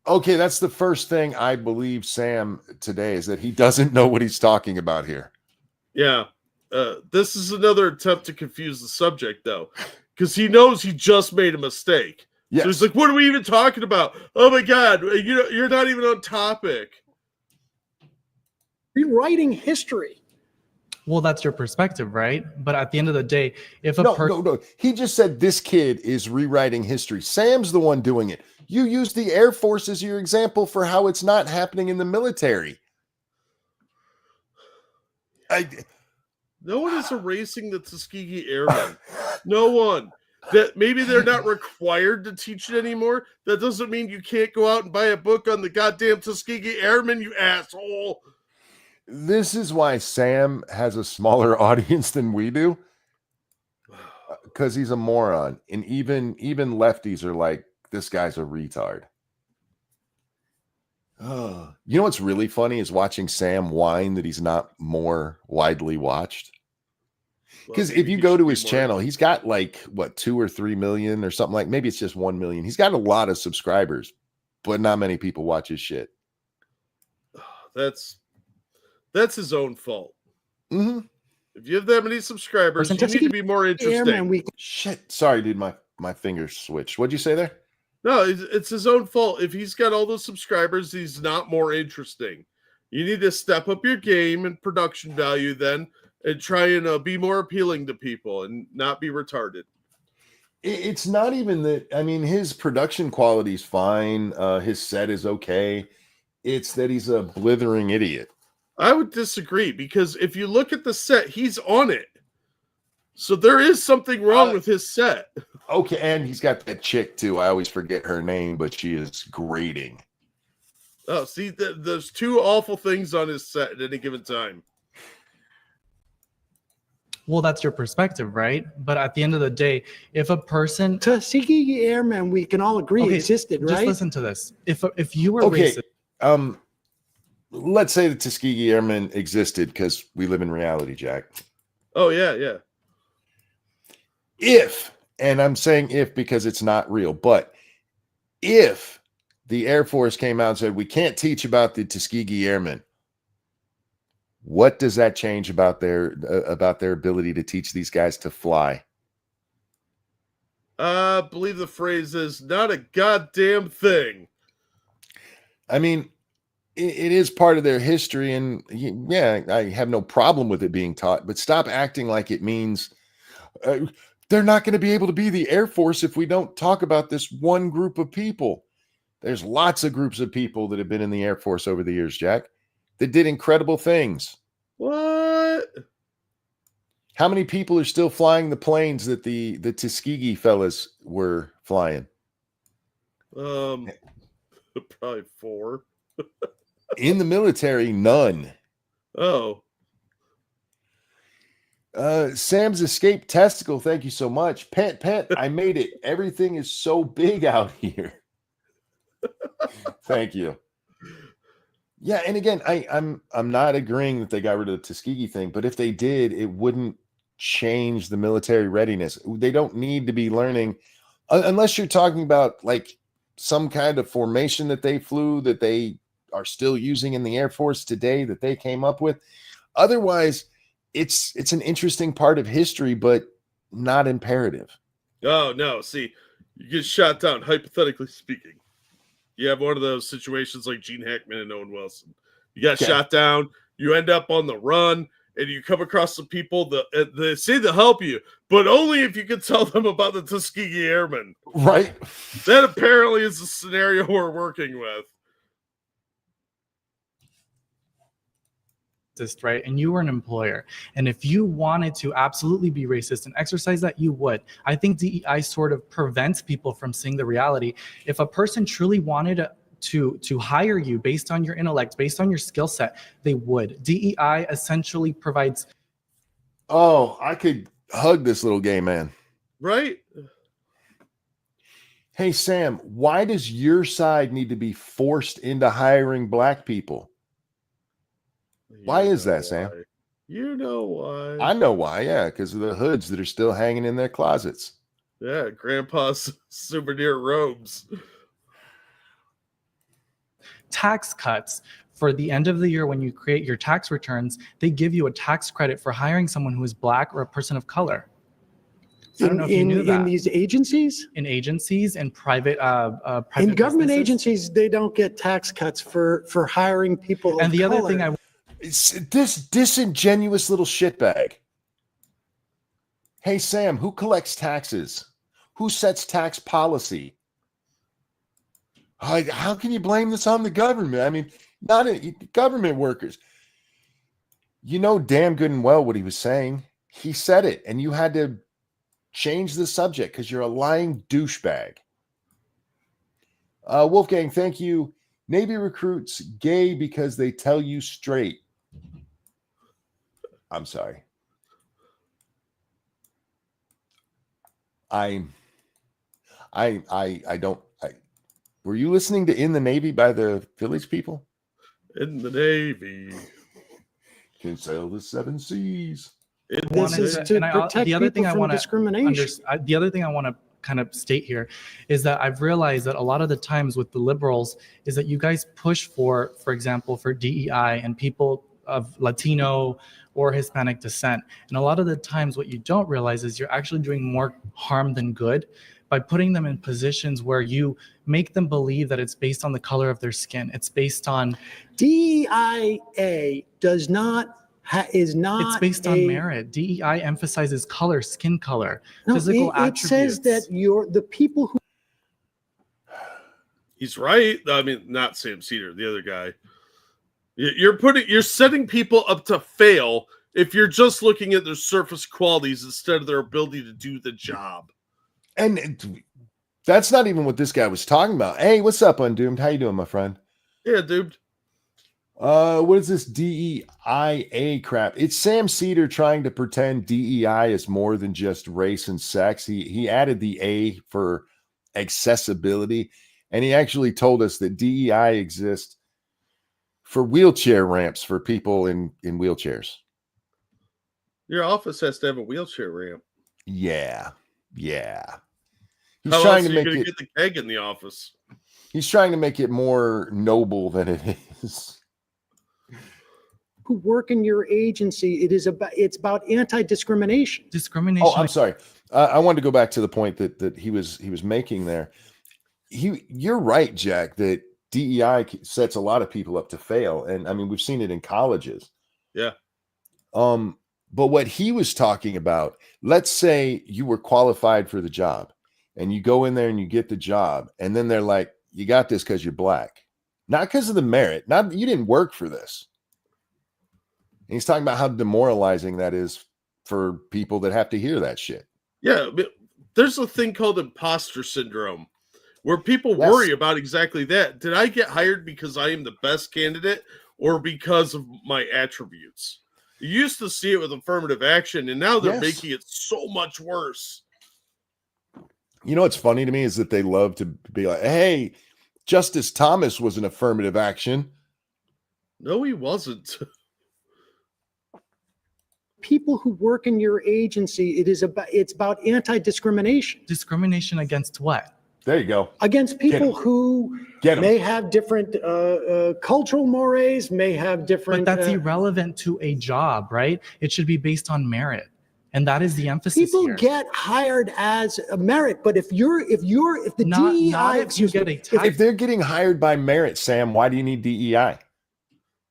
Okay, that's the first thing I believe Sam today is that he doesn't know what he's talking about here. Yeah. This is another attempt to confuse the subject, though, because he knows he just made a mistake. Yes. So he's like, what are we even talking about? Oh my God, you're not even on topic. rewriting history. well, that's your perspective, right? But at the end of the day, if a No. He just said this kid is rewriting history. Sam's the one doing it. You use the Air Force as your example for how it's not happening in the military. No one is erasing the Tuskegee Airmen. No one. That maybe they're not required to teach it anymore. That doesn't mean you can't go out and buy a book on the goddamn Tuskegee Airmen, you asshole. This is why Sam has a smaller audience than we do, because he's a moron. And even lefties are like, this guy's a retard. You know what's really funny is watching Sam whine that he's not more widely watched. Because if you go to his channel, he's got like, what, 2 or 3 million or something like, maybe it's just 1 million. He's got a lot of subscribers, but not many people watch his shit. That's his own fault. Mm-hmm. If you have that many subscribers, you need to be more interesting. Shit. Sorry, dude. My fingers switched. What'd you say there? No, it's his own fault. If he's got all those subscribers, he's not more interesting. You need to step up your game and production value then and try and be more appealing to people and not be retarded. It's not even that. I mean, his production quality is fine. His set is okay. It's that he's a blithering idiot. I would disagree because if you look at the set, he's on it. So there is something wrong with his set. Okay, and he's got that chick too. I always forget her name, but she is grating. Oh, see, there's two awful things on his set at any given time. Well, that's your perspective, right? But at the end of the day, if a person Tuskegee Airmen, we can all agree existed, right? Just listen to this. If you were Okay, racist, let's say the Tuskegee Airmen existed because we live in reality, Jack. Oh yeah. If, and I'm saying if because it's not real, but if the Air Force came out and said we can't teach about the Tuskegee Airmen, what does that change about their ability to teach these guys to fly? I believe the phrase is not a goddamn thing. I mean, it is part of their history, and yeah, I have no problem with it being taught, but stop acting like it means they're not going to be able to be the Air Force if we don't talk about this one group of people. There's lots of groups of people that have been in the Air Force over the years, Jack, that did incredible things. What? How many people are still flying the planes that the Tuskegee fellas were flying? Probably 4. In the military, none. Oh. Sam's escaped testicle. Thank you so much. Pet, I made it. Everything is so big out here. Thank you. Yeah, and again, I'm not agreeing that they got rid of the Tuskegee thing, but if they did, it wouldn't change the military readiness. They don't need to be learning unless you're talking about like some kind of formation that they flew that they are still using in the Air Force today that they came up with. Otherwise, it's an interesting part of history, but not imperative. Oh no, see, you get shot down, hypothetically speaking. You have one of those situations like Gene Hackman and Owen Wilson. You got shot down, you end up on the run, and you come across some people that they say they'll help you, but only if you can tell them about the Tuskegee Airmen. Right. That apparently is the scenario we're working with. Right, and you were an employer, and if you wanted to absolutely be racist and exercise that, you would. I think DEI sort of prevents people from seeing the reality. If a person truly wanted to hire you based on your intellect, based on your skill set, they would. DEI essentially provides. Oh, I could hug this little gay man. Right? Hey, Sam, why does your side need to be forced into hiring black people? Why is that, Sam? You know why. I know why, yeah, because of the hoods that are still hanging in their closets. Yeah, grandpa's souvenir robes. Tax cuts for the end of the year when you create your tax returns, they give you a tax credit for hiring someone who is black or a person of color. I don't know if you knew that. In these agencies? In agencies and private in government businesses. Agencies, they don't get tax cuts for hiring people And the color. other thing it's this disingenuous little shitbag. Hey, Sam, who collects taxes? Who sets tax policy? How can you blame this on the government? I mean, not government workers. You know damn good and well what he was saying. He said it, and you had to change the subject because you're a lying douchebag. Wolfgang, thank you. Navy recruits gay because they tell you straight. I'm sorry. I don't. Were you listening to "In the Navy" by the Village People? In the Navy, can sail the 7 seas. This is to protect people from discrimination. The other thing I want to kind of state here is that I've realized that a lot of the times with the liberals is that you guys push for example, for DEI and people of Latino or Hispanic descent. And a lot of the times what you don't realize is you're actually doing more harm than good by putting them in positions where you make them believe that it's based on the color of their skin. It's based on DEIA does not is not. It's based on merit. DEI emphasizes color, skin color, no, physical attributes. It says that the people who. He's right. I mean, not Sam Cedar, the other guy. You're setting people up to fail if you're just looking at their surface qualities instead of their ability to do the job. And that's not even what this guy was talking about. Hey, what's up, Undoomed? How you doing, my friend? Yeah, dude. What is this DEIA crap? It's Sam Cedar trying to pretend DEI is more than just race and sex. He added the A for accessibility, and he actually told us that DEI exists for wheelchair ramps for people in wheelchairs. Your office has to have a wheelchair ramp. Yeah. He's How trying else to are you make going to it. get the keg in the office? He's trying to make it more noble than it is. Who work in your agency, it's about anti-discrimination. Discrimination. Oh, I'm sorry. I wanted to go back to the point that he was making there. You're right, Jack, that DEI sets a lot of people up to fail. And I mean, we've seen it in colleges. Yeah. But what he was talking about, let's say you were qualified for the job and you go in there and you get the job, and then they're like, you got this because you're black. Not because of the merit. You didn't work for this. And he's talking about how demoralizing that is for people that have to hear that shit. Yeah, but there's a thing called imposter syndrome where people Yes. worry about exactly that. Did I get hired because I am the best candidate or because of my attributes? You used to see it with affirmative action, and now they're Yes. making it so much worse. You know what's funny to me is that they love to be like, hey, Justice Thomas was an affirmative action. No, he wasn't. People who work in your agency, it's about anti-discrimination. Discrimination against what? There you go. Against people who Get 'em. may have different cultural mores, may have different. But that's irrelevant to a job, right? It should be based on merit. And that is the emphasis People here. get hired as a merit, but if the Not DEI, if you get a tax. If they're getting hired by merit, Sam, why do you need DEI?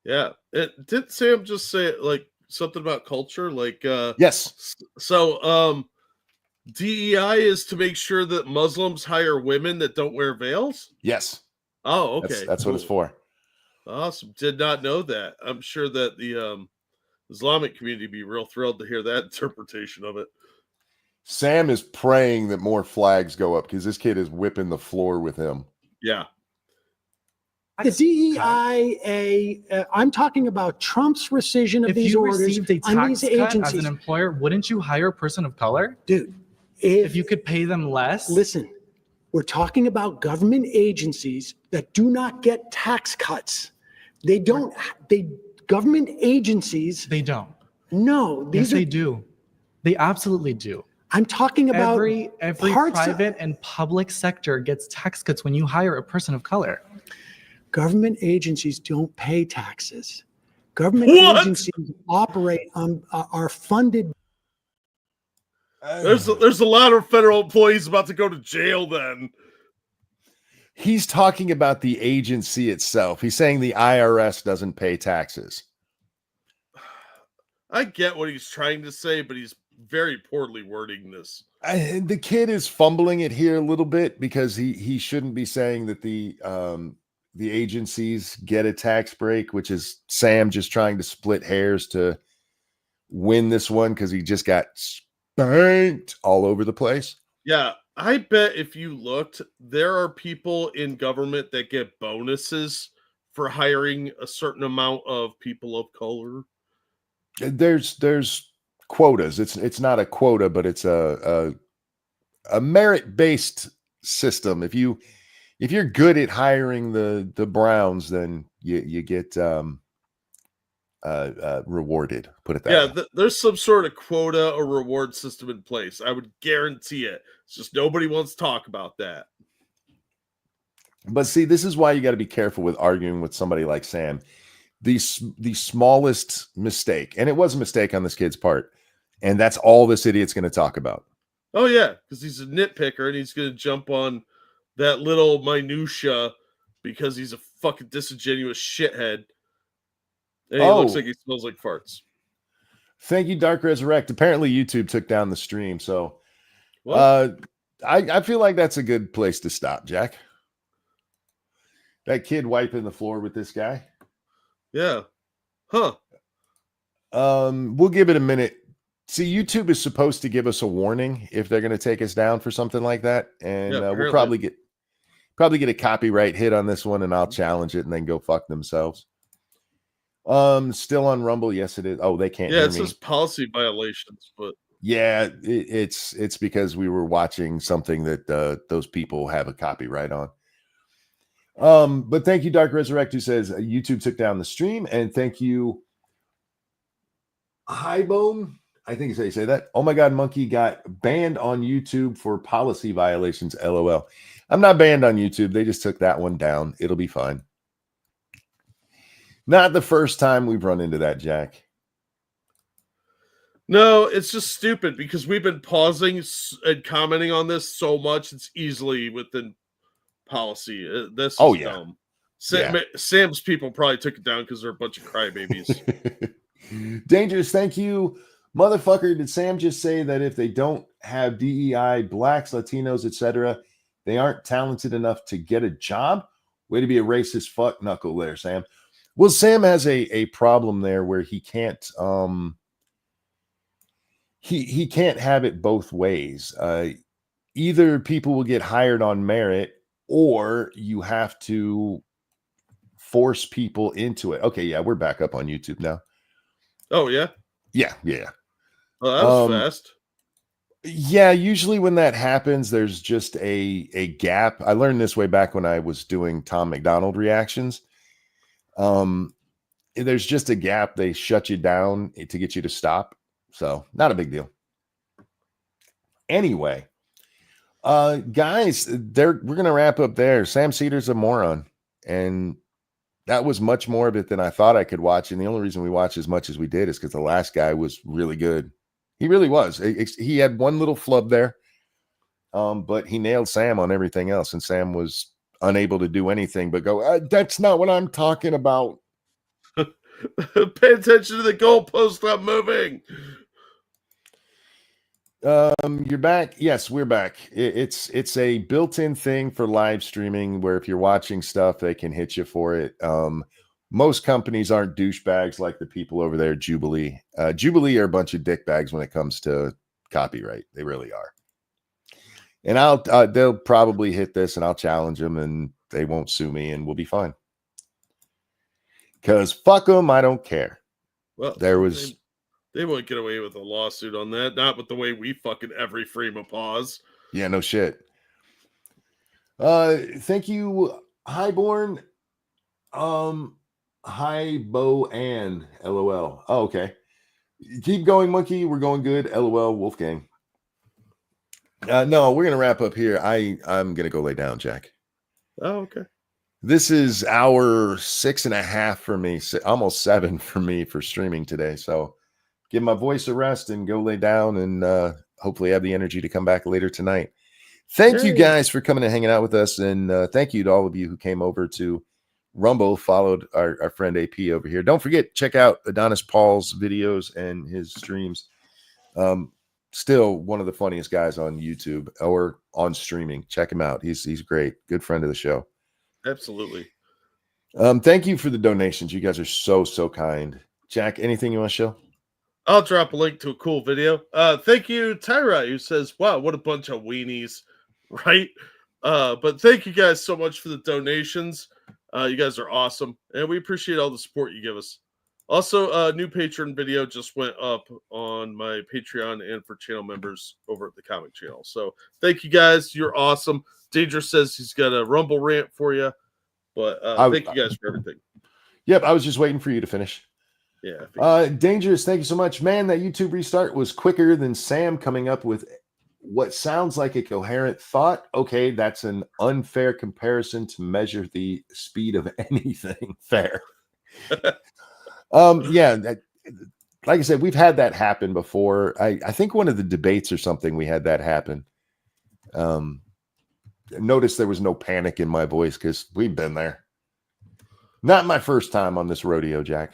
Yeah. Did Sam just say like something about culture? Like Yes. So DEI is to make sure that Muslims hire women that don't wear veils? Yes. Oh, okay. That's what it's for. Awesome. Did not know that. I'm sure that the Islamic community would be real thrilled to hear that interpretation of it. Sam is praying that more flags go up because this kid is whipping the floor with him. Yeah. the DEIA, I'm talking about Trump's rescission of If these you orders received a on tax these cut as agencies. an employer, wouldn't you hire a person of color? Dude, If you could pay them less? listen, we're talking about government agencies that do not get tax cuts. Government agencies, They don't. no, Yes, these are, they do. They absolutely do. I'm talking about Every parts of- private and public sector gets tax cuts when you hire a person of color. government agencies don't pay taxes. Government What? agencies operate on, are funded. There's a lot of federal employees about to go to jail then. He's talking about the agency itself. He's saying the IRS doesn't pay taxes. I get what he's trying to say, but he's very poorly wording this. The kid is fumbling it here a little bit because he shouldn't be saying that the agencies get a tax break, which is Sam just trying to split hairs to win this one because he just got spanked all over the place. Yeah, I bet if you looked, there are people in government that get bonuses for hiring a certain amount of people of color. There's quotas. It's not a quota, but it's a merit-based system. If you're good at hiring the Browns, then you get rewarded. Put it that way. There's some sort of quota or reward system in place. I would guarantee it. It's just nobody wants to talk about that. But see, this is why you got to be careful with arguing with somebody like Sam. The smallest mistake, and it was a mistake on this kid's part, and that's all this idiot's going to talk about. Oh yeah, because he's a nitpicker and he's going to jump on that little minutia because he's a fucking disingenuous shithead. And he looks like he smells like farts. Thank you, Dark Resurrect. Apparently, YouTube took down the stream, so What? I feel like that's a good place to stop, Jack. That kid wiping the floor with this guy. Yeah. Huh. We'll give it a minute. See, YouTube is supposed to give us a warning if they're going to take us down for something like that, and Yeah, we'll apparently. probably get a copyright hit on this one, and I'll challenge it, and then go fuck themselves. Still on Rumble. Yes, it is. Oh, they can't Yeah, hear it me. says policy violations, but Yeah, it's because we were watching something that those people have a copyright on. But thank you, Dark Resurrect, who says YouTube took down the stream, and thank you, Highbone. I think is how you say that. Oh my God, Monkey got banned on YouTube for policy violations. LOL. I'm not banned on YouTube. They just took that one down. It'll be fine. Not the first time we've run into that, Jack. no, it's just stupid because we've been pausing and commenting on this so much. It's easily within policy. This is dumb. Sam's people probably took it down because they're a bunch of crybabies. Dangerous, thank you. Motherfucker, did Sam just say that if they don't have DEI, blacks, Latinos, etc., they aren't talented enough to get a job? Way to be a racist fuck knuckle there, Sam. Well, Sam has a problem there where he can't he can't have it both ways. Either people will get hired on merit, or you have to force people into it. Okay, yeah, we're back up on YouTube now. Oh, yeah? Yeah. Oh, that was fast. Yeah, usually when that happens, there's just a gap. I learned this way back when I was doing Tom McDonald reactions. There's just a gap. They shut you down to get you to stop. So not a big deal. Anyway, guys, we're gonna wrap up there. Sam Cedar's a moron, and that was much more of it than I thought I could watch. And the only reason we watched as much as we did is because the last guy was really good. He really was. He had one little flub there, but he nailed Sam on everything else. And Sam was unable to do anything but go, that's not what I'm talking about. Pay attention to the goalpost. Stop moving. You're back. Yes, we're back. It's a built-in thing for live streaming where if you're watching stuff, they can hit you for it. Most companies aren't douchebags like the people over there at Jubilee. Jubilee are a bunch of dickbags when it comes to copyright. They really are. And they'll probably hit this, and I'll challenge them, and they won't sue me, and we'll be fine. Because fuck them, I don't care. Well, they won't get away with a lawsuit on that. Not with the way we fucking every frame of pause. Yeah, no shit. Thank you, Highborn. Hi, Bo and LOL. Oh, okay. Keep going, Monkey. We're going good. LOL, Wolfgang. No, we're gonna wrap up here. I'm gonna go lay down, Jack. Oh, okay. This is hour 6.5 for me, almost 7 for me for streaming today. So give my voice a rest and go lay down, and hopefully have the energy to come back later tonight. Thank you guys for coming and hanging out with us, and thank you to all of you who came over to Rumble, followed our friend AP over here. Don't forget, check out Adonis Paul's videos and his streams. Still one of the funniest guys on YouTube or on streaming. Check him out. He's great. Good friend of the show. Absolutely. Thank you for the donations. You guys are so kind. Jack, anything you want to show? I'll drop a link to a cool video. Thank you, Tyra, who says, wow, what a bunch of weenies, right? But thank you guys so much for the donations. You guys are awesome, and we appreciate all the support you give us. Also, a new Patreon video just went up on my Patreon and for channel members over at the comic channel. So thank you guys. You're awesome. Danger says he's got a Rumble rant for you, but thank you guys for everything. Yep, I was just waiting for you to finish. Yeah. Dangerous, thank you so much. Man, that YouTube restart was quicker than Sam coming up with what sounds like a coherent thought. Okay, that's an unfair comparison to measure the speed of anything. Fair. Yeah, like I said, we've had that happen before. I think one of the debates or something, we had that happen. Notice there was no panic in my voice because we've been there. Not my first time on this rodeo, Jack.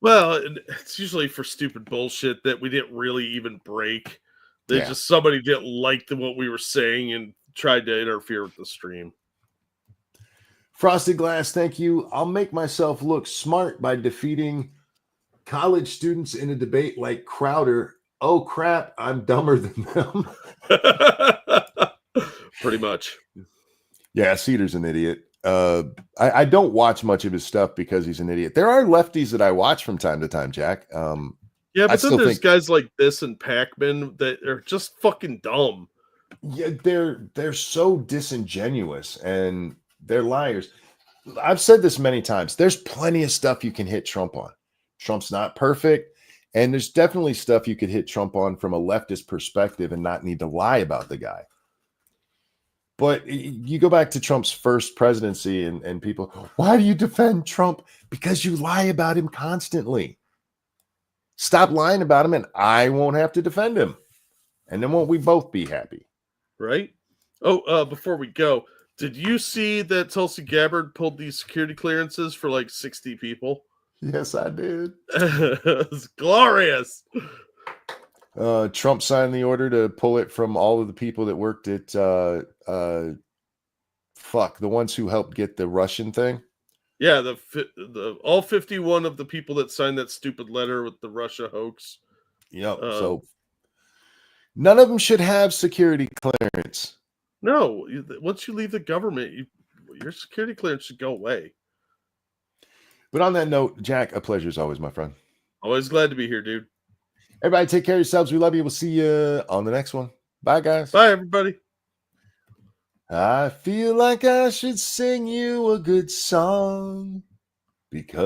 Well, it's usually for stupid bullshit that we didn't really even break. Just somebody didn't like what we were saying and tried to interfere with the stream. Frosted Glass, thank you. I'll make myself look smart by defeating college students in a debate like Crowder. Oh crap, I'm dumber than them. Pretty much. Yeah, Cedar's an idiot. I don't watch much of his stuff because he's an idiot. There are lefties that I watch from time to time, Jack. Yeah, I but then still there's think- guys like this and Pac-Man that are just fucking dumb. Yeah, they're so disingenuous and they're liars. I've said this many times. There's plenty of stuff you can hit Trump on. Trump's not perfect, and there's definitely stuff you could hit Trump on from a leftist perspective and not need to lie about the guy. But you go back to Trump's first presidency and people, why do you defend Trump? Because you lie about him constantly. Stop lying about him and I won't have to defend him. And then won't we both be happy? Right? Oh, before we go, did you see that Tulsi Gabbard pulled these security clearances for like 60 people? Yes, I did. It's glorious. Trump signed the order to pull it from all of the people that worked at the ones who helped get the Russian thing. Yeah, the all 51 of the people that signed that stupid letter with the Russia hoax. Yep. So none of them should have security clearance. No, once you leave the government, your security clearance should go away. But on that note, Jack, a pleasure as always, my friend. Always glad to be here, dude. Everybody take care of yourselves. We love you. We'll see you on the next one. Bye, guys. Bye, everybody. I feel like I should sing you a good song because